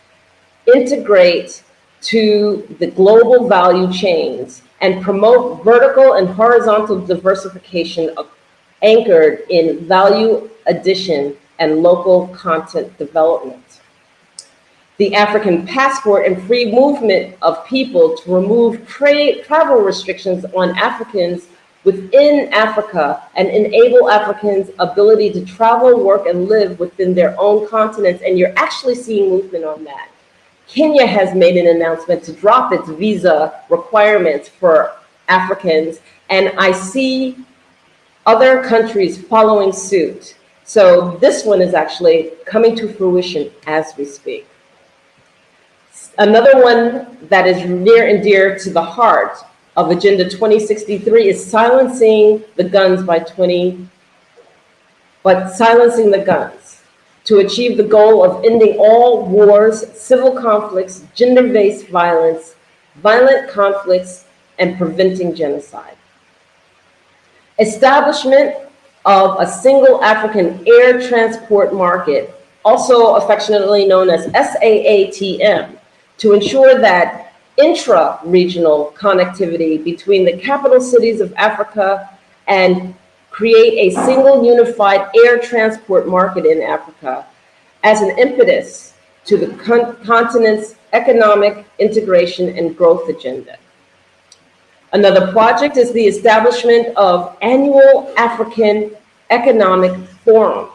integrate to the global value chains, and promote vertical and horizontal diversification anchored in value addition and local content development. The African passport and free movement of people to remove travel restrictions on Africans within Africa and enable Africans' ability to travel, work, and live within their own continents. And you're actually seeing movement on that. Kenya has made an announcement to drop its visa requirements for Africans, and I see other countries following suit. So this one is actually coming to fruition as we speak. Another one that is near and dear to the heart of Agenda 2063 is silencing the guns silencing the guns to achieve the goal of ending all wars, civil conflicts, gender-based violence, violent conflicts, and preventing genocide. Establishment of a single African air transport market, also affectionately known as SAATM, to ensure that intra-regional connectivity between the capital cities of Africa and create a single unified air transport market in Africa as an impetus to the continent's economic integration and growth agenda. Another project is the establishment of annual African Economic Forum,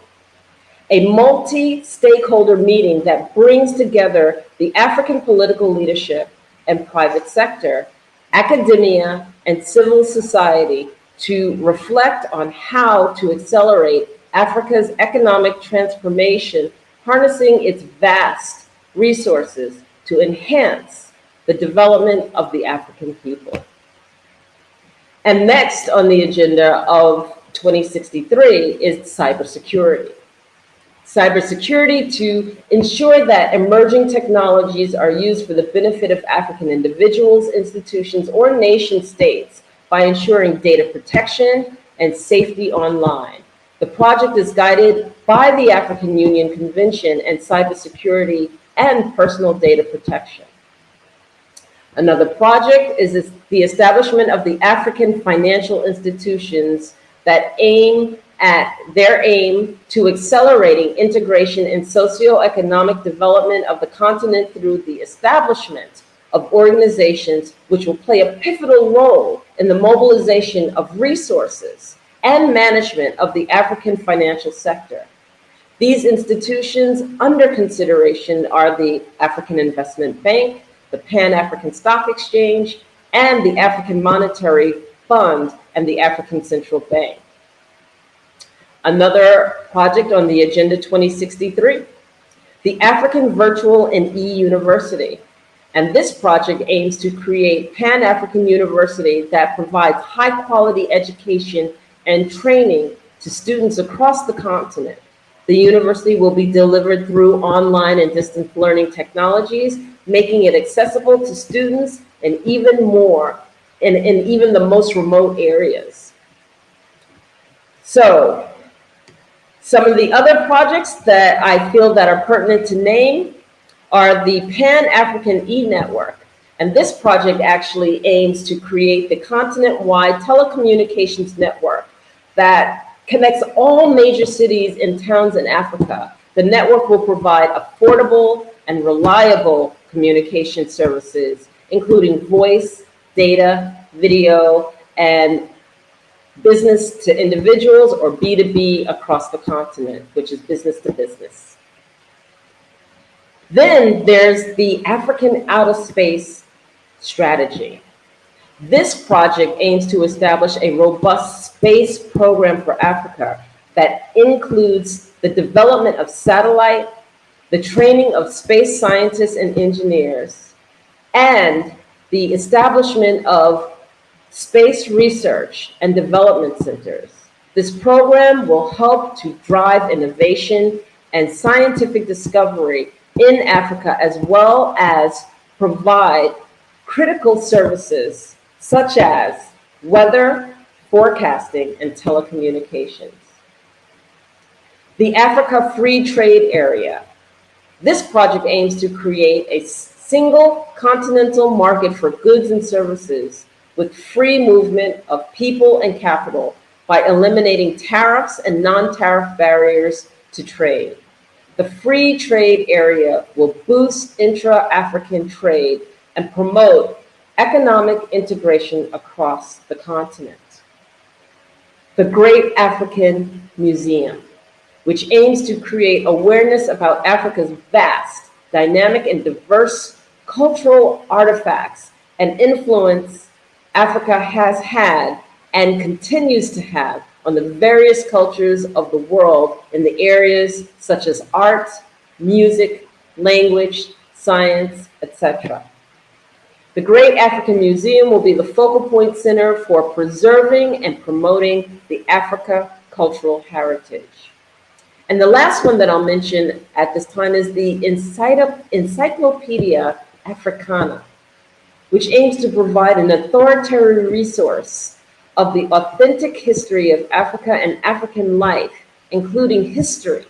a multi-stakeholder meeting that brings together the African political leadership and private sector, academia, and civil society to reflect on how to accelerate Africa's economic transformation, harnessing its vast resources to enhance the development of the African people. And next on the agenda of 2063 is cybersecurity. Cybersecurity to ensure that emerging technologies are used for the benefit of African individuals, institutions, or nation states by ensuring data protection and safety online. The project is guided by the African Union Convention and cybersecurity and personal data protection. Another project is the establishment of the African financial institutions that aim to accelerating integration and socio-economic development of the continent through the establishment of organizations which will play a pivotal role in the mobilization of resources and management of the African financial sector. These institutions under consideration are the African Investment Bank, the Pan-African Stock Exchange, and the African Monetary Fund and the African Central Bank. Another project on the Agenda 2063, the African Virtual and E-University. And this project aims to create Pan-African University that provides high-quality education and training to students across the continent. The university will be delivered through online and distance learning technologies, making it accessible to students and even more in even the most remote areas. So, some of the other projects that I feel that are pertinent to name are the Pan-African E-Network. And this project actually aims to create the continent-wide telecommunications network that connects all major cities and towns in Africa. The network will provide affordable and reliable communication services, including voice, data, video, and business to individuals or B2B across the continent, which is business to business. Then there's the African Outer Space Strategy. This project aims to establish a robust space program for Africa that includes the development of satellite, the training of space scientists and engineers, and the establishment of space research and development centers. This program will help to drive innovation and scientific discovery in Africa, as well as provide critical services such as weather, forecasting, and telecommunications. The Africa Free Trade Area. This project aims to create a single continental market for goods and services with free movement of people and capital by eliminating tariffs and non-tariff barriers to trade. The free trade area will boost intra-African trade and promote economic integration across the continent. The Great African Museum, which aims to create awareness about Africa's vast, dynamic, and diverse cultural artifacts and influence Africa has had and continues to have on the various cultures of the world in the areas such as art, music, language, science, etc. The Great African Museum will be the focal point center for preserving and promoting the Africa cultural heritage. And the last one that I'll mention at this time is the Encyclopedia Africana, which aims to provide an authoritative resource of the authentic history of Africa and African life, including history,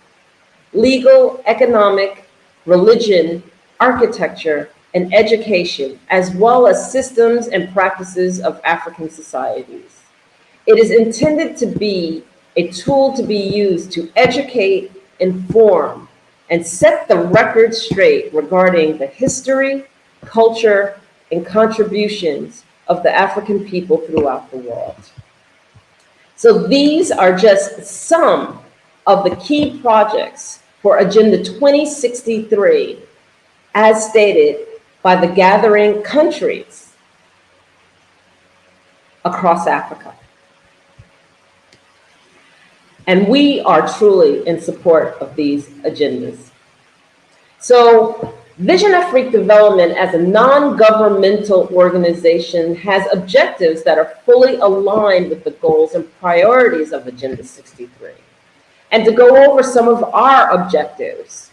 legal, economic, religion, architecture, and education, as well as systems and practices of African societies. It is intended to be a tool to be used to educate, inform, and set the record straight regarding the history, culture, and contributions of the African people throughout the world. So these are just some of the key projects for Agenda 2063, as stated by the gathering countries across Africa. And we are truly in support of these agendas. So Vision Afrique Development as a non-governmental organization has objectives that are fully aligned with the goals and priorities of Agenda 63. And to go over some of our objectives.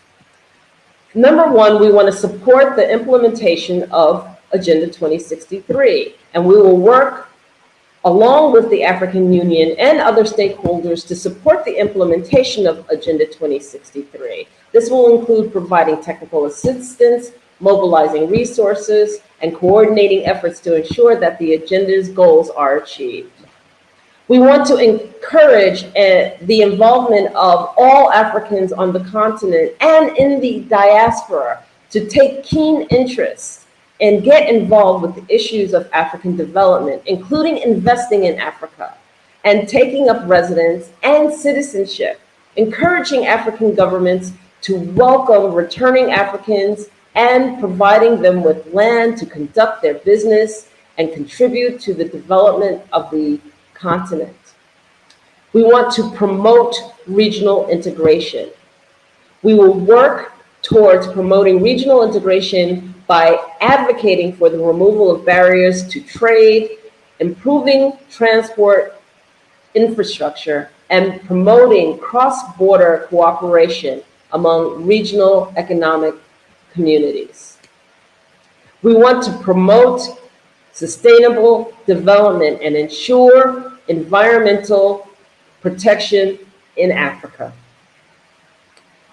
Number one, we want to support the implementation of Agenda 2063, and we will work along with the African Union and other stakeholders to support the implementation of Agenda 2063. This will include providing technical assistance, mobilizing resources, and coordinating efforts to ensure that the agenda's goals are achieved. We want to encourage the involvement of all Africans on the continent and in the diaspora to take keen interest and get involved with the issues of African development, including investing in Africa and taking up residence and citizenship, encouraging African governments to welcome returning Africans and providing them with land to conduct their business and contribute to the development of the continent. We want to promote regional integration. We will work towards promoting regional integration by advocating for the removal of barriers to trade, improving transport infrastructure, and promoting cross-border cooperation among regional economic communities. We want to promote sustainable development and ensure environmental protection in Africa.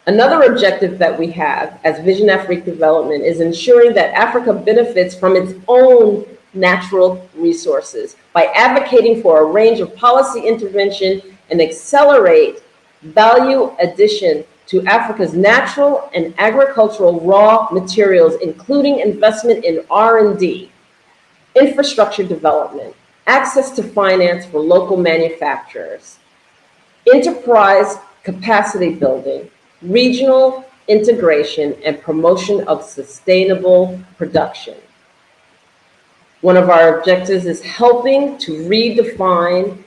Another objective that we have as Vision Afrique Development is ensuring that Africa benefits from its own natural resources by advocating for a range of policy intervention and accelerate value addition to Africa's natural and agricultural raw materials, including investment in R&D, infrastructure development, access to finance for local manufacturers, enterprise capacity building, regional integration, and promotion of sustainable production. One of our objectives is helping to redefine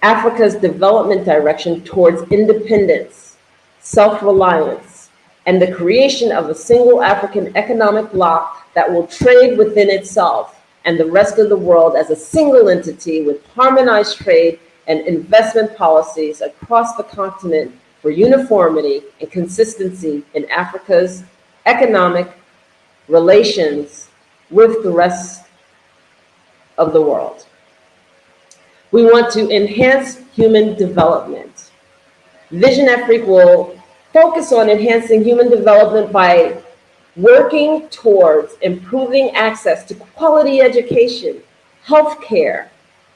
Africa's development direction towards independence, self-reliance, and the creation of a single African economic bloc that will trade within itself and the rest of the world as a single entity with harmonized trade and investment policies across the continent for uniformity and consistency in Africa's economic relations with the rest of the world. We want to enhance human development. Vision Afrique will focus on enhancing human development by working towards improving access to quality education, healthcare,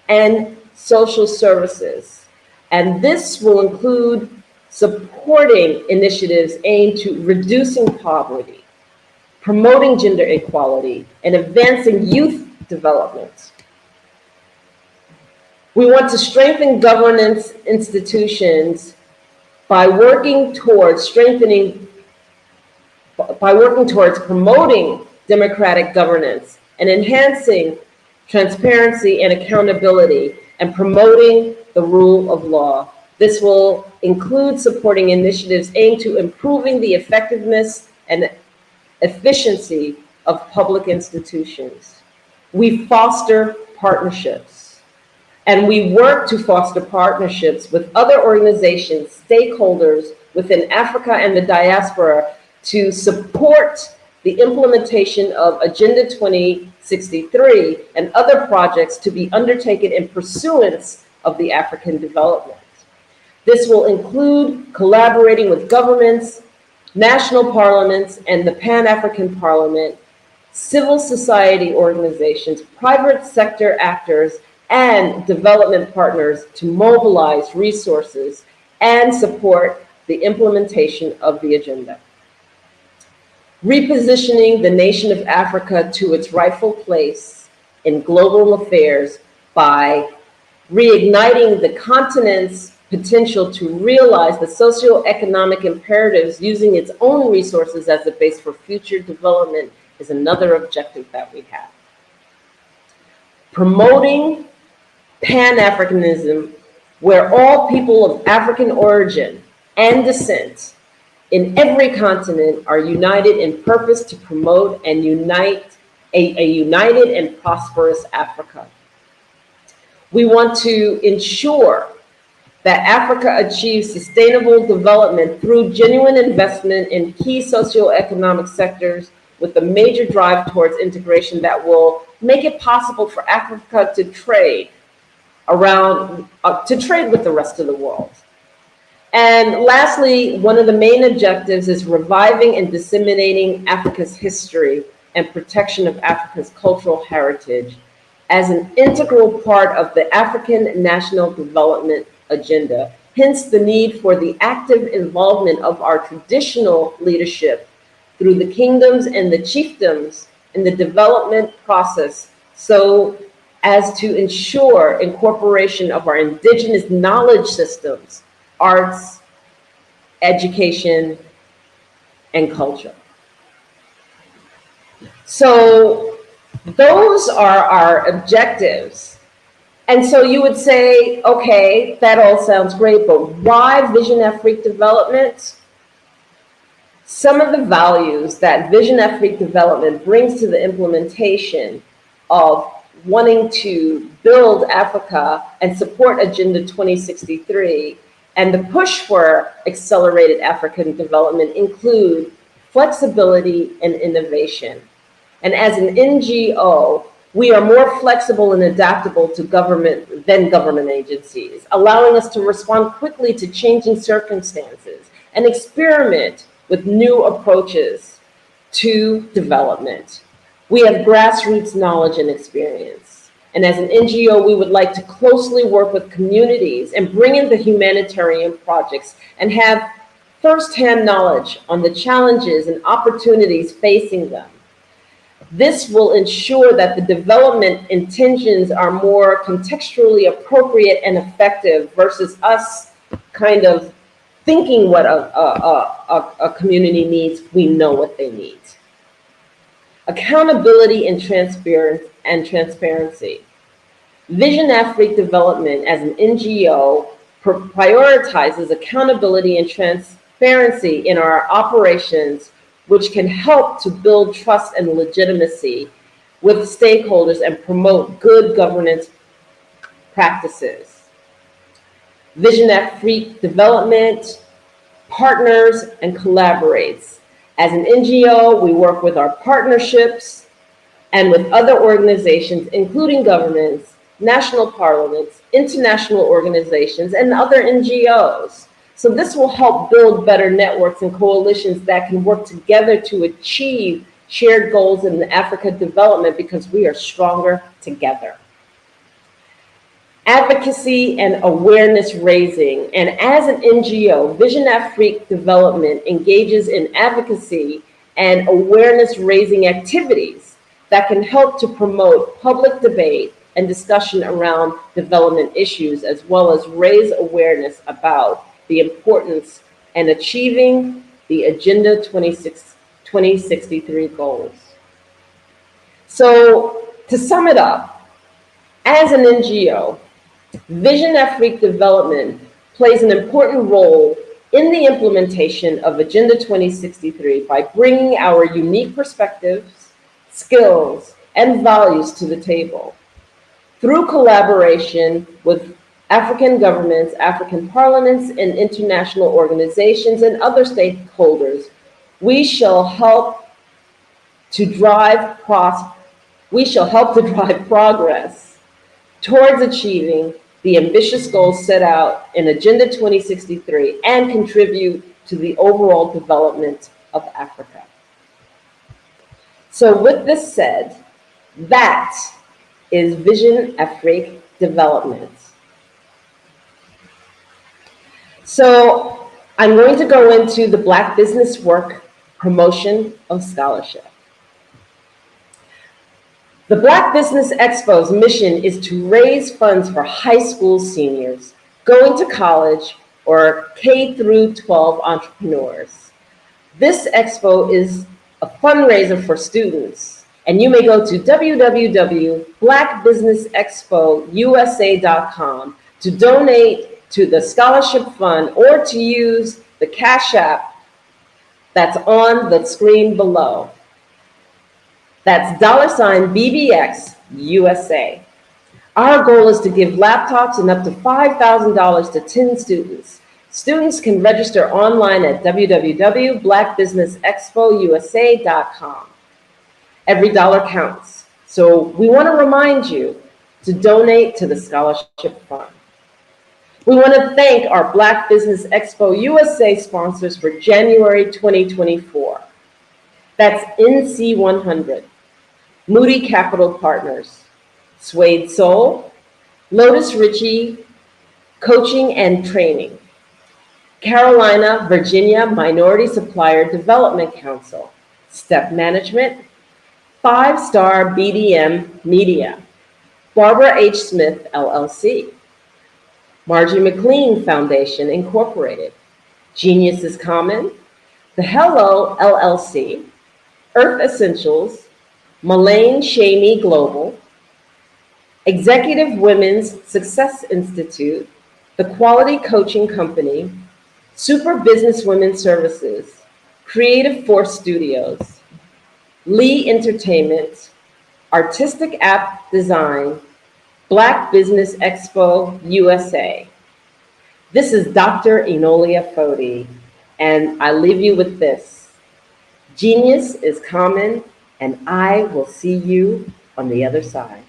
and social services. And this will include supporting initiatives aimed to reducing poverty, promoting gender equality, and advancing youth development. We want to strengthen governance institutions by working towards promoting democratic governance and enhancing transparency and accountability and promoting the rule of law. This will include supporting initiatives aimed to improving the effectiveness and efficiency of public institutions. We foster partnerships, and we work to foster partnerships with other organizations, stakeholders within Africa and the diaspora to support the implementation of Agenda 2063 and other projects to be undertaken in pursuance of the African development. This will include collaborating with governments, national parliaments, and the Pan-African Parliament, civil society organizations, private sector actors, and development partners to mobilize resources and support the implementation of the agenda. Repositioning the nation of Africa to its rightful place in global affairs by reigniting the continent's potential to realize the socioeconomic imperatives using its own resources as a base for future development is another objective that we have. Promoting Pan-Africanism, where all people of African origin and descent in every continent are united in purpose to promote and unite a united and prosperous Africa. We want to ensure that Africa achieves sustainable development through genuine investment in key socioeconomic sectors with a major drive towards integration that will make it possible for Africa to trade with the rest of the world. And lastly, one of the main objectives is reviving and disseminating Africa's history and protection of Africa's cultural heritage as an integral part of the African National Development Agenda. Hence the need for the active involvement of our traditional leadership through the kingdoms and the chiefdoms in the development process, so as to ensure incorporation of our indigenous knowledge systems, arts, education, and culture. So Those are our objectives. And so you would say, okay, that all sounds great, but why Vision Afrique development? Some of the values that Vision Afrique development brings to the implementation of wanting to build Africa and support Agenda 2063 and the push for accelerated African development include flexibility and innovation. And as an NGO, we are more flexible and adaptable to government than government agencies, allowing us to respond quickly to changing circumstances and experiment with new approaches to development. We have grassroots knowledge and experience. And as an NGO, we would like to closely work with communities and bring in the humanitarian projects and have firsthand knowledge on the challenges and opportunities facing them. This will ensure that the development intentions are more contextually appropriate and effective versus us kind of thinking what a community needs. We know what they need. Accountability and transparency. Vision Afrique Development as an NGO prioritizes accountability and transparency in our operations, which can help to build trust and legitimacy with stakeholders and promote good governance practices. Vision Afrique Development partners and collaborates. As an NGO, we work with our partnerships and with other organizations, including governments, national parliaments, international organizations, and other NGOs. So this will help build better networks and coalitions that can work together to achieve shared goals in Africa development because we are stronger together. Advocacy and awareness raising. And as an NGO, Vision Afrique Development engages in advocacy and awareness raising activities that can help to promote public debate and discussion around development issues, as well as raise awareness about the importance and achieving the Agenda 2063 goals. So to sum it up, as an NGO, Vision Afrique Development plays an important role in the implementation of Agenda 2063 by bringing our unique perspectives, skills, and values to the table. Through collaboration with African governments, African parliaments, and international organizations and other stakeholders, we shall help to drive progress towards achieving the ambitious goals set out in Agenda 2063 and contribute to the overall development of Africa. So with this said, that is Vision Afrique Development. So I'm going to go into the Black Business Work Promotion of Scholarship. The Black Business Expo's mission is to raise funds for high school seniors going to college or K-12 entrepreneurs. This expo is a fundraiser for students, and you may go to www.blackbusinessexpousa.com to donate to the scholarship fund or to use the Cash App that's on the screen below. That's $BBX USA. Our goal is to give laptops and up to $5,000 to 10 students. Students can register online at www.blackbusinessexpousa.com. Every dollar counts. So we want to remind you to donate to the scholarship fund. We want to thank our Black Business Expo USA sponsors for January 2024. That's NC100. Moody Capital Partners, Suede Soul, Lotus Ritchie Coaching and Training, Carolina, Virginia Minority Supplier Development Council, Step Management, 5-Star BDM Media, Barbara H. Smith, LLC, Margie McLean Foundation, Incorporated, Genius is Common, The Hello, LLC, Earth Essentials, Mullane Shamey Global, Executive Women's Success Institute, The Quality Coaching Company, Super Business Women Services, Creative Force Studios, Lee Entertainment, Artistic App Design, Black Business Expo USA. This is Dr. Enolia Foti, and I leave you with this. Genius is common, and I will see you on the other side.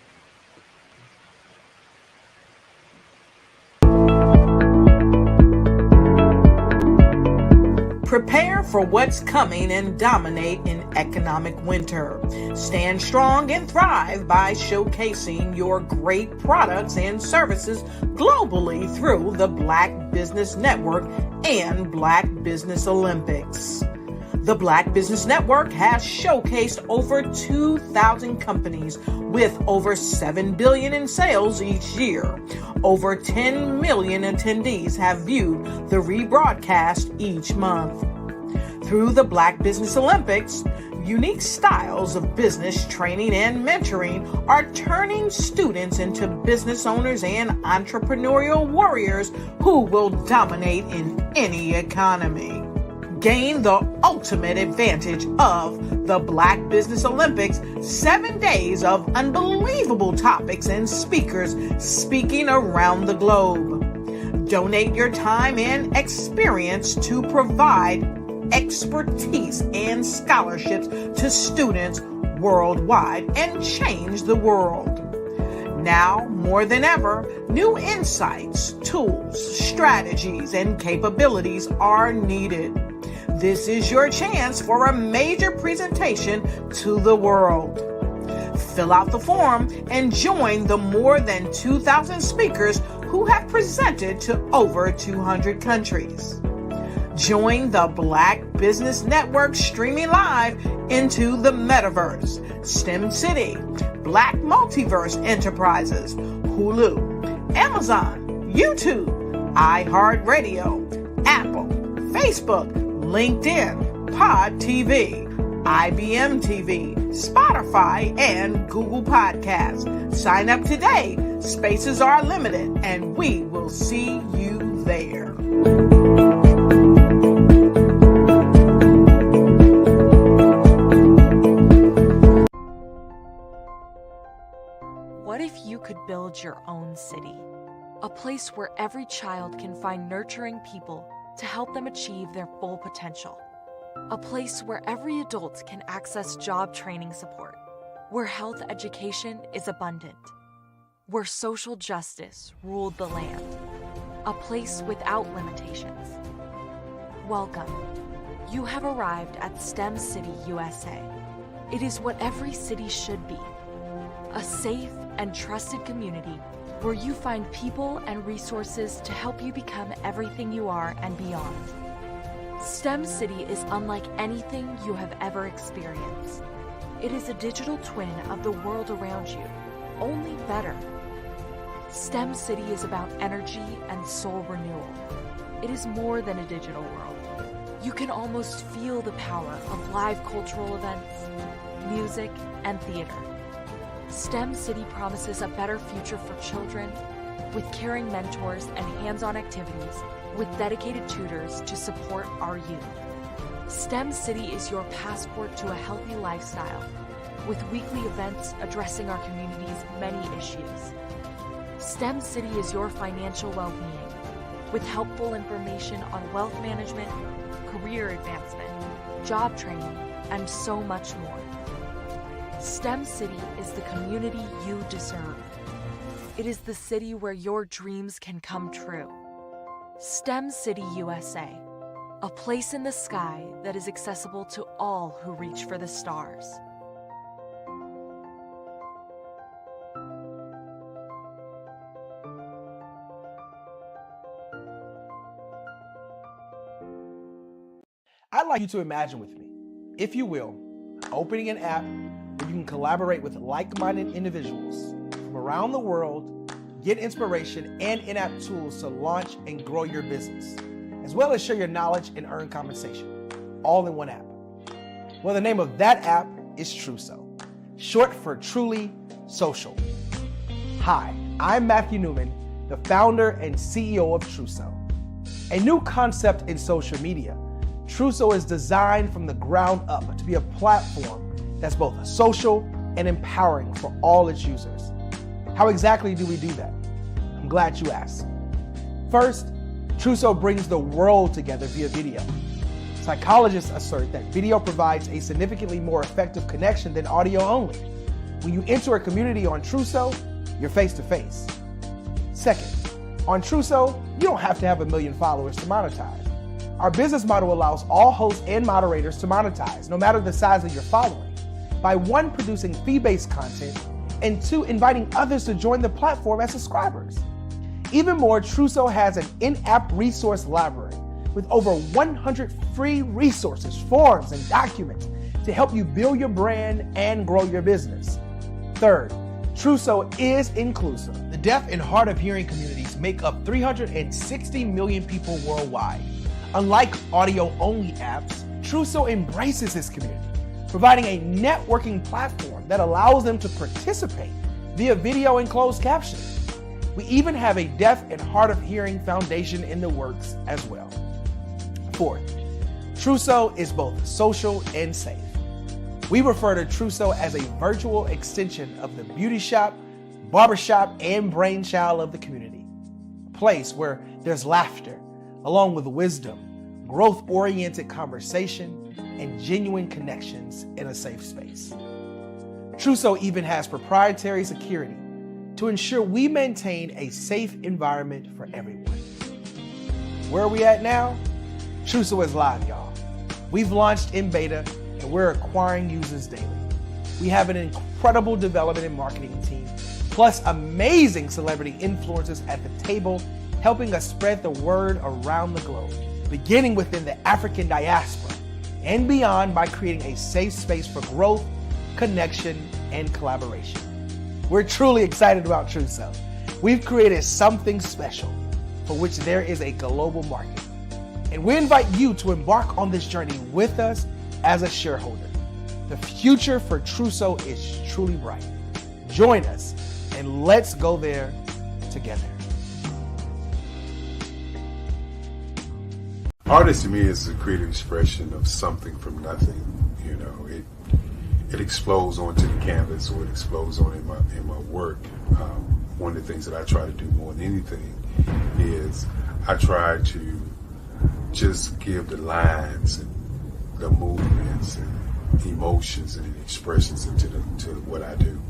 Prepare for what's coming and dominate in economic winter. Stand strong and thrive by showcasing your great products and services globally through the Black Business Network and Black Business Olympics. The Black Business Network has showcased over 2,000 companies with over $7 billion in sales each year. Over 10 million attendees have viewed the rebroadcast each month. Through the Black Business Olympics, unique styles of business training and mentoring are turning students into business owners and entrepreneurial warriors who will dominate in any economy. Gain the ultimate advantage of the Black Business Olympics, 7 days of unbelievable topics and speakers speaking around the globe. Donate your time and experience to provide expertise and scholarships to students worldwide and change the world. Now, more than ever, new insights, tools, strategies, and capabilities are needed. This is your chance for a major presentation to the world. Fill out the form and join the more than 2,000 speakers who have presented to over 200 countries. Join the Black Business Network streaming live into the metaverse, STEM City, Black Multiverse Enterprises, Hulu, Amazon, YouTube, iHeartRadio, Apple, Facebook, LinkedIn, Pod TV, IBM TV, Spotify, and Google Podcasts. Sign up today. Spaces are limited, and we will see you there. What if you could build your own city? A place where every child can find nurturing people to help them achieve their full potential. A place where every adult can access job training support, where health education is abundant, where social justice ruled the land. A place without limitations. Welcome. You have arrived at STEM City USA. It is what every city should be. A safe and trusted community where you find people and resources to help you become everything you are and beyond. STEM City is unlike anything you have ever experienced. It is a digital twin of the world around you, only better. STEM City is about energy and soul renewal. It is more than a digital world. You can almost feel the power of live cultural events, music, and theater. STEM City promises a better future for children with caring mentors and hands-on activities with dedicated tutors to support our youth. STEM City is your passport to a healthy lifestyle with weekly events addressing our community's many issues. STEM City is your financial well-being with helpful information on wealth management, career advancement, job training, and so much more. STEM City is the community you deserve. It is the city where your dreams can come true. STEM City USA, a place in the sky that is accessible to all who reach for the stars. I'd like you to imagine with me, if you will, opening an app where you can collaborate with like-minded individuals from around the world, get inspiration and in-app tools to launch and grow your business, as well as share your knowledge and earn compensation, all in one app. Well, the name of that app is Truso. short for Truly Social. Hi, I'm Matthew Newman, the founder and CEO of Truso. A new concept in social media, Truso is designed from the ground up to be a platform that's both social and empowering for all its users. How exactly do we do that? I'm glad you asked. First, Truso brings the world together via video. Psychologists assert that video provides a significantly more effective connection than audio only. When you enter a community on Truso, you're face to face. Second, on Truso, you don't have to have 1 million followers to monetize. Our business model allows all hosts and moderators to monetize, no matter the size of your following, by 1, producing fee-based content, and 2, inviting others to join the platform as subscribers. Even more, Truso has an in-app resource library with over 100 free resources, forms, and documents to help you build your brand and grow your business. Third, Truso is inclusive. The deaf and hard of hearing communities make up 360 million people worldwide. Unlike audio-only apps, Truso embraces this community, providing a networking platform that allows them to participate via video and closed captioning. We even have a deaf and hard of hearing foundation in the works as well. Fourth, Truso is both social and safe. We refer to Truso as a virtual extension of the beauty shop, barbershop, and brainchild of the community. A place where there's laughter, along with wisdom, growth-oriented conversation, and genuine connections in a safe space. Truso even has proprietary security to ensure we maintain a safe environment for everyone. Where are we at now? Truso is live, y'all. We've launched in beta and we're acquiring users daily. We have an incredible development and marketing team, plus amazing celebrity influencers at the table, helping us spread the word around the globe, beginning within the African diaspora and beyond by creating a safe space for growth, connection, and collaboration. We're truly excited about Truso. We've created something special for which there is a global market. And we invite you to embark on this journey with us as a shareholder. The future for Truso is truly bright. Join us and let's go there together. Artist to me is a creative expression of something from nothing. You know, it explodes onto the canvas, or it explodes on in my work. One of the things that I try to do more than anything is I try to just give the lines and the movements and emotions and expressions into to what I do.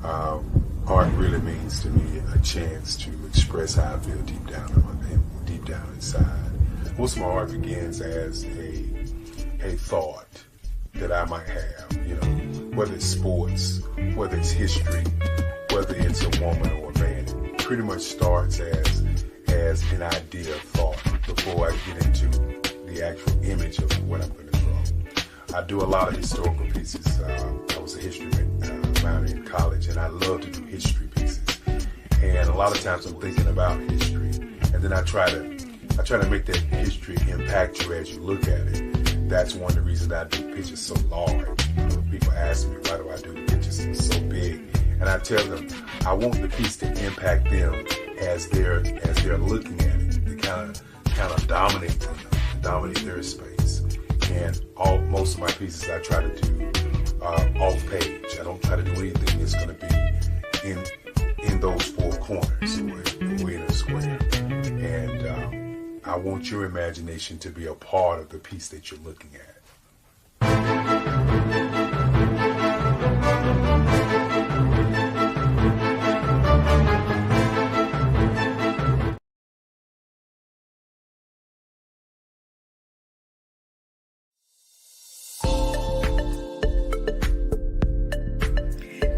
Art really means to me a chance to express how I feel deep down inside. Most of my art begins as a thought that I might have, you know, whether it's sports, whether it's history, whether it's a woman or a man. It pretty much starts as an idea of thought before I get into the actual image of what I'm going to draw. I do a lot of historical pieces. I was a history minor in college, and I love to do history pieces. And a lot of times I'm thinking about history, and then I try to make that history impact you as you look at it. That's one of the reasons I do pictures so large. People ask me, why do I do the pictures so big? And I tell them, I want the piece to impact them as they're looking at it. To kind of dominate their space. And most of my pieces I try to do off page. I don't try to do anything that's going to be in those four corners or in a square. And I want your imagination to be a part of the piece that you're looking at.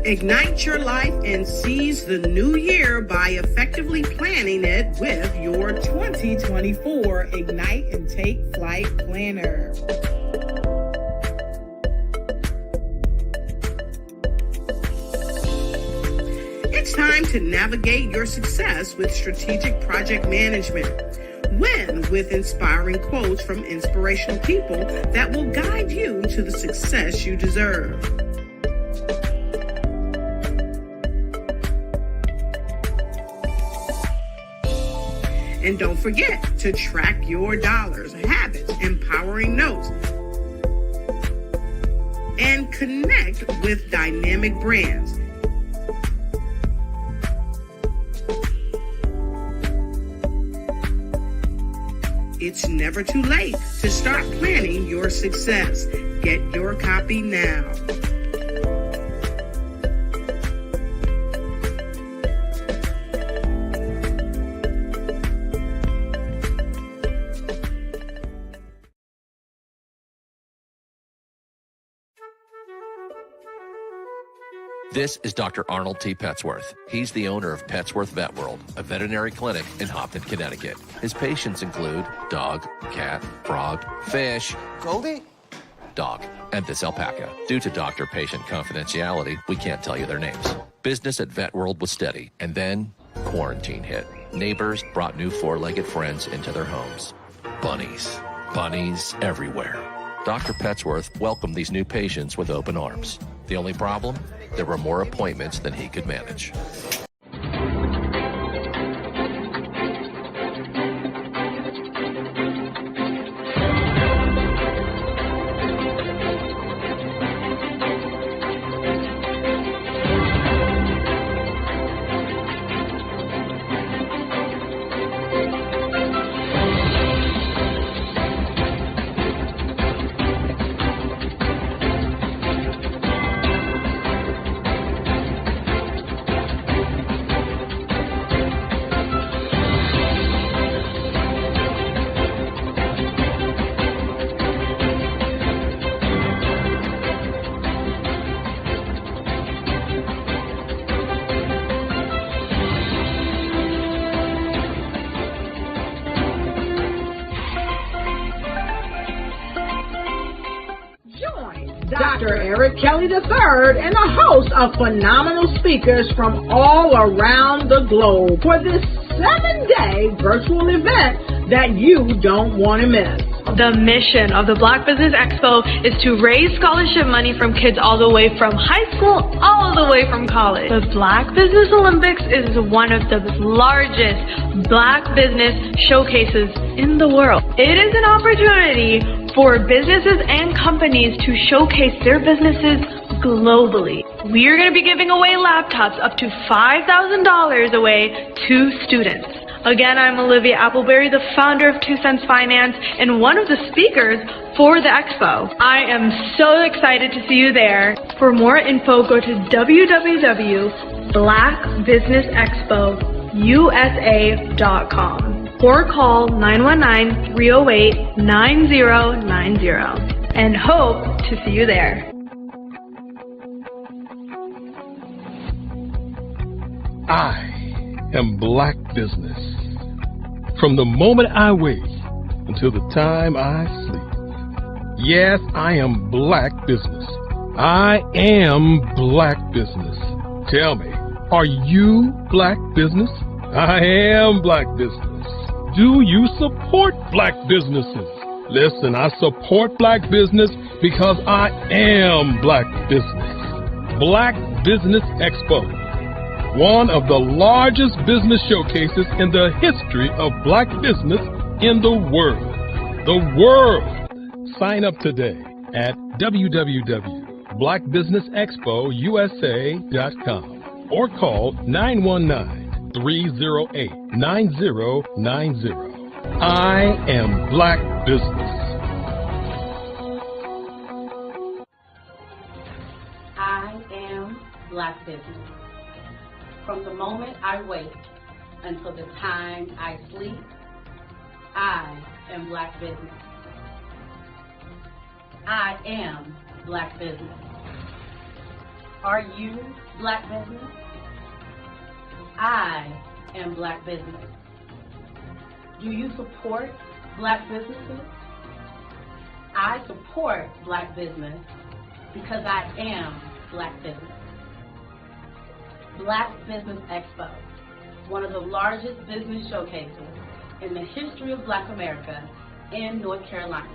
Ignite your life and seize the new year by effectively planning it with your 2024 Ignite and Take Flight Planner. It's time to navigate your success with strategic project management. Win with inspiring quotes from inspirational people that will guide you to the success you deserve. And don't forget to track your dollars, habits, empowering notes, and connect with dynamic brands. It's never too late to start planning your success. Get your copy now. This is Dr. Arnold T. Petsworth. He's the owner of Petsworth Vet World, a veterinary clinic in Hopton, Connecticut. His patients include dog, cat, frog, fish, Goldie, dog, and this alpaca. Due to doctor-patient confidentiality, we can't tell you their names. Business at Vet World was steady, and then quarantine hit. Neighbors brought new four-legged friends into their homes. Bunnies. Bunnies everywhere. Dr. Petsworth welcomed these new patients with open arms. The only problem? There were more appointments than he could manage. Dr. Eric Kelly III and a host of phenomenal speakers from all around the globe for this 7-day virtual event that you don't want to miss. The mission of the Black Business Expo is to raise scholarship money from kids all the way from high school all the way from college. The Black Business Olympics is one of the largest Black business showcases in the world. It is an opportunity for businesses and companies to showcase their businesses globally. We are going to be giving away laptops up to $5,000 away to students. Again, I'm Olivia Appleberry, the founder of 2 Cents Finance and one of the speakers for the expo. I am so excited to see you there. For more info, go to www.blackbusinessexpousa.com or call 919-308-9090 and hope to see you there. I am Black Business. From the moment I wake until the time I sleep. Yes, I am Black Business. I am Black Business. Tell me, are you Black Business? I am Black Business. Do you support Black businesses? Listen, I support Black business because I am Black Business. Black Business Expo, one of the largest business showcases in the history of Black business in the world. The world! Sign up today at www.blackbusinessexpousa.com or call 919-308-9090. I am Black Business. I am Black Business. From the moment I wake until the time I sleep, I am Black Business. I am Black Business. Are you Black Business? I am Black Business. Do you support Black businesses? I support Black business because I am Black business. Black Business Expo, one of the largest business showcases in the history of Black America in North Carolina.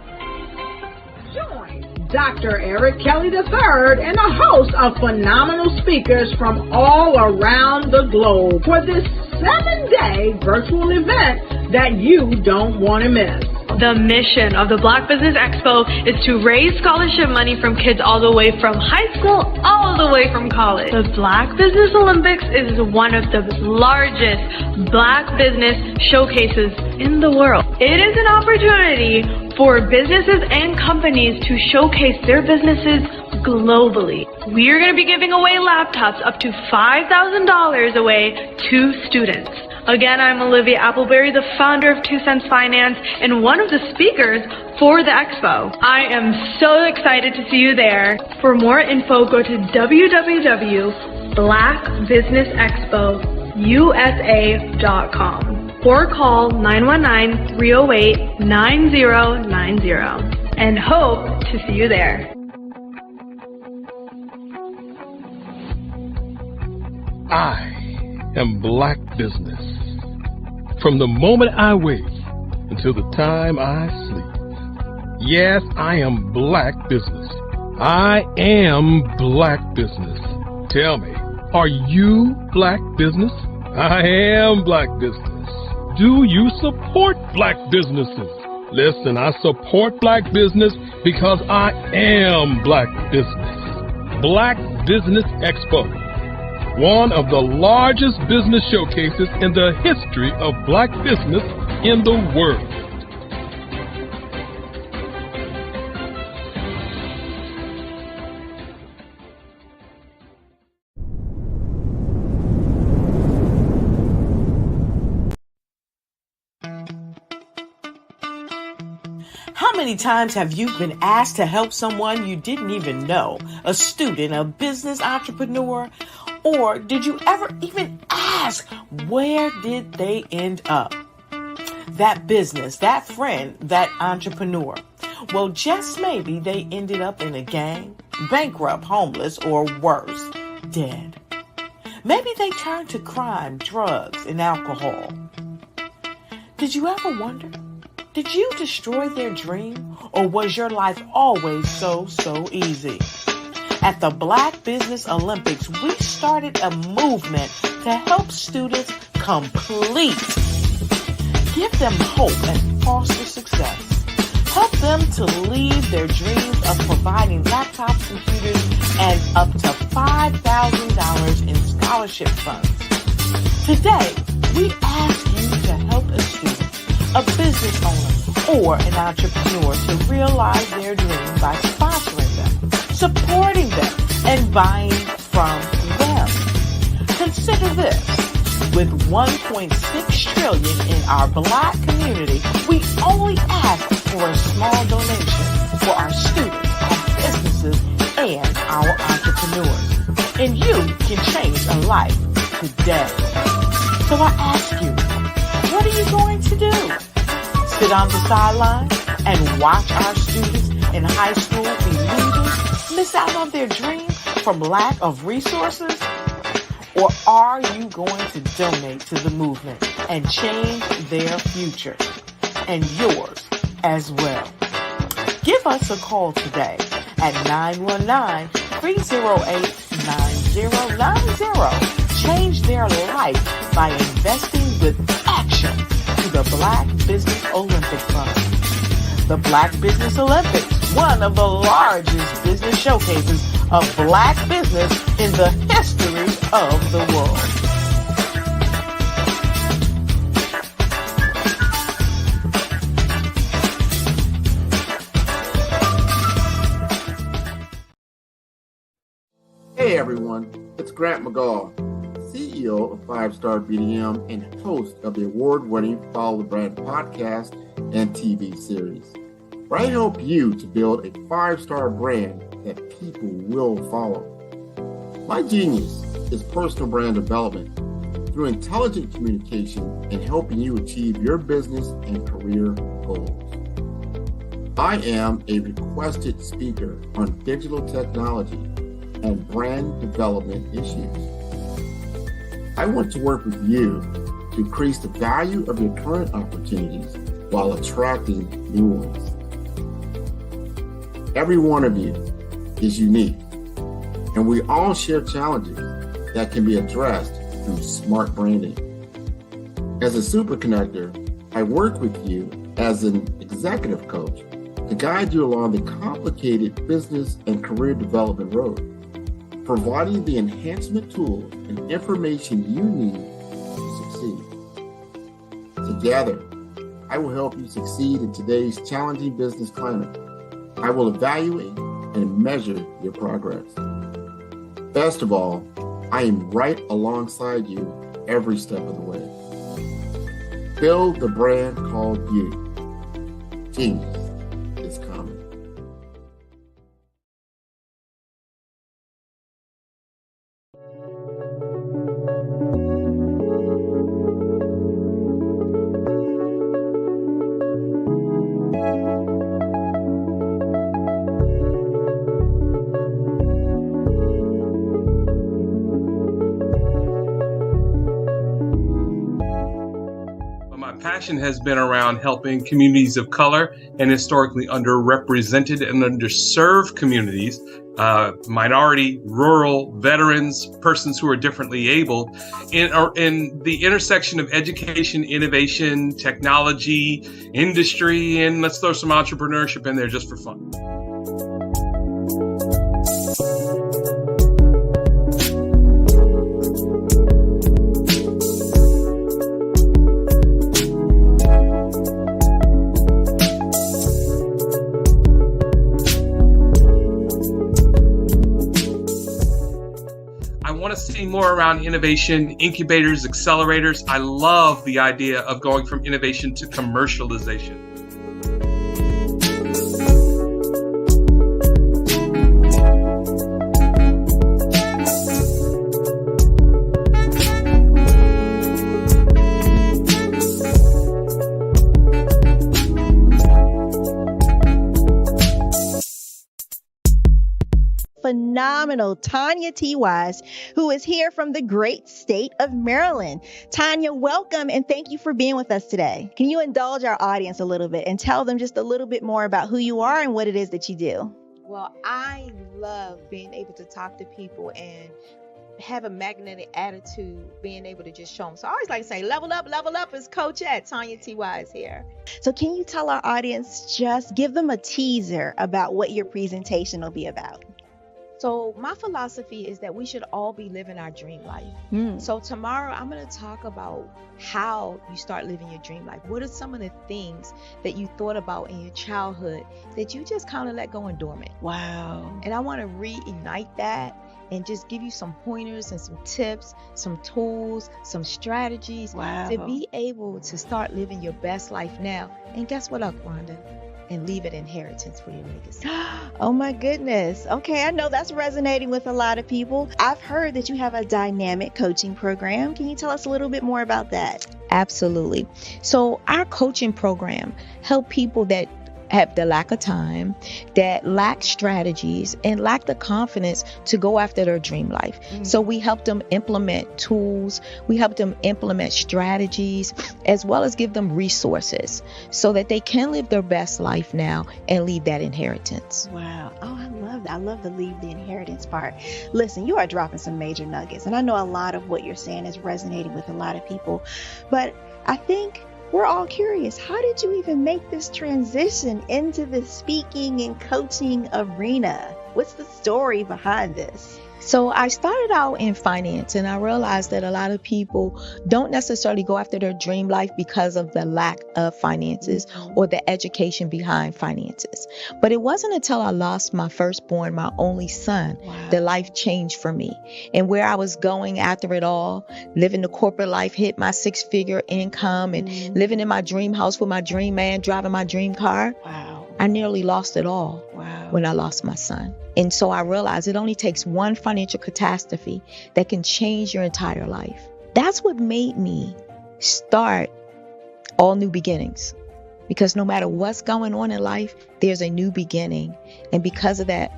Join Dr. Eric Kelly III and a host of phenomenal speakers from all around the globe for this 7-day virtual event that you don't want to miss. The mission of the Black Business Expo is to raise scholarship money from kids all the way from high school, all the way from college. The Black Business Olympics is one of the largest Black business showcases in the world. It is an opportunity for businesses and companies to showcase their businesses globally. We are going to be giving away laptops up to $5,000 away to students. Again, I'm Olivia Appleberry, the founder of 2 Cents Finance and one of the speakers for the expo. I am so excited to see you there. For more info, go to www.blackbusinessexpousa.com or call 919-308-9090 and hope to see you there. I am Black Business. From the moment I wake until the time I sleep. Yes, I am Black Business. I am Black Business. Tell me, are you Black Business? I am Black Business. Do you support Black businesses? Listen, I support Black business because I am Black Business. Black Business Expo, one of the largest business showcases in the history of Black business in the world. How many times have you been asked to help someone you didn't even know, a student, a business entrepreneur? Or did you ever even ask, where did they end up? That business, that friend, that entrepreneur. Well, just maybe they ended up in a gang, bankrupt, homeless, or worse, dead. Maybe they turned to crime, drugs, and alcohol. Did you ever wonder? Did you destroy their dream, or was your life always so easy? At the Black Business Olympics, we started a movement to help students complete. Give them hope and foster success. Help them to leave their dreams of providing laptops, computers, and up to $5,000 in scholarship funds. Today, we ask you to help a student, a business owner, or an entrepreneur to realize their dream by sponsoring them, supporting them, and buying from them. Consider this. With $1.6 trillion in our Black community, we only ask for a small donation for our students, our businesses, and our entrepreneurs. And you can change a life today. So I ask you, what are you going to do? Sit on the sideline and watch our students in high school be losers, miss out on their dream from lack of resources? Or are you going to donate to the movement and change their future and yours as well? Give us a call today at 919-308-9090. Change their life by investing with action to the Black Business Olympic Fund. The Black Business Olympics, one of the largest business showcases of Black business in the history of the world. Hey everyone, it's Grant McGaw, CEO of 5-Star BDM and host of the award-winning Follow the Brand podcast and TV series, where I help you to build a 5-star brand that people will follow. My genius is personal brand development through intelligent communication and helping you achieve your business and career goals. I am a requested speaker on digital technology and brand development issues. I want to work with you to increase the value of your current opportunities while attracting new ones. Every one of you is unique, and we all share challenges that can be addressed through smart branding. As a super connector, I work with you as an executive coach to guide you along the complicated business and career development road, providing the enhancement tools and information you need to succeed. Together, I will help you succeed in today's challenging business climate. I will evaluate and measure your progress. Best of all, I am right alongside you every step of the way. Build the brand called you. Genius is coming. Passion has been around helping communities of color and historically underrepresented and underserved communities, minority, rural, veterans, persons who are differently abled, in the intersection of education, innovation, technology, industry, and let's throw some entrepreneurship in there just for fun. See more around innovation, incubators, accelerators. I love the idea of going from innovation to commercialization. Phenomenal Tanya T. Wise, who is here from the great state of Maryland. Tanya, welcome and thank you for being with us today. Can you indulge our audience a little bit and tell them just a little bit more about who you are and what it is that you do? Well, I love being able to talk to people and have a magnetic attitude, being able to just show them. So I always like to say, level up is Coach at Tanya T. Wise here. So can you tell our audience, just give them a teaser about what your presentation will be about? So my philosophy is that we should all be living our dream life. So tomorrow I'm going to talk about how you start living your dream life. What are some of the things that you thought about in your childhood that you just kind of let go and dormant? Wow. And I want to reignite that and just give you some pointers and some tips, some tools, some strategies to be able to start living your best life now. And guess what, Wanda? And leave an inheritance for your legacy. Oh my goodness. Okay, I know that's resonating with a lot of people. I've heard that you have a dynamic coaching program. Can you tell us a little bit more about that? Absolutely. So our coaching program help people that have the lack of time, that lack strategies, and lack the confidence to go after their dream life. So we help them implement tools, we help them implement strategies, as well as give them resources so that they can live their best life now and leave that inheritance. Wow. Oh, I love that. I love the leave the inheritance part. Listen, you are dropping some major nuggets, and I know a lot of what you're saying is resonating with a lot of people, but I think we're all curious. How did you even make this transition into the speaking and coaching arena? What's the story behind this? So I started out in finance, and I realized that a lot of people don't necessarily go after their dream life because of the lack of finances or the education behind finances. But it wasn't until I lost my firstborn, my only son, that life changed for me. And where I was going after it all, living the corporate life, hit my 6-figure income and living in my dream house with my dream man, driving my dream car. I nearly lost it all when I lost my son. And so I realized it only takes one financial catastrophe that can change your entire life. That's what made me start All New Beginnings. Because no matter what's going on in life, there's a new beginning. And because of that,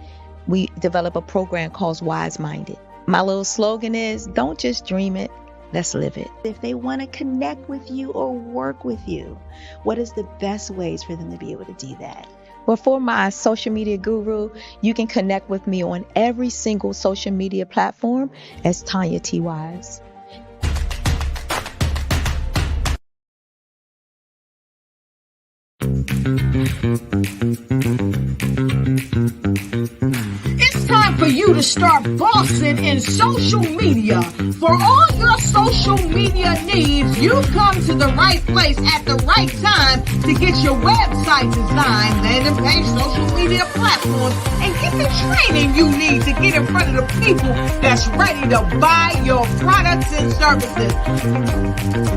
we develop a program called Wise Minded. My little slogan is, don't just dream it, let's live it. If they want to connect with you or work with you, what is the best ways for them to be able to do that? Well, for my social media guru, you can connect with me on every single social media platform as Tanya T. Wise. It's time for you to start bossing in social media. For all your social media needs, you've come to the right place at the right time to get your website designed, landing page, social media platforms, and get the training you need to get in front of the people that's ready to buy your products and services.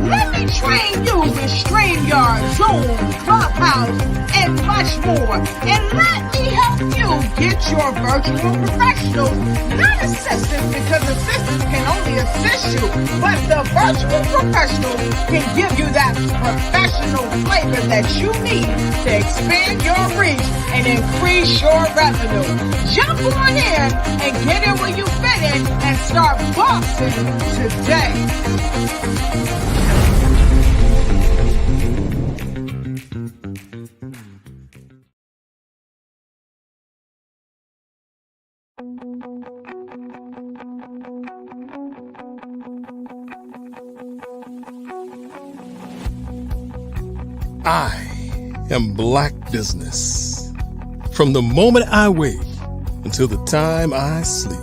Let me train you with StreamYard, Zoom, Clubhouse, and much more. And let me help you get your virtual professionals, not assistants, because assistants can only assist you, but the virtual professional can give you that professional flavor that you need to expand your reach and increase your revenue. Jump on in and get in where you fit in and start bossing today. I am Black Business. From the moment I wake until the time I sleep.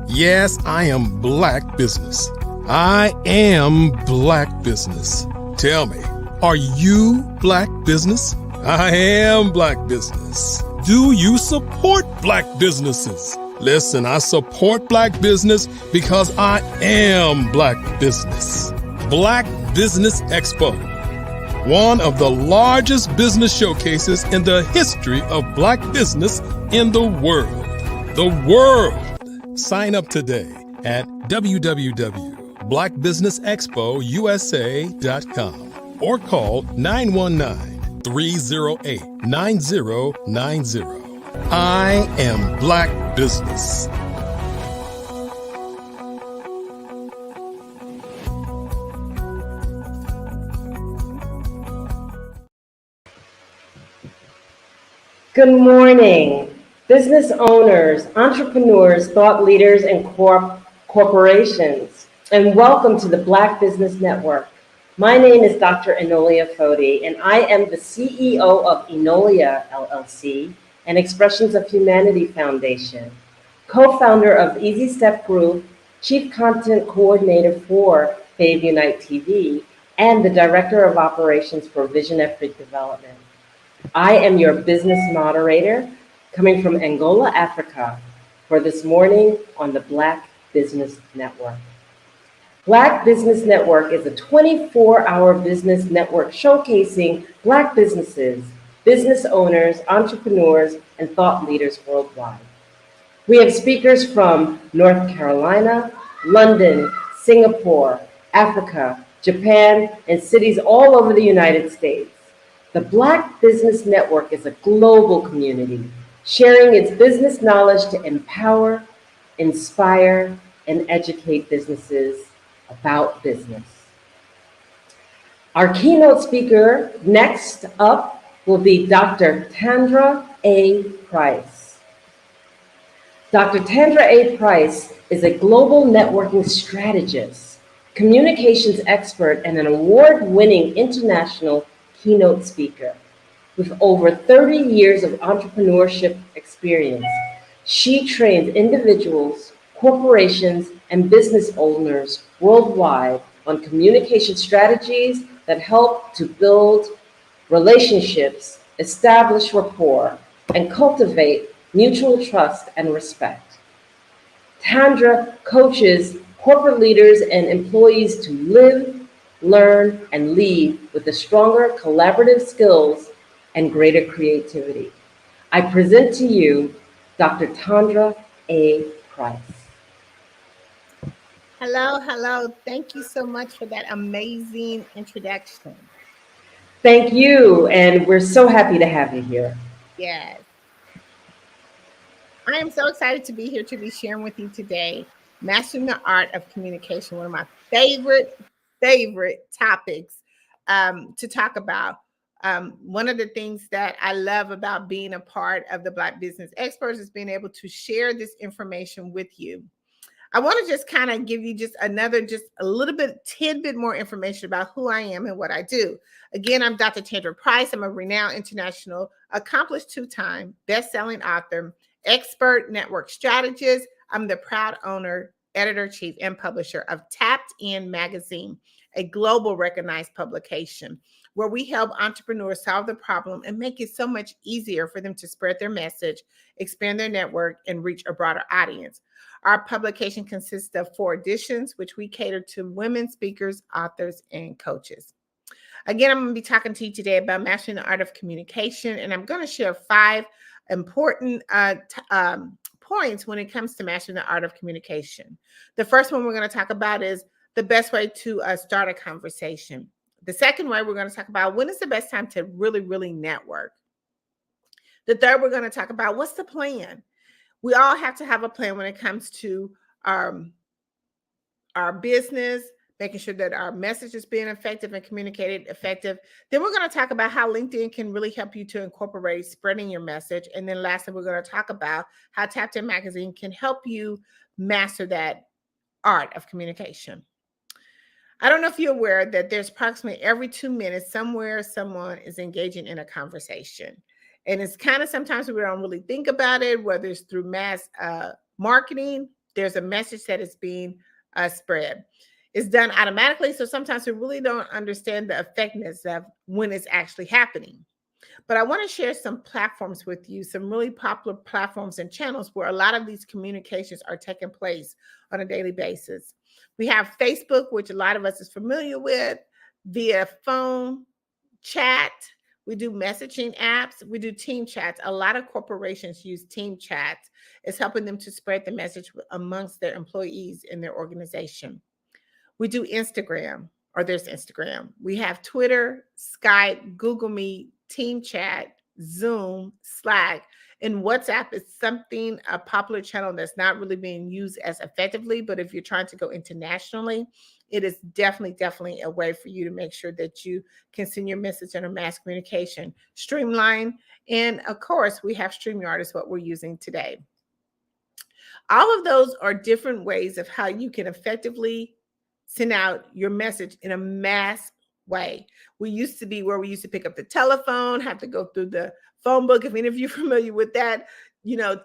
Yes, I am Black Business. I am Black Business. Tell me, are you Black Business? I am Black Business. Do you support Black businesses? Listen, I support Black business because I am Black Business. Black Business Expo, one of the largest business showcases in the history of Black business in the world. The world! Sign up today at www.blackbusinessexpousa.com or call 919-308-9090. I am Black Business. Good morning, business owners, entrepreneurs, thought leaders, and corporations, and welcome to the Black Business Network. My name is Dr. Enolia Foti, and I am the CEO of Enolia LLC and Expressions of Humanity Foundation, co-founder of Easy Step Group, chief content coordinator for Fave Unite TV, and the director of operations for Vision Afrique Development. I am your business moderator coming from Angola, Africa, for this morning on the Black Business Network. Black Business Network is a 24-hour business network showcasing Black businesses, business owners, entrepreneurs, and thought leaders worldwide. We have speakers from North Carolina, London, Singapore, Africa, Japan, and cities all over the United States. The Black Business Network is a global community, sharing its business knowledge to empower, inspire, and educate businesses about business. Our keynote speaker next up will be Dr. Tandra A. Price. Dr. Tandra A. Price is a global networking strategist, communications expert, and an award-winning international keynote speaker. With over 30 years of entrepreneurship experience, she trains individuals, corporations, and business owners worldwide on communication strategies that help to build relationships, establish rapport, and cultivate mutual trust and respect. Tandra coaches corporate leaders and employees to live, learn, and lead with the stronger collaborative skills and greater creativity. I present to you Dr. Tandra A. Price. Hello, hello. Thank you so much for that amazing introduction. Thank you, and we're so happy to have you here. Yes. I am so excited to be here to be sharing with you today, Mastering the Art of Communication, one of my favorite topics to talk about. One of the things that I love about being a part of the Black Business Experts is being able to share this information with you. I want to just kind of give you just a little bit, tidbit more information about who I am and what I do. Again, I'm Dr. Tandra Price. I'm a renowned international, accomplished 2-time best-selling author, expert network strategist. I'm the proud owner, editor-chief, and publisher of Tapped In Magazine, a global recognized publication where we help entrepreneurs solve the problem and make it so much easier for them to spread their message, expand their network, and reach a broader audience. Our publication consists of 4 editions, which we cater to women speakers, authors, and coaches. Again, I'm going to be talking to you today about mastering the art of communication, and I'm going to share 5 important points when it comes to mastering the art of communication. The first one we're going to talk about is the best way to start a conversation. The second way we're going to talk about when is the best time to really, really network. The third, we're going to talk about what's the plan. We all have to have a plan when it comes to our business, making sure that our message is being effective and communicated effective. Then we're going to talk about how LinkedIn can really help you to incorporate spreading your message. And then lastly, we're going to talk about how Tapped In Magazine can help you master that art of communication. I don't know if you're aware that there's approximately every 2 minutes somewhere someone is engaging in a conversation. And it's kind of sometimes we don't really think about it, whether it's through mass marketing, there's a message that is being spread. It's done automatically, so sometimes we really don't understand the effectiveness of when it's actually happening. But I want to share some platforms with you, some really popular platforms and channels where a lot of these communications are taking place on a daily basis. We have Facebook, which a lot of us is familiar with, via phone, chat. We do messaging apps. We do team chats. A lot of corporations use team chats. It's helping them to spread the message amongst their employees in their organization. We do Instagram, or there's Instagram. We have Twitter, Skype, Google Meet, Team Chat, Zoom, Slack, and WhatsApp is a popular channel that's not really being used as effectively, but if you're trying to go internationally, it is definitely a way for you to make sure that you can send your message in a mass communication, streamline, and of course, we have StreamYard is what we're using today. All of those are different ways of how you can effectively send out your message in a mass way. We used to be where we used to pick up the telephone, have to go through the phone book. If any of you are familiar with that,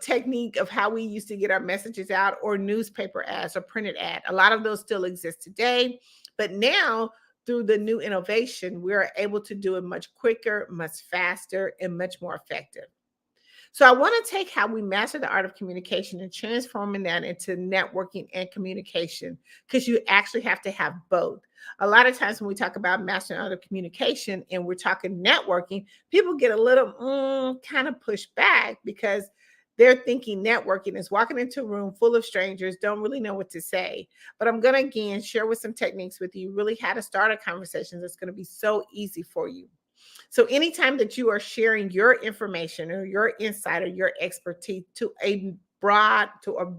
technique of how we used to get our messages out, or newspaper ads or printed ad. A lot of those still exist today, but now through the new innovation, we're able to do it much quicker, much faster, and much more effective. So I want to take how we master the art of communication and transforming that into networking and communication, because you actually have to have both. A lot of times when we talk about mastering the art of communication and we're talking networking, people get a little kind of pushed back because they're thinking networking is walking into a room full of strangers, don't really know what to say. But I'm going to, again, share with some techniques with you, really how to start a conversation that's going to be so easy for you. So anytime that you are sharing your information or your insight or your expertise to a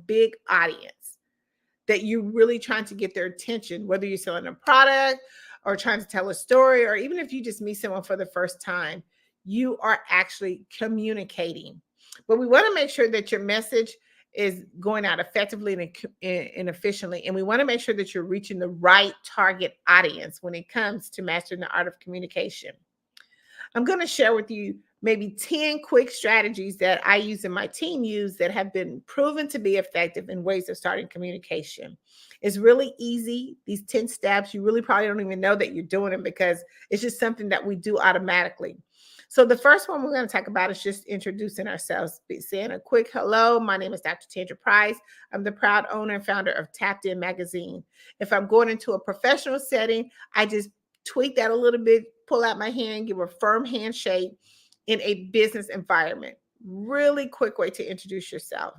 big audience, that you're really trying to get their attention, whether you're selling a product or trying to tell a story, or even if you just meet someone for the first time, you are actually communicating. But we want to make sure that your message is going out effectively and efficiently. And we want to make sure that you're reaching the right target audience when it comes to mastering the art of communication. I'm going to share with you maybe 10 quick strategies that I use and my team use that have been proven to be effective in ways of starting communication. It's really easy. These 10 steps, you really probably don't even know that you're doing them because it's just something that we do automatically. So the first one we're going to talk about is just introducing ourselves, saying a quick hello. My name is Dr. Tandra Price. I'm the proud owner and founder of Tapped In Magazine. If I'm going into a professional setting, I just tweak that a little bit, pull out my hand, give a firm handshake in a business environment. Really quick way to introduce yourself.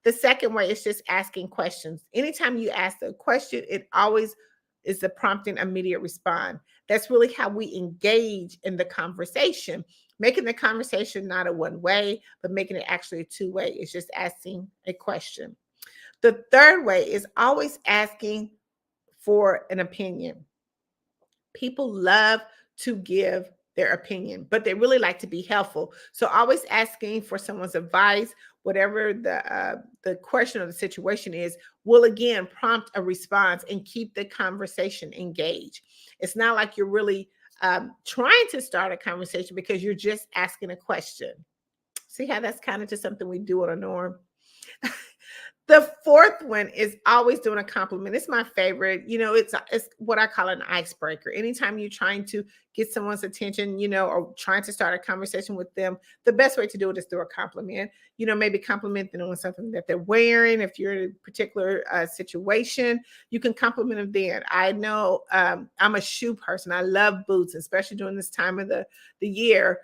The second way is just asking questions. Anytime you ask a question, it always is the prompting immediate response. That's really how we engage in the conversation, making the conversation not a one way, but making it actually a two-way. It's just asking a question. The third way is always asking for an opinion. People love to give their opinion, but they really like to be helpful. So always asking for someone's advice, whatever the question or the situation is, will again prompt a response and keep the conversation engaged. It's not like you're really trying to start a conversation because you're just asking a question. See how that's kind of just something we do on a norm. The fourth one is always doing a compliment. It's my favorite. It's what I call an icebreaker. Anytime you're trying to get someone's attention, or trying to start a conversation with them, the best way to do it is through a compliment. Maybe compliment them on something that they're wearing. If you're in a particular situation, you can compliment them then. I know I'm a shoe person. I love boots, especially during this time of the year.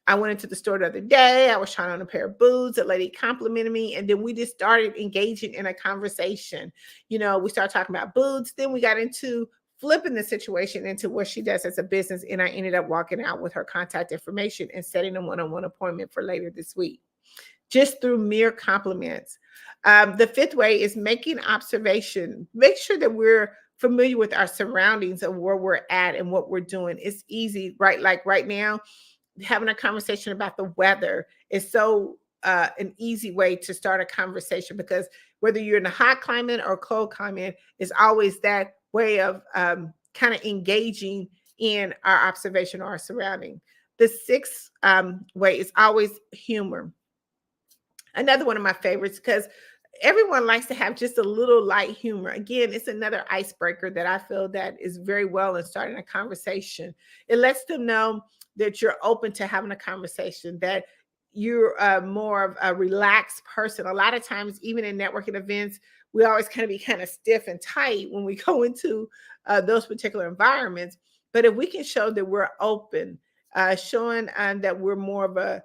I went into the store the other day. I was trying on a pair of boots. A lady complimented me. And then we just started engaging in a conversation. We started talking about boots. Then we got into flipping the situation into what she does as a business. And I ended up walking out with her contact information and setting a one-on-one appointment for later this week, just through mere compliments. The fifth way is making observation. Make sure that we're familiar with our surroundings and where we're at and what we're doing. It's easy, right? Like right now, having a conversation about the weather is so an easy way to start a conversation, because whether you're in a hot climate or cold climate, is always that way of kind of engaging in our observation or our surrounding. The sixth way is always humor. Another one of my favorites, because everyone likes to have just a little light humor. Again, it's another icebreaker that I feel that is very well in starting a conversation. It lets them know that you're open to having a conversation, that you're more of a relaxed person. A lot of times, even in networking events, we always kind of be kind of stiff and tight when we go into those particular environments. But if we can show that we're open, showing that we're more of a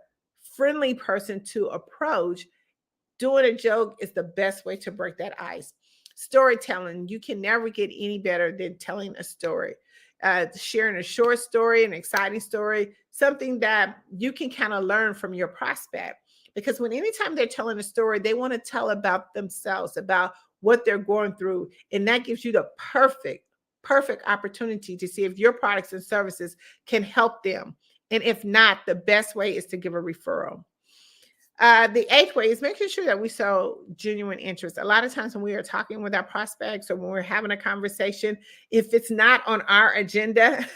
friendly person to approach, doing a joke is the best way to break that ice. Storytelling, you can never get any better than telling a story. Sharing a short story, an exciting story, something that you can kind of learn from your prospect. Because anytime they're telling a story, they want to tell about themselves, about what they're going through. And that gives you the perfect opportunity to see if your products and services can help them. And if not, the best way is to give a referral. The eighth way is making sure that we show genuine interest. A lot of times when we are talking with our prospects or when we're having a conversation, if it's not on our agenda,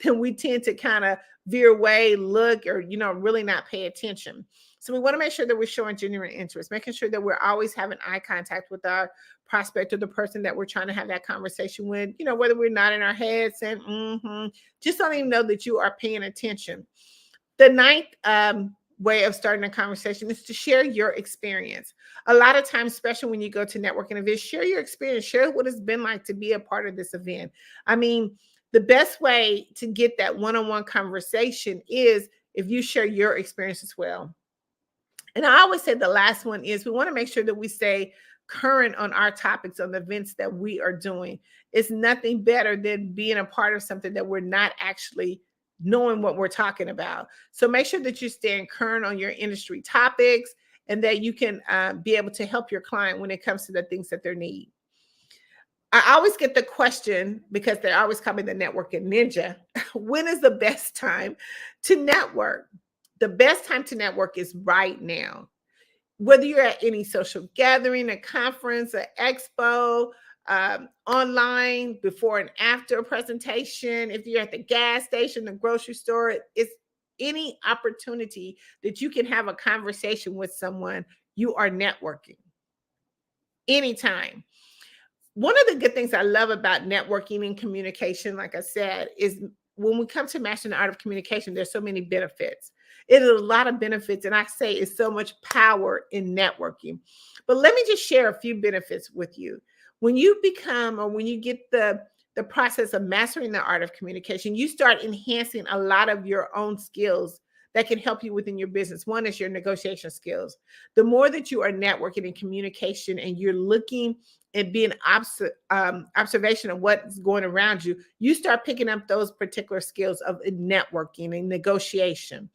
then we tend to kind of veer away, look, or, really not pay attention. So we want to make sure that we're showing genuine interest, making sure that we're always having eye contact with our prospect or the person that we're trying to have that conversation with, whether we're nodding our heads and just letting them know that you are paying attention. The ninth way of starting a conversation is to share your experience. A lot of times, especially when you go to networking events, share your experience, share what it's been like to be a part of this event. I mean, the best way to get that one-on-one conversation is if you share your experience as well. And I always say the last one is we want to make sure that we stay current on our topics, on the events that we are doing. It's nothing better than being a part of something that we're not actually knowing what we're talking about. So make sure that you're staying current on your industry topics and that you can be able to help your client when it comes to the things that they need. I always get the question, because they're always coming the networking ninja, when is the best time to network? The best time to network is right now. Whether you're at any social gathering, a conference, an expo, online, before and after a presentation, if you're at the gas station, the grocery store, it's any opportunity that you can have a conversation with someone, you are networking anytime. One of the good things I love about networking and communication, like I said, is when we come to mastering the art of communication, there's so many benefits. It is a lot of benefits, and I say it's so much power in networking. But let me just share a few benefits with you. When you become, or when you get the process of mastering the art of communication, you start enhancing a lot of your own skills that can help you within your business. One is your negotiation skills. The more that you are networking and communication and you're looking and being observation of what's going around you, you start picking up those particular skills of networking and negotiation.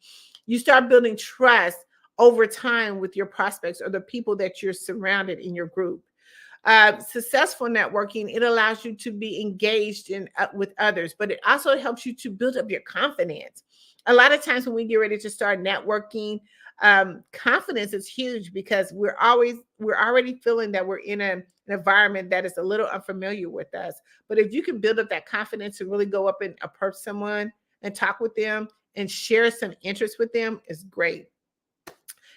You start building trust over time with your prospects or the people that you're surrounded in your group. Successful networking, it allows you to be engaged in with others, but it also helps you to build up your confidence. A lot of times when we get ready to start networking, confidence is huge because we're already feeling that we're in an environment that is a little unfamiliar with us. But if you can build up that confidence to really go up and approach someone and talk with them and share some interest with them, is great.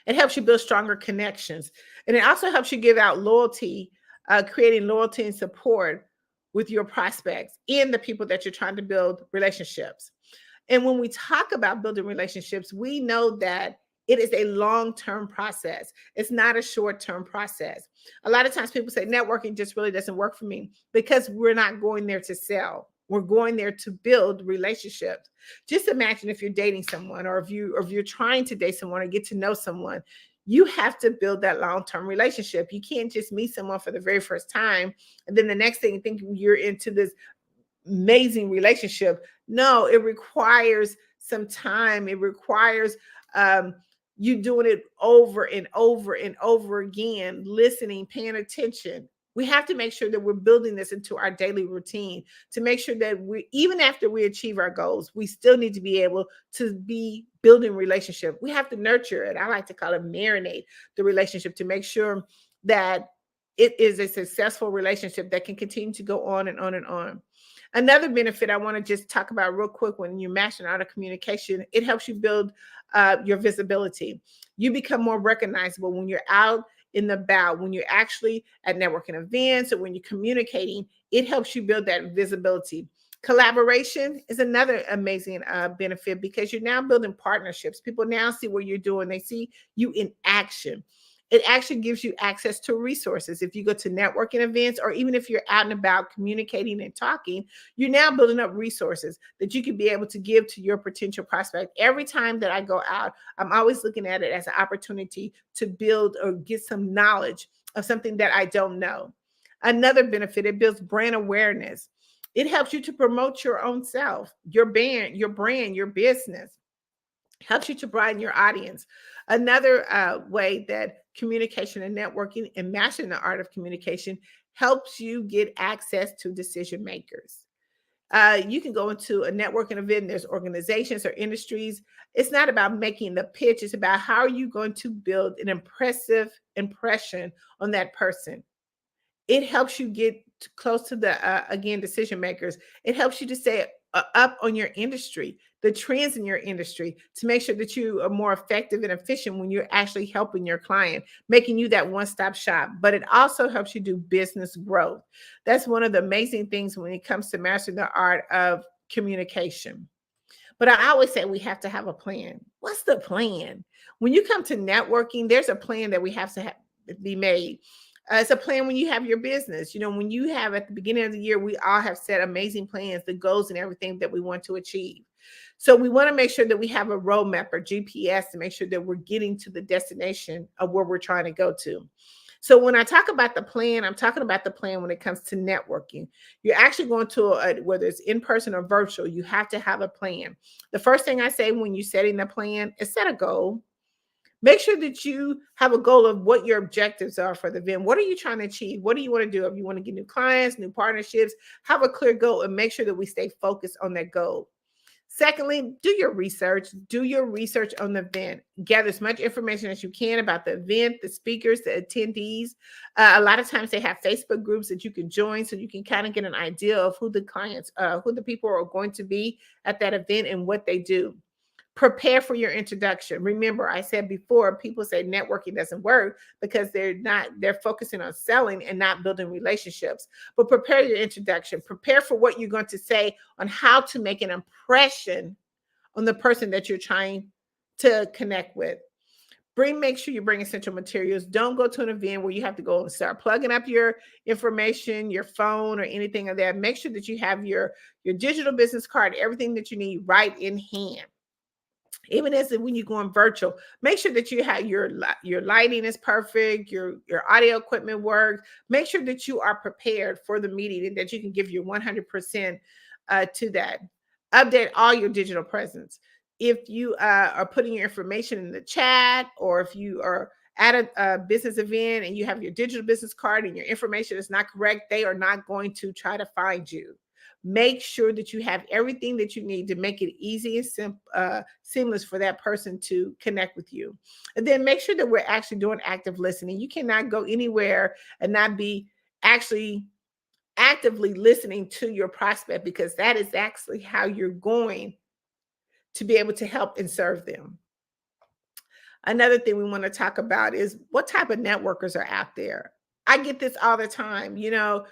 It helps you build stronger connections. And it also helps you give out loyalty, creating loyalty and support with your prospects and the people that you're trying to build relationships. And when we talk about building relationships, we know that it is a long-term process. It's not a short-term process. A lot of times people say networking just really doesn't work for me because we're not going there to sell. We're going there to build relationships. Just imagine if you're dating someone, or if you're trying to date someone or get to know someone, you have to build that long-term relationship. You can't just meet someone for the very first time and then the next thing you think you're into this amazing relationship. No, it requires some time. It requires you doing it over and over and over again, listening, paying attention. We have to make sure that we're building this into our daily routine to make sure that we, even after we achieve our goals, we still need to be able to be building relationship. We have to nurture it. I like to call it marinate the relationship to make sure that it is a successful relationship that can continue to go on and on and on. Another benefit I want to just talk about real quick, when you're mastering art of communication, it helps you build your visibility. You become more recognizable when you're out in the about, when you're actually at networking events or when you're communicating. It helps you build that visibility. Collaboration is another amazing benefit because you're now building partnerships. People now see what you're doing. They see you in action. It actually gives you access to resources. If you go to networking events, or even if you're out and about communicating and talking, you're now building up resources that you can be able to give to your potential prospect. Every time that I go out, I'm always looking at it as an opportunity to build or get some knowledge of something that I don't know. Another benefit, it builds brand awareness. It helps you to promote your own self, your brand, your business. Helps you to broaden your audience. Another way that communication and networking and mastering the art of communication helps you get access to decision makers. You can go into a networking event. There's organizations or industries. It's not about making the pitch. It's about how are you going to build an impressive impression on that person. It helps you get close to the, again, decision makers. It helps you to stay up on your industry, the trends in your industry, to make sure that you are more effective and efficient when you're actually helping your client, making you that one-stop shop. But it also helps you do business growth. That's one of the amazing things when it comes to mastering the art of communication. But I always say we have to have a plan. What's the plan? When you come to networking, there's a plan that we have to be made. It's a plan when you have your business. You know, when you have at the beginning of the year, we all have set amazing plans, the goals and everything that we want to achieve. So we want to make sure that we have a roadmap or GPS to make sure that we're getting to the destination of where we're trying to go to. So when I talk about the plan, I'm talking about the plan when it comes to networking. You're actually going to, whether it's in person or virtual, you have to have a plan. The first thing I say when you're setting the plan is set a goal. Make sure that you have a goal of what your objectives are for the event. What are you trying to achieve? What do you want to do? If you want to get new clients, new partnerships, have a clear goal and make sure that we stay focused on that goal. Secondly, do your research. Do your research on the event. Gather as much information as you can about the event, the speakers, the attendees. A lot of times they have Facebook groups that you can join so you can kind of get an idea of who the clients, who the people are going to be at that event and what they do. Prepare for your introduction. Remember, I said before, people say networking doesn't work because they're focusing on selling and not building relationships. But prepare your introduction. Prepare for what you're going to say on how to make an impression on the person that you're trying to connect with. Make sure you bring essential materials. Don't go to an event where you have to go and start plugging up your information, your phone or anything of that. Make sure that you have your digital business card, everything that you need right in hand. Even as when you're going virtual, make sure that you have your lighting is perfect, your audio equipment works. Make sure that you are prepared for the meeting and that you can give your 100% to that. Update all your digital presence. If you are putting your information in the chat, or if you are at a business event and you have your digital business card and your information is not correct, they are not going to try to find you. Make sure that you have everything that you need to make it easy and seamless for that person to connect with you. And then make sure that we're actually doing active listening. You cannot go anywhere and not be actually actively listening to your prospect, because that is actually how you're going to be able to help and serve them. Another thing we want to talk about is what type of networkers are out there. I get this all the time. You know,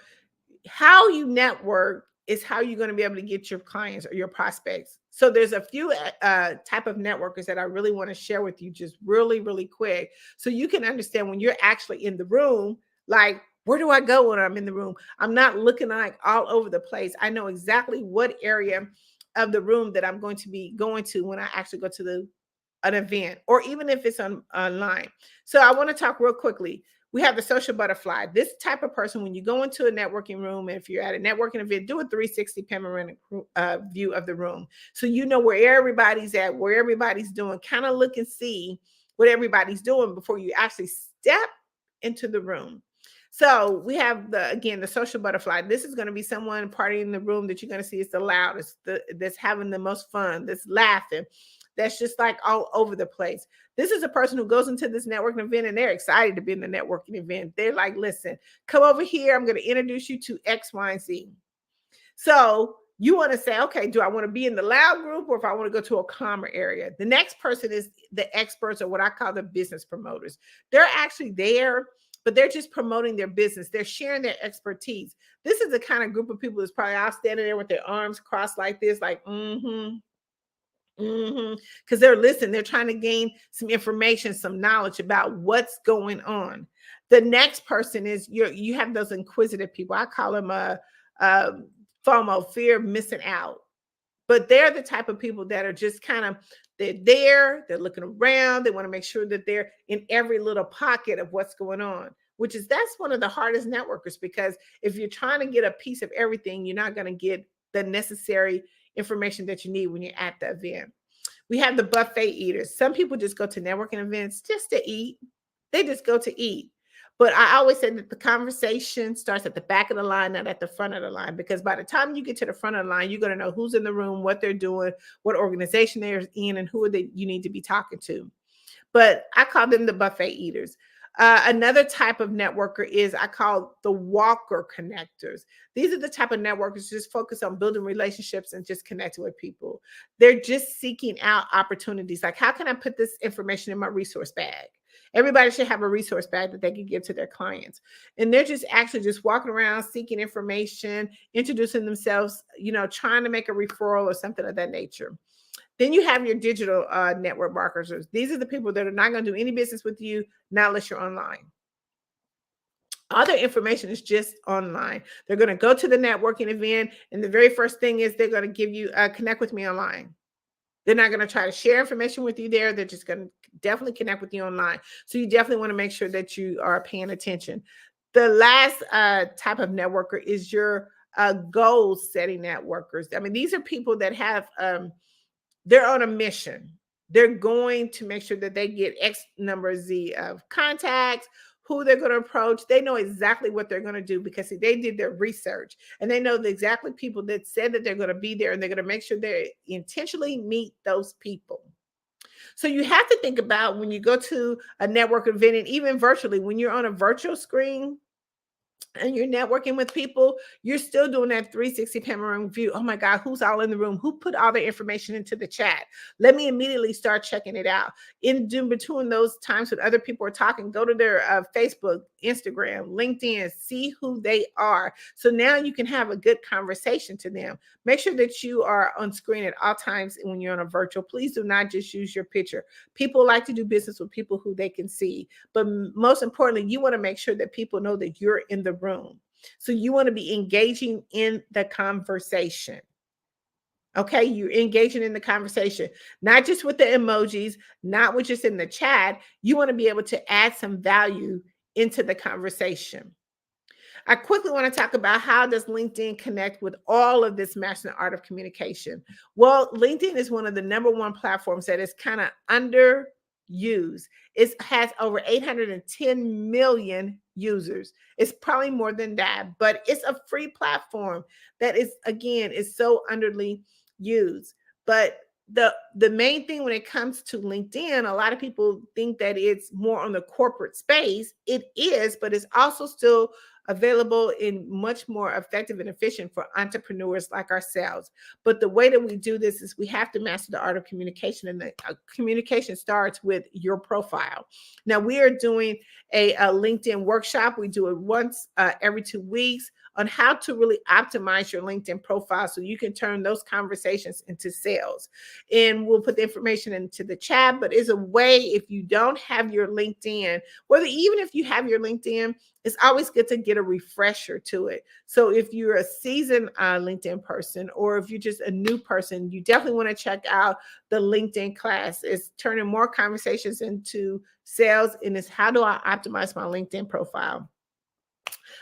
how you network is how you're going to be able to get your clients or your prospects. So there's a few type of networkers that I really want to share with you just really, really quick, so you can understand when you're actually in the room, like, where do I go when I'm in the room? I'm not looking like all over the place. I know exactly what area of the room that I'm going to be going to when I actually go to an event, or even if it's online. So I want to talk real quickly. We have the social butterfly. This type of person, when you go into a networking room, and if you're at a networking event, do a 360 panoramic view of the room, so you know where everybody's at, where everybody's doing. Kind of look and see what everybody's doing before you actually step into the room. So we have the social butterfly. This is going to be someone partying in the room that you're going to see is the loudest, that's having the most fun, that's laughing, that's just like all over the place. This is a person who goes into this networking event and they're excited to be in the networking event. They're like, listen, come over here. I'm going to introduce you to X, Y, and Z. So you want to say, okay, do I want to be in the loud group, or if I want to go to a calmer area? The next person is the experts, or what I call the business promoters. They're actually there, but they're just promoting their business. They're sharing their expertise. This is the kind of group of people that's probably all standing there with their arms crossed like this, like, because they're listening. They're trying to gain some information, some knowledge about what's going on. The next person is you have those inquisitive people. I call them FOMO, fear of missing out. But they're the type of people that are just they're looking around. They want to make sure that they're in every little pocket of what's going on, that's one of the hardest networkers, because if you're trying to get a piece of everything, you're not going to get the necessary information that you need when you're at the event. We have the buffet eaters. Some people just go to networking events just to eat. They just go to eat. But I always say that the conversation starts at the back of the line, not at the front of the line, because by the time you get to the front of the line, you're going to know who's in the room, what they're doing, what organization they're in, and who you need to be talking to. But I call them the buffet eaters. Another type of networker is I call the walker connectors. These are the type of networkers just focus on building relationships and just connecting with people. They're just seeking out opportunities. Like, how can I put this information in my resource bag? Everybody should have a resource bag that they can give to their clients. And they're just actually just walking around seeking information, introducing themselves, trying to make a referral or something of that nature. Then you have your digital network marketers. These are the people that are not going to do any business with you, not unless you're online. All their information is just online. They're going to go to the networking event, and the very first thing is they're going to give you connect with me online. They're not going to try to share information with you there. They're just going to definitely connect with you online. So you definitely want to make sure that you are paying attention. The last type of networker is your goal setting networkers. I mean, these are people that have they're on a mission. They're going to make sure that they get X number Z of contacts, who they're going to approach. They know exactly what they're going to do, because they did their research, and they know exactly people that said that they're going to be there, and they're going to make sure they intentionally meet those people. So you have to think about when you go to a network event, and even virtually, when you're on a virtual screen and you're networking with people, you're still doing that 360 panoramic view. Oh my God, who's all in the room? Who put all their information into the chat? Let me immediately start checking it out. In between those times when other people are talking, go to their Facebook, Instagram, LinkedIn, see who they are. So now you can have a good conversation to them. Make sure that you are on screen at all times when you're on a virtual. Please do not just use your picture. People like to do business with people who they can see. But most importantly, you want to make sure that people know that you're in the room. So you want to be engaging in the conversation. Okay, you're engaging in the conversation, not just with the emojis, not with just in the chat. You want to be able to add some value into the conversation. I quickly want to talk about how does LinkedIn connect with all of this mastering the art of communication. Well, LinkedIn is one of the #1 platforms that is kind of underutilized used. It has over 810 million users. It's probably more than that, but it's a free platform that is, again, is so underly used. But the main thing when it comes to LinkedIn, a lot of people think that it's more on the corporate space. It is, but it's also still available in much more effective and efficient for entrepreneurs like ourselves. But the way that we do this is we have to master the art of communication, and the communication starts with your profile. Now, we are doing a LinkedIn workshop. We do it once every 2 weeks on how to really optimize your LinkedIn profile so you can turn those conversations into sales. And we'll put the information into the chat, but it's a way, if you don't have your LinkedIn, whether even if you have your LinkedIn, it's always good to get a refresher to it. So if you're a seasoned LinkedIn person, or if you're just a new person, you definitely want to check out the LinkedIn class. It's turning more conversations into sales, and it's how do I optimize my LinkedIn profile.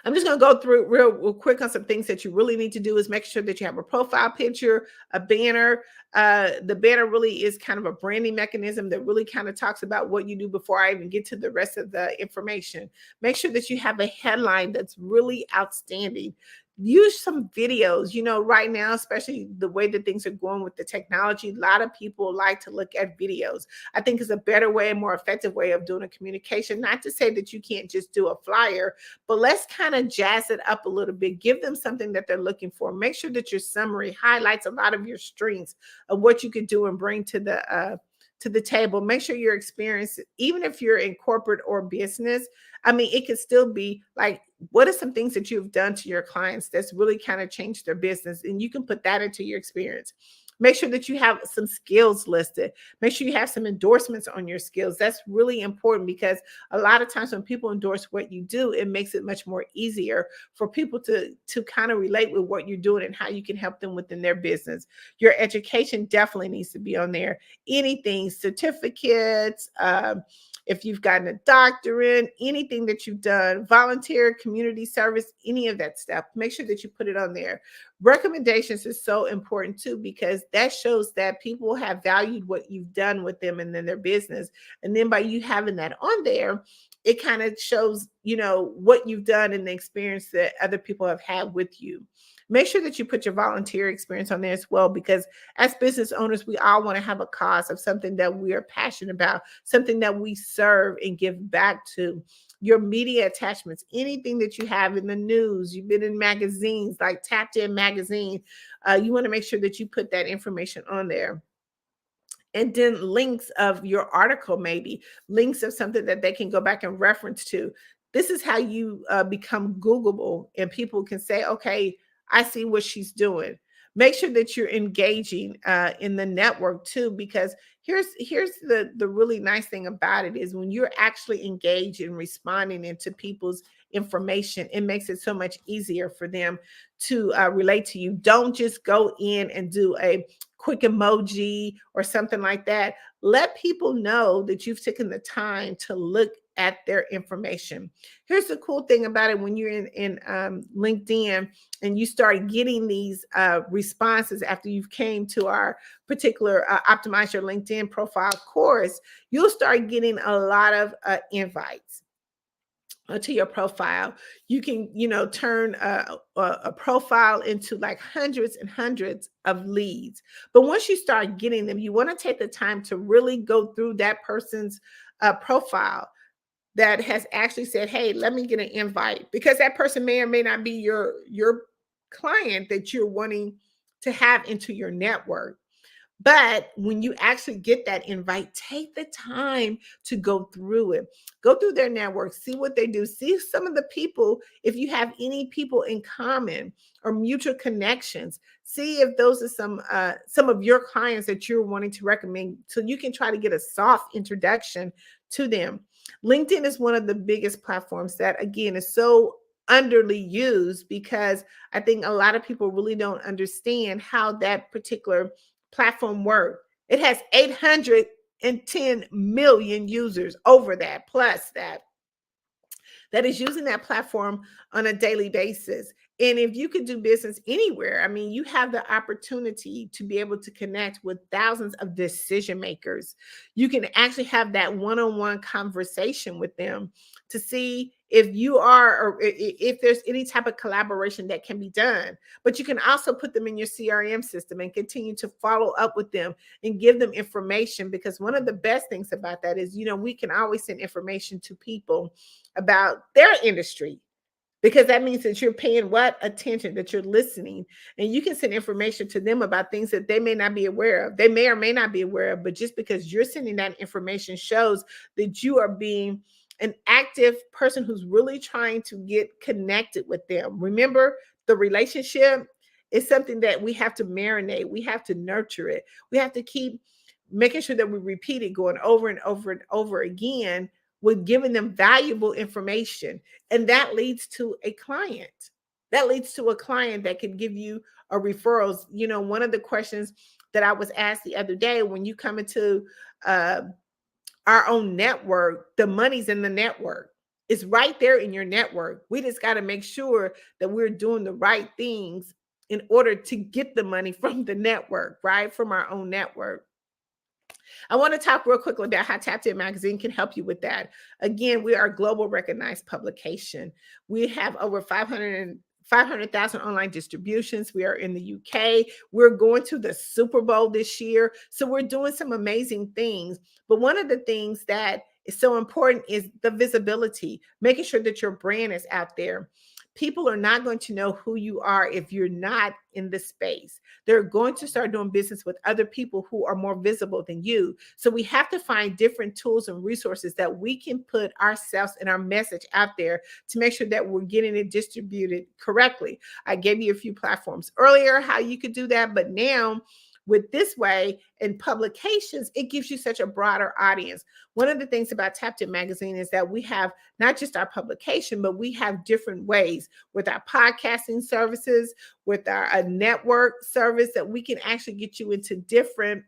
I'm just going to go through real quick on some things that you really need to do. Is make sure that you have a profile picture, a banner. The banner really is kind of a branding mechanism that really kind of talks about what you do before I even get to the rest of the information. Make sure that you have a headline that's really outstanding. Use some videos. You know, right now, especially the way that things are going with the technology, a lot of people like to look at videos. I think it's a better way, a more effective way of doing a communication. Not to say that you can't just do a flyer, but let's kind of jazz it up a little bit. Give them something that they're looking for. Make sure that your summary highlights a lot of your strengths of what you could do and bring to the table. Make sure your experience, even if you're in corporate or business, I mean, it could still be like, what are some things that you've done to your clients that's really kind of changed their business? And you can put that into your experience. Make sure that you have some skills listed. Make sure you have some endorsements on your skills. That's really important, because a lot of times when people endorse what you do, it makes it much more easier for people to kind of relate with what you're doing and how you can help them within their business. Your education definitely needs to be on there. Anything, certificates, if you've gotten a doctorate, anything that you've done, volunteer, community service, any of that stuff, make sure that you put it on there. Recommendations is so important too, because that shows that people have valued what you've done with them and then their business. And then by you having that on there, it kind of shows, you know, what you've done and the experience that other people have had with you. Make sure that you put your volunteer experience on there as well, because as business owners, we all want to have a cause of something that we are passionate about, something that we serve and give back to. Your media attachments, anything that you have in the news, you've been in magazines like Tapped In Magazine, you want to make sure that you put that information on there. And then links of your article, maybe links of something that they can go back and reference to. This is how you become Googleable, and people can say, okay, I see what she's doing. Make sure that you're engaging in the network too, because here's the really nice thing about it is when you're actually engaged in responding into people's information, it makes it so much easier for them to relate to you. Don't just go in and do a quick emoji or something like that. Let people know that you've taken the time to look at their information. Here's the cool thing about it: when you're in LinkedIn and you start getting these responses after you've came to our particular Optimize Your LinkedIn Profile course, you'll start getting a lot of invites to your profile. You can, you know, turn a profile into like hundreds and hundreds of leads. But once you start getting them, you want to take the time to really go through that person's profile that has actually said, hey, let me get an invite, because that person may or may not be your client that you're wanting to have into your network. But when you actually get that invite, take the time to go through it. Go through their network, see what they do, see some of the people, if you have any people in common or mutual connections, see if those are some of your clients that you're wanting to recommend, so you can try to get a soft introduction to them. LinkedIn is one of the biggest platforms that, again, is so underly used, because I think a lot of people really don't understand how that particular platform work. It has 810 million users over that, plus that is using that platform on a daily basis. And if you could do business anywhere, I mean, you have the opportunity to be able to connect with thousands of decision makers. You can actually have that one-on-one conversation with them to see if you are, or if there's any type of collaboration that can be done. But you can also put them in your CRM system and continue to follow up with them and give them information, because one of the best things about that is, we can always send information to people about their industry, because that means that you're paying attention, that you're listening, and you can send information to them about things that they may not be aware of. They may or may not be aware of, but just because you're sending that information shows that you are being an active person who's really trying to get connected with them. Remember, the relationship is something that we have to marinate. We have to nurture it. We have to keep making sure that we repeat it, going over and over and over again, with giving them valuable information. And that leads to a client. That leads to a client that can give you a referrals. One of the questions that I was asked the other day, when you come into our own network, the money's in the network. It's right there in your network. We just got to make sure that we're doing the right things in order to get the money from the network, right? From our own network. I want to talk real quickly about how Tapped In Magazine can help you with that. Again, we are a global recognized publication. We have over 500,000 online distributions. We are in the UK. We're going to the Super Bowl this year. So we're doing some amazing things. But one of the things that is so important is the visibility, making sure that your brand is out there. People are not going to know who you are if you're not in the space. They're going to start doing business with other people who are more visible than you. So we have to find different tools and resources that we can put ourselves and our message out there to make sure that we're getting it distributed correctly. I gave you a few platforms earlier how you could do that, but now with this way in publications, it gives you such a broader audience. One of the things about Tapped In Magazine is that we have not just our publication, but we have different ways with our podcasting services, with our network service, that we can actually get you into different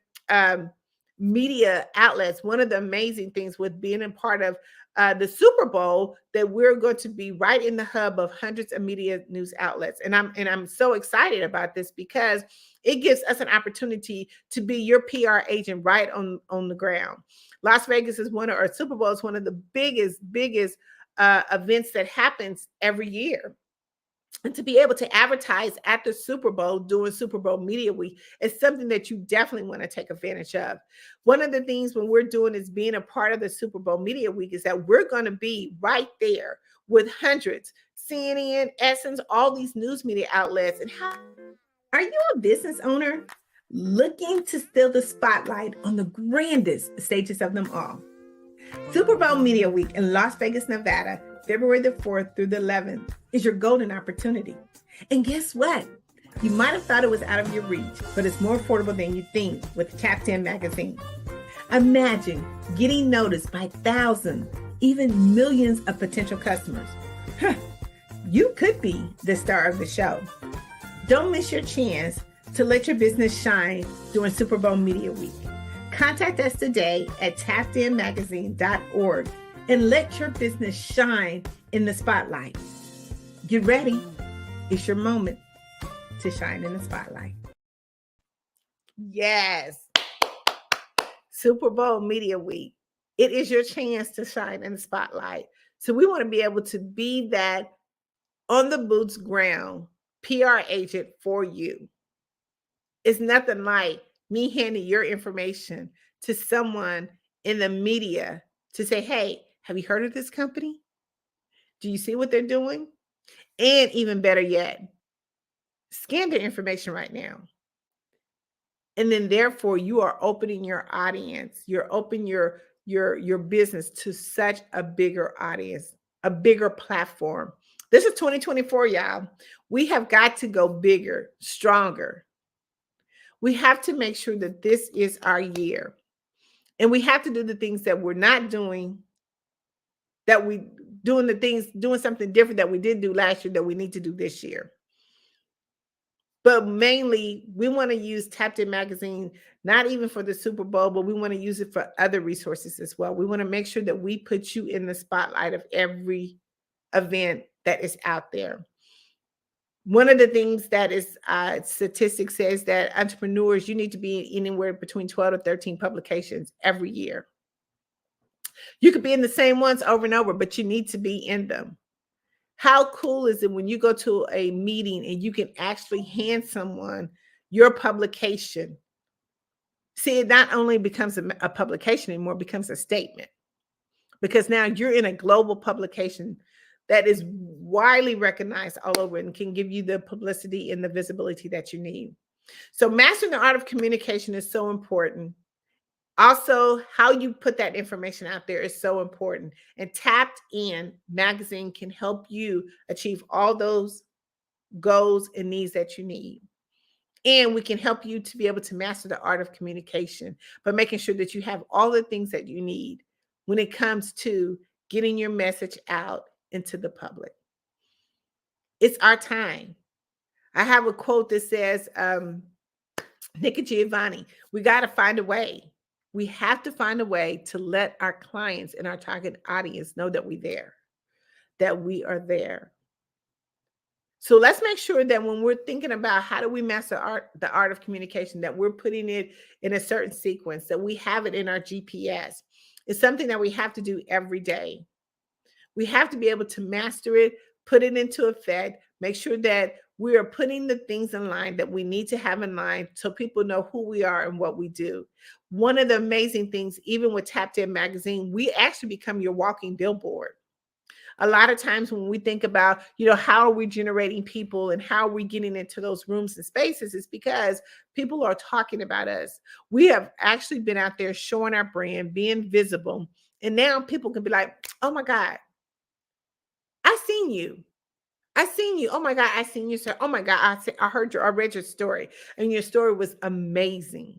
media outlets. One of the amazing things with being a part of the Super Bowl, that we're going to be right in the hub of hundreds of media news outlets. And I'm so excited about this, because it gives us an opportunity to be your PR agent right on the ground. Las Vegas is or Super Bowl is one of the biggest events that happens every year. And to be able to advertise at the Super Bowl during Super Bowl Media Week is something that you definitely want to take advantage of. One of the things when we're doing is being a part of the Super Bowl Media Week is that we're going to be right there with hundreds, CNN, Essence, all these news media outlets. And are you a business owner looking to steal the spotlight on the grandest stages of them all? Super Bowl Media Week in Las Vegas, Nevada, February the 4th through the 11th is your golden opportunity. And guess what? You might have thought it was out of your reach, but it's more affordable than you think with Tapped In Magazine. Imagine getting noticed by thousands, even millions of potential customers. You could be the star of the show. Don't miss your chance to let your business shine during Super Bowl Media Week. Contact us today at tappedinmagazine.org and let your business shine in the spotlight. Get ready. It's your moment to shine in the spotlight. Yes. Super Bowl Media Week. It is your chance to shine in the spotlight. So we want to be able to be that on the boots ground PR agent for you. It's nothing like me handing your information to someone in the media to say, hey, have you heard of this company? Do you see what they're doing? And even better yet, scan their information right now. And then therefore you are opening your audience. You're opening your business to such a bigger audience, a bigger platform. This is 2024, y'all. We have got to go bigger, stronger. We have to make sure that this is our year. And we have to do the things that we're not doing, doing something different that we did do last year that we need to do this year. But mainly, we want to use Tapped In Magazine, not even for the Super Bowl, but we want to use it for other resources as well. We want to make sure that we put you in the spotlight of every event that is out there. One of the things that is statistics says that entrepreneurs, you need to be anywhere between 12 to 13 publications every year. You could be in the same ones over and over, but you need to be in them. How cool is it when you go to a meeting and you can actually hand someone your publication? See, it not only becomes a publication anymore, it becomes a statement, because now you're in a global publication that is widely recognized all over and can give you the publicity and the visibility that you need. So mastering the art of communication is so important. Also, how you put that information out there is so important. And Tapped In magazine can help you achieve all those goals and needs that you need. And we can help you to be able to master the art of communication by making sure that you have all the things that you need when it comes to getting your message out into the public. It's our time. I have a quote that says, Nick Giovanni, we got to find a way. We have to find a way to let our clients and our target audience know that we're there, that we are there. So let's make sure that when we're thinking about how do we master the art of communication, that we're putting it in a certain sequence, that we have it in our GPS. It's something that we have to do every day. We have to be able to master it, put it into effect, make sure that we are putting the things in line that we need to have in line so people know who we are and what we do. One of the amazing things, even with Tapped In magazine, we actually become your walking billboard. A lot of times when we think about, how are we generating people and how are we getting into those rooms and spaces, it's because people are talking about us. We have actually been out there showing our brand, being visible. And now people can be like, oh my God, I seen you. I seen you. Oh my God, I seen you, sir. Oh my God, I read your story, and your story was amazing.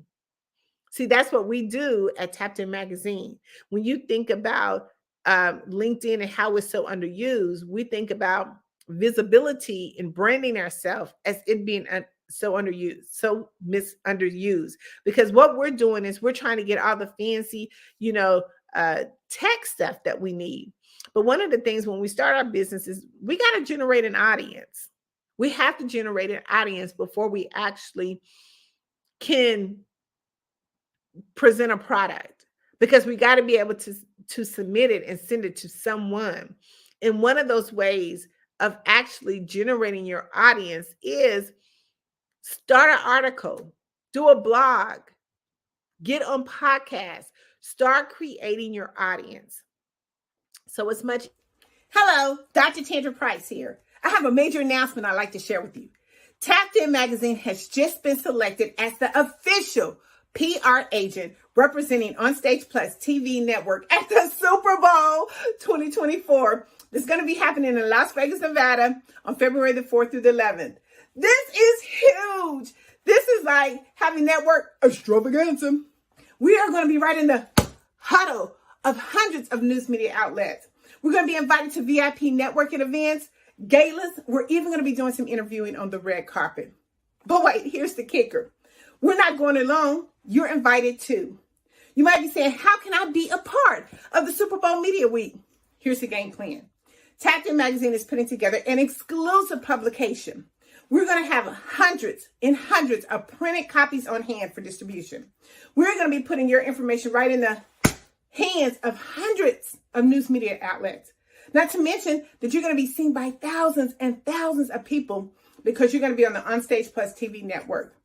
See, that's what we do at Tapped In magazine. When you think about LinkedIn and how it's so underused, we think about visibility and branding ourselves as it being so misunderused. Because what we're doing is we're trying to get all the fancy, tech stuff that we need. But one of the things when we start our business is we got to generate an audience. We have to generate an audience before we actually can present a product, because we got to be able to submit it and send it to someone. And one of those ways of actually generating your audience is start an article, do a blog, get on podcasts, start creating your audience. So it's much. Hello, Dr. Tandra Price here. I have a major announcement I'd like to share with you. Tapped In magazine has just been selected as the official PR agent representing Onstage Plus TV network at the Super Bowl 2024. It's going to be happening in Las Vegas, Nevada on February the 4th through the 11th. This is huge. This is like having network extravaganza. We are going to be right in the huddle of hundreds of news media outlets. We're going to be invited to VIP networking events, galas. We're even going to be doing some interviewing on the red carpet. But wait, here's the kicker. We're not going alone. You're invited too. You might be saying, how can I be a part of the Super Bowl Media Week? Here's the game plan. Tapped In magazine is putting together an exclusive publication. We're going to have hundreds and hundreds of printed copies on hand for distribution. We're going to be putting your information right in the hands of hundreds of news media outlets. Not to mention that you're going to be seen by thousands and thousands of people because you're going to be on the Onstage Plus TV network.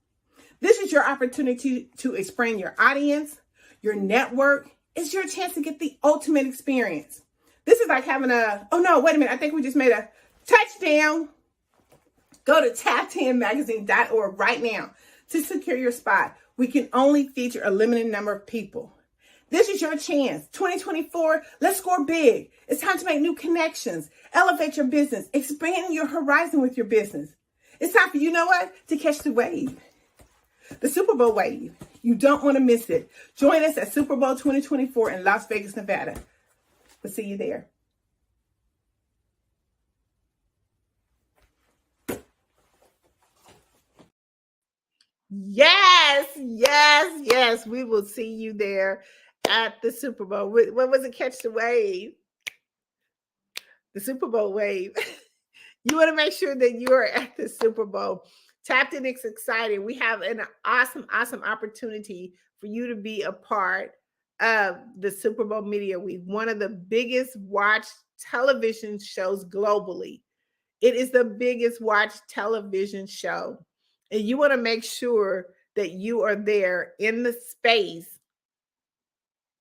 This is your opportunity to expand your audience, your network. It's your chance to get the ultimate experience. This is like having I think we just made a touchdown. Go to tappedinmagazine.org right now to secure your spot. We can only feature a limited number of people. This is your chance. 2024, let's score big. It's time to make new connections, elevate your business, expand your horizon with your business. It's time for to catch the wave. The Super Bowl wave. You don't want to miss it. Join us at Super Bowl 2024 in Las Vegas, Nevada. We'll see you there. Yes. We will see you there at the Super Bowl. What was it? Catch the wave. The Super Bowl wave. You want to make sure that you are at the Super Bowl. Tapped In is exciting. We have an awesome opportunity for you to be a part of the Super Bowl Media Week, one of the biggest watched television shows globally. It is the biggest watched television show. And you want to make sure that you are there in the space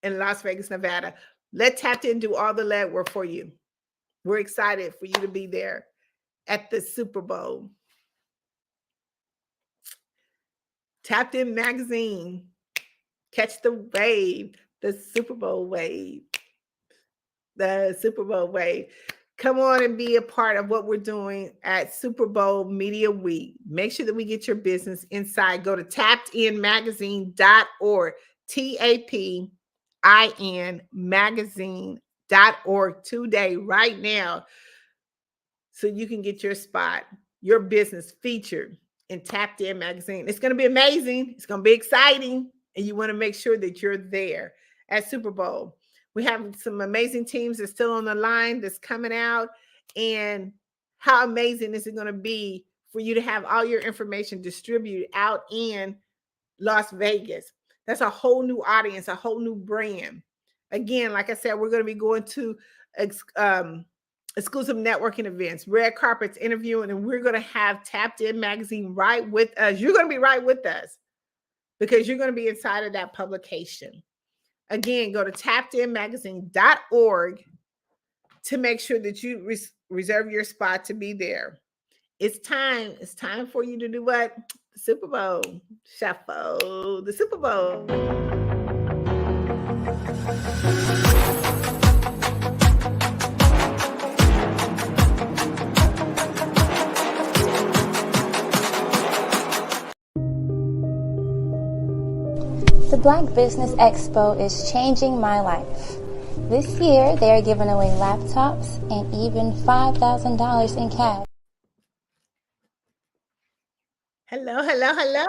in Las Vegas, Nevada. Let Tapped In do all the legwork for you. We're excited for you to be there at the Super Bowl. Tapped In Magazine. Catch the wave, the Super Bowl wave. The Super Bowl wave. Come on and be a part of what we're doing at Super Bowl Media Week. Make sure that we get your business inside. Go to tappedinmagazine.org, TAPIN magazine.org today, right now, so you can get your spot, your business featured in Tapped In Magazine. It's going to be amazing. It's going to be exciting. And you want to make sure that you're there at Super Bowl. We have some amazing teams that's still on the line that's coming out. And how amazing is it going to be for you to have all your information distributed out in Las Vegas? That's a whole new audience, a whole new brand. Again, like I said, we're going to be going to exclusive networking events, red carpets, interviewing, and we're going to have Tapped In Magazine right with us. You're going to be right with us because you're going to be inside of that publication. Again, go to tappedinmagazine.org to make sure that you reserve your spot to be there. It's time. It's time for you to do what? The Super Bowl Shuffle. The Super Bowl. The Black Business Expo is changing my life. This year, they are giving away laptops and even $5,000 in cash. Hello, hello, hello.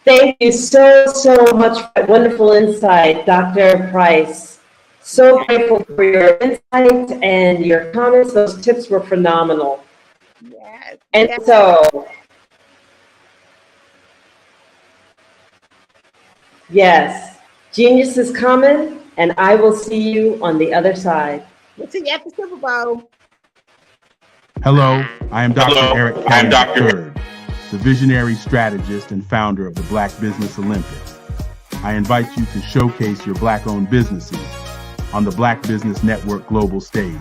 Thank you so much for that wonderful insight, Dr. Price. So grateful for your insight and your comments. Those tips were phenomenal. Yes. And yes. so, yes, genius is coming, and I will see you on the other side. We'll see you at the Super Bowl. Hello, I am Dr. Eric Kelly III, the visionary strategist and founder of the Black Business Olympics. I invite you to showcase your Black-owned businesses on the Black Business Network global stage.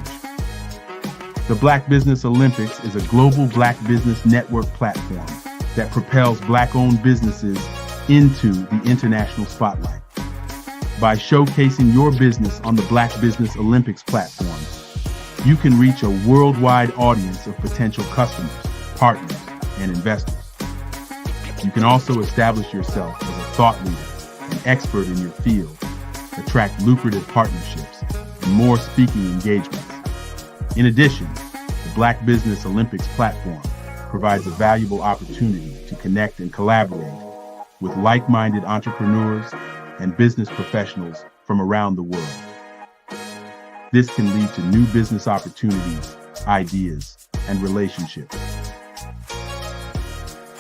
The Black Business Olympics is a global Black Business Network platform that propels Black-owned businesses into the international spotlight. By showcasing your business on the Black Business Olympics platform, you can reach a worldwide audience of potential customers, partners, and investors. You can also establish yourself as a thought leader, an expert in your field, attract lucrative partnerships, and more speaking engagements. In addition, the Black Business Olympics platform provides a valuable opportunity to connect and collaborate with like-minded entrepreneurs and business professionals from around the world. This can lead to new business opportunities, ideas, and relationships.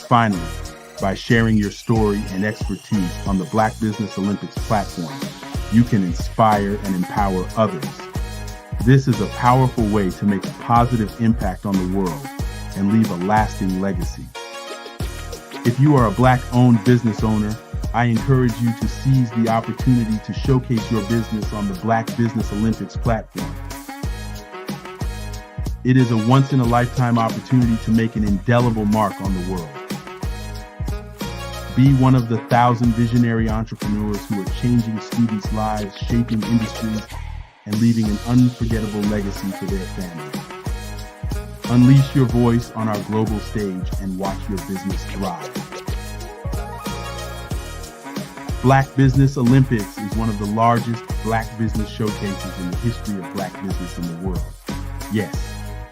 Finally, by sharing your story and expertise on the Black Business Olympics platform, you can inspire and empower others. This is a powerful way to make a positive impact on the world and leave a lasting legacy. If you are a Black-owned business owner, I encourage you to seize the opportunity to showcase your business on the Black Business Olympics platform. It is a once-in-a-lifetime opportunity to make an indelible mark on the world. Be one of the 1,000 visionary entrepreneurs who are changing students' lives, shaping industries, and leaving an unforgettable legacy for their families. Unleash your voice on our global stage and watch your business thrive. Black Business Olympics is one of the largest Black business showcases in the history of Black business in the world. Yes,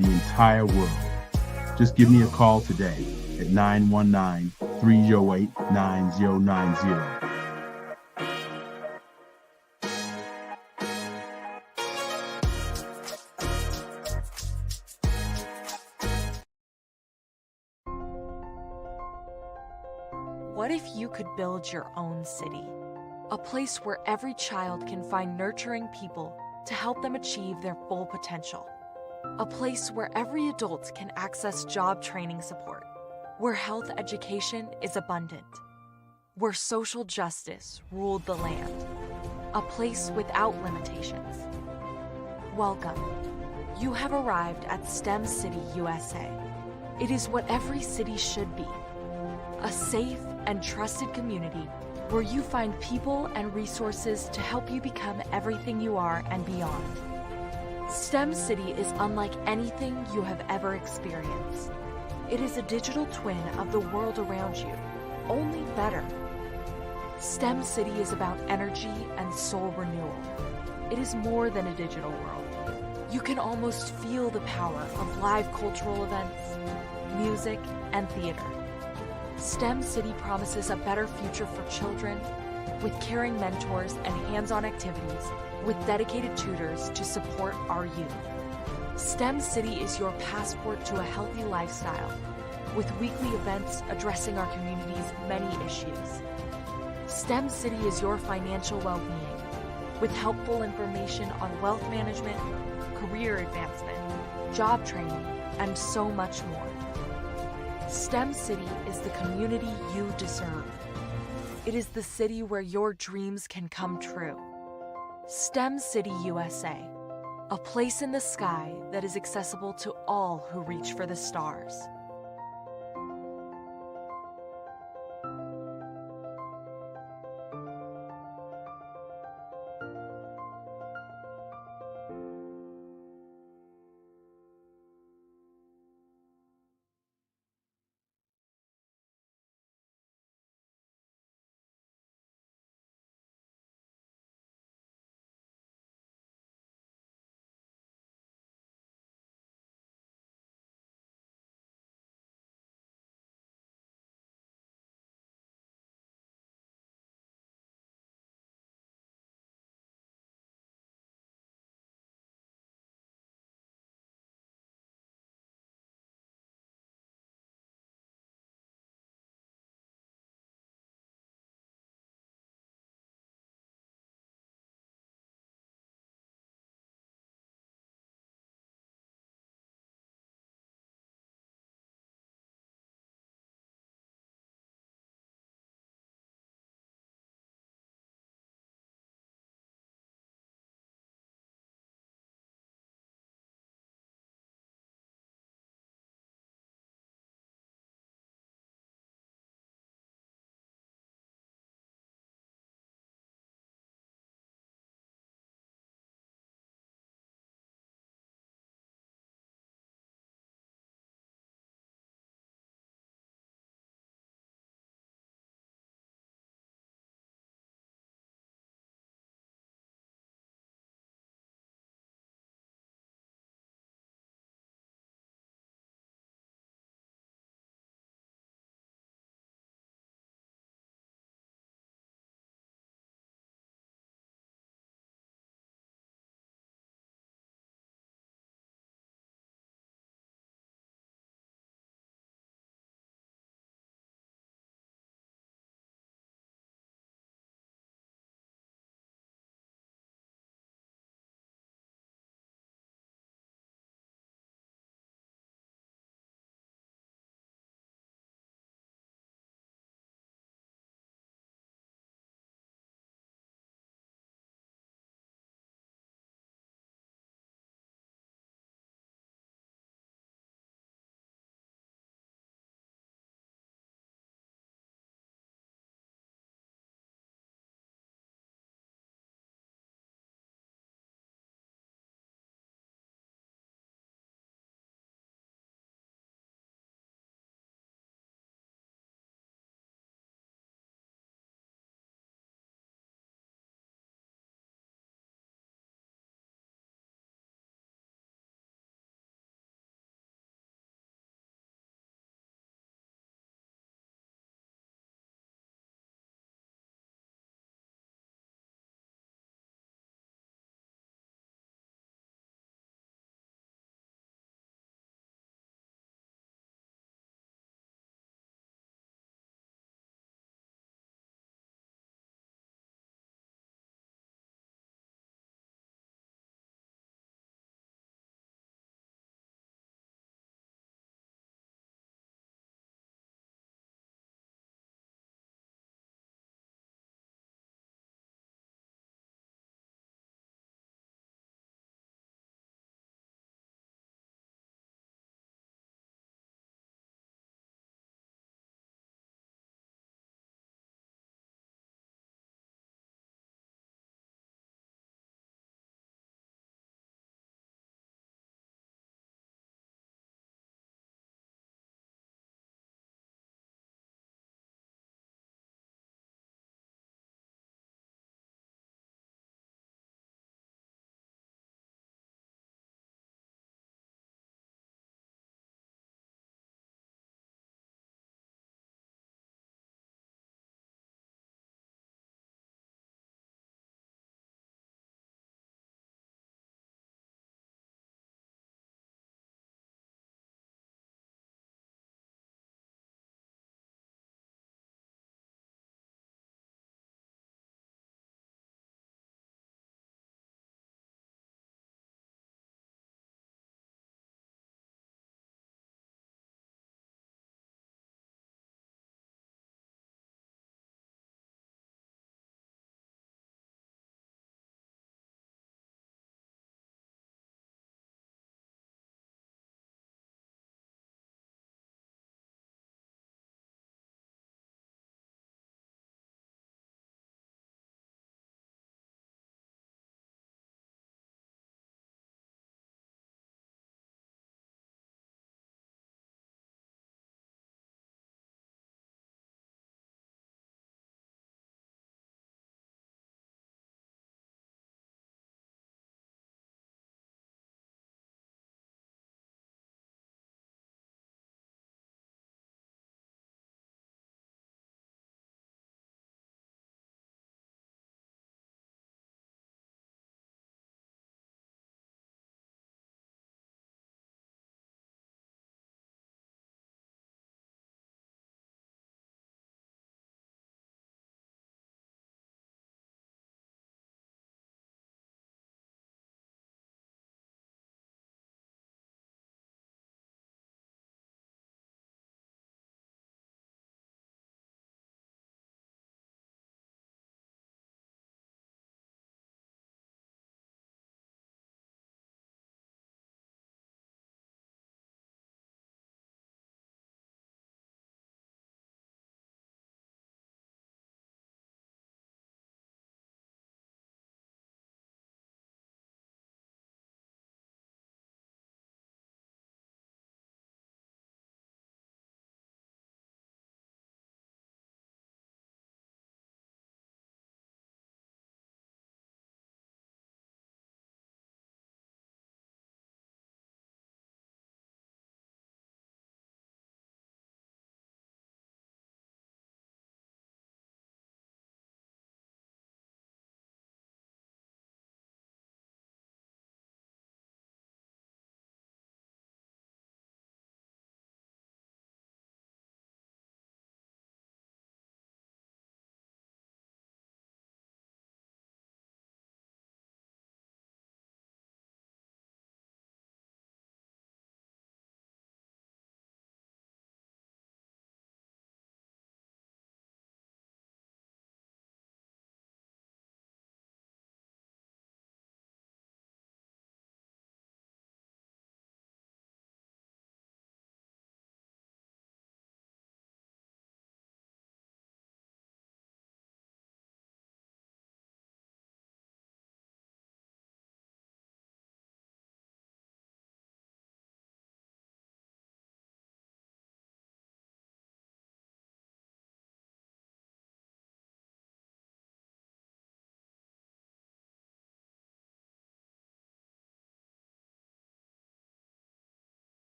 the entire world. Just give me a call today at 919-308-9090. What if you could build your own city? A place where every child can find nurturing people to help them achieve their full potential. A place where every adult can access job training support, where health education is abundant, where social justice ruled the land. A place without limitations. Welcome. You have arrived at STEM City, USA. It is what every city should be. A safe and trusted community where you find people and resources to help you become everything you are and beyond. STEM City is unlike anything you have ever experienced. It is a digital twin of the world around you, only better. STEM City is about energy and soul renewal. It is more than a digital world. You can almost feel the power of live cultural events, music, and theater. STEM City promises a better future for children with caring mentors and hands-on activities with dedicated tutors to support our youth. STEM City is your passport to a healthy lifestyle with weekly events addressing our community's many issues. STEM City is your financial well-being with helpful information on wealth management, career advancement, job training, and so much more. STEM City is the community you deserve. It is the city where your dreams can come true. STEM City USA, a place in the sky that is accessible to all who reach for the stars.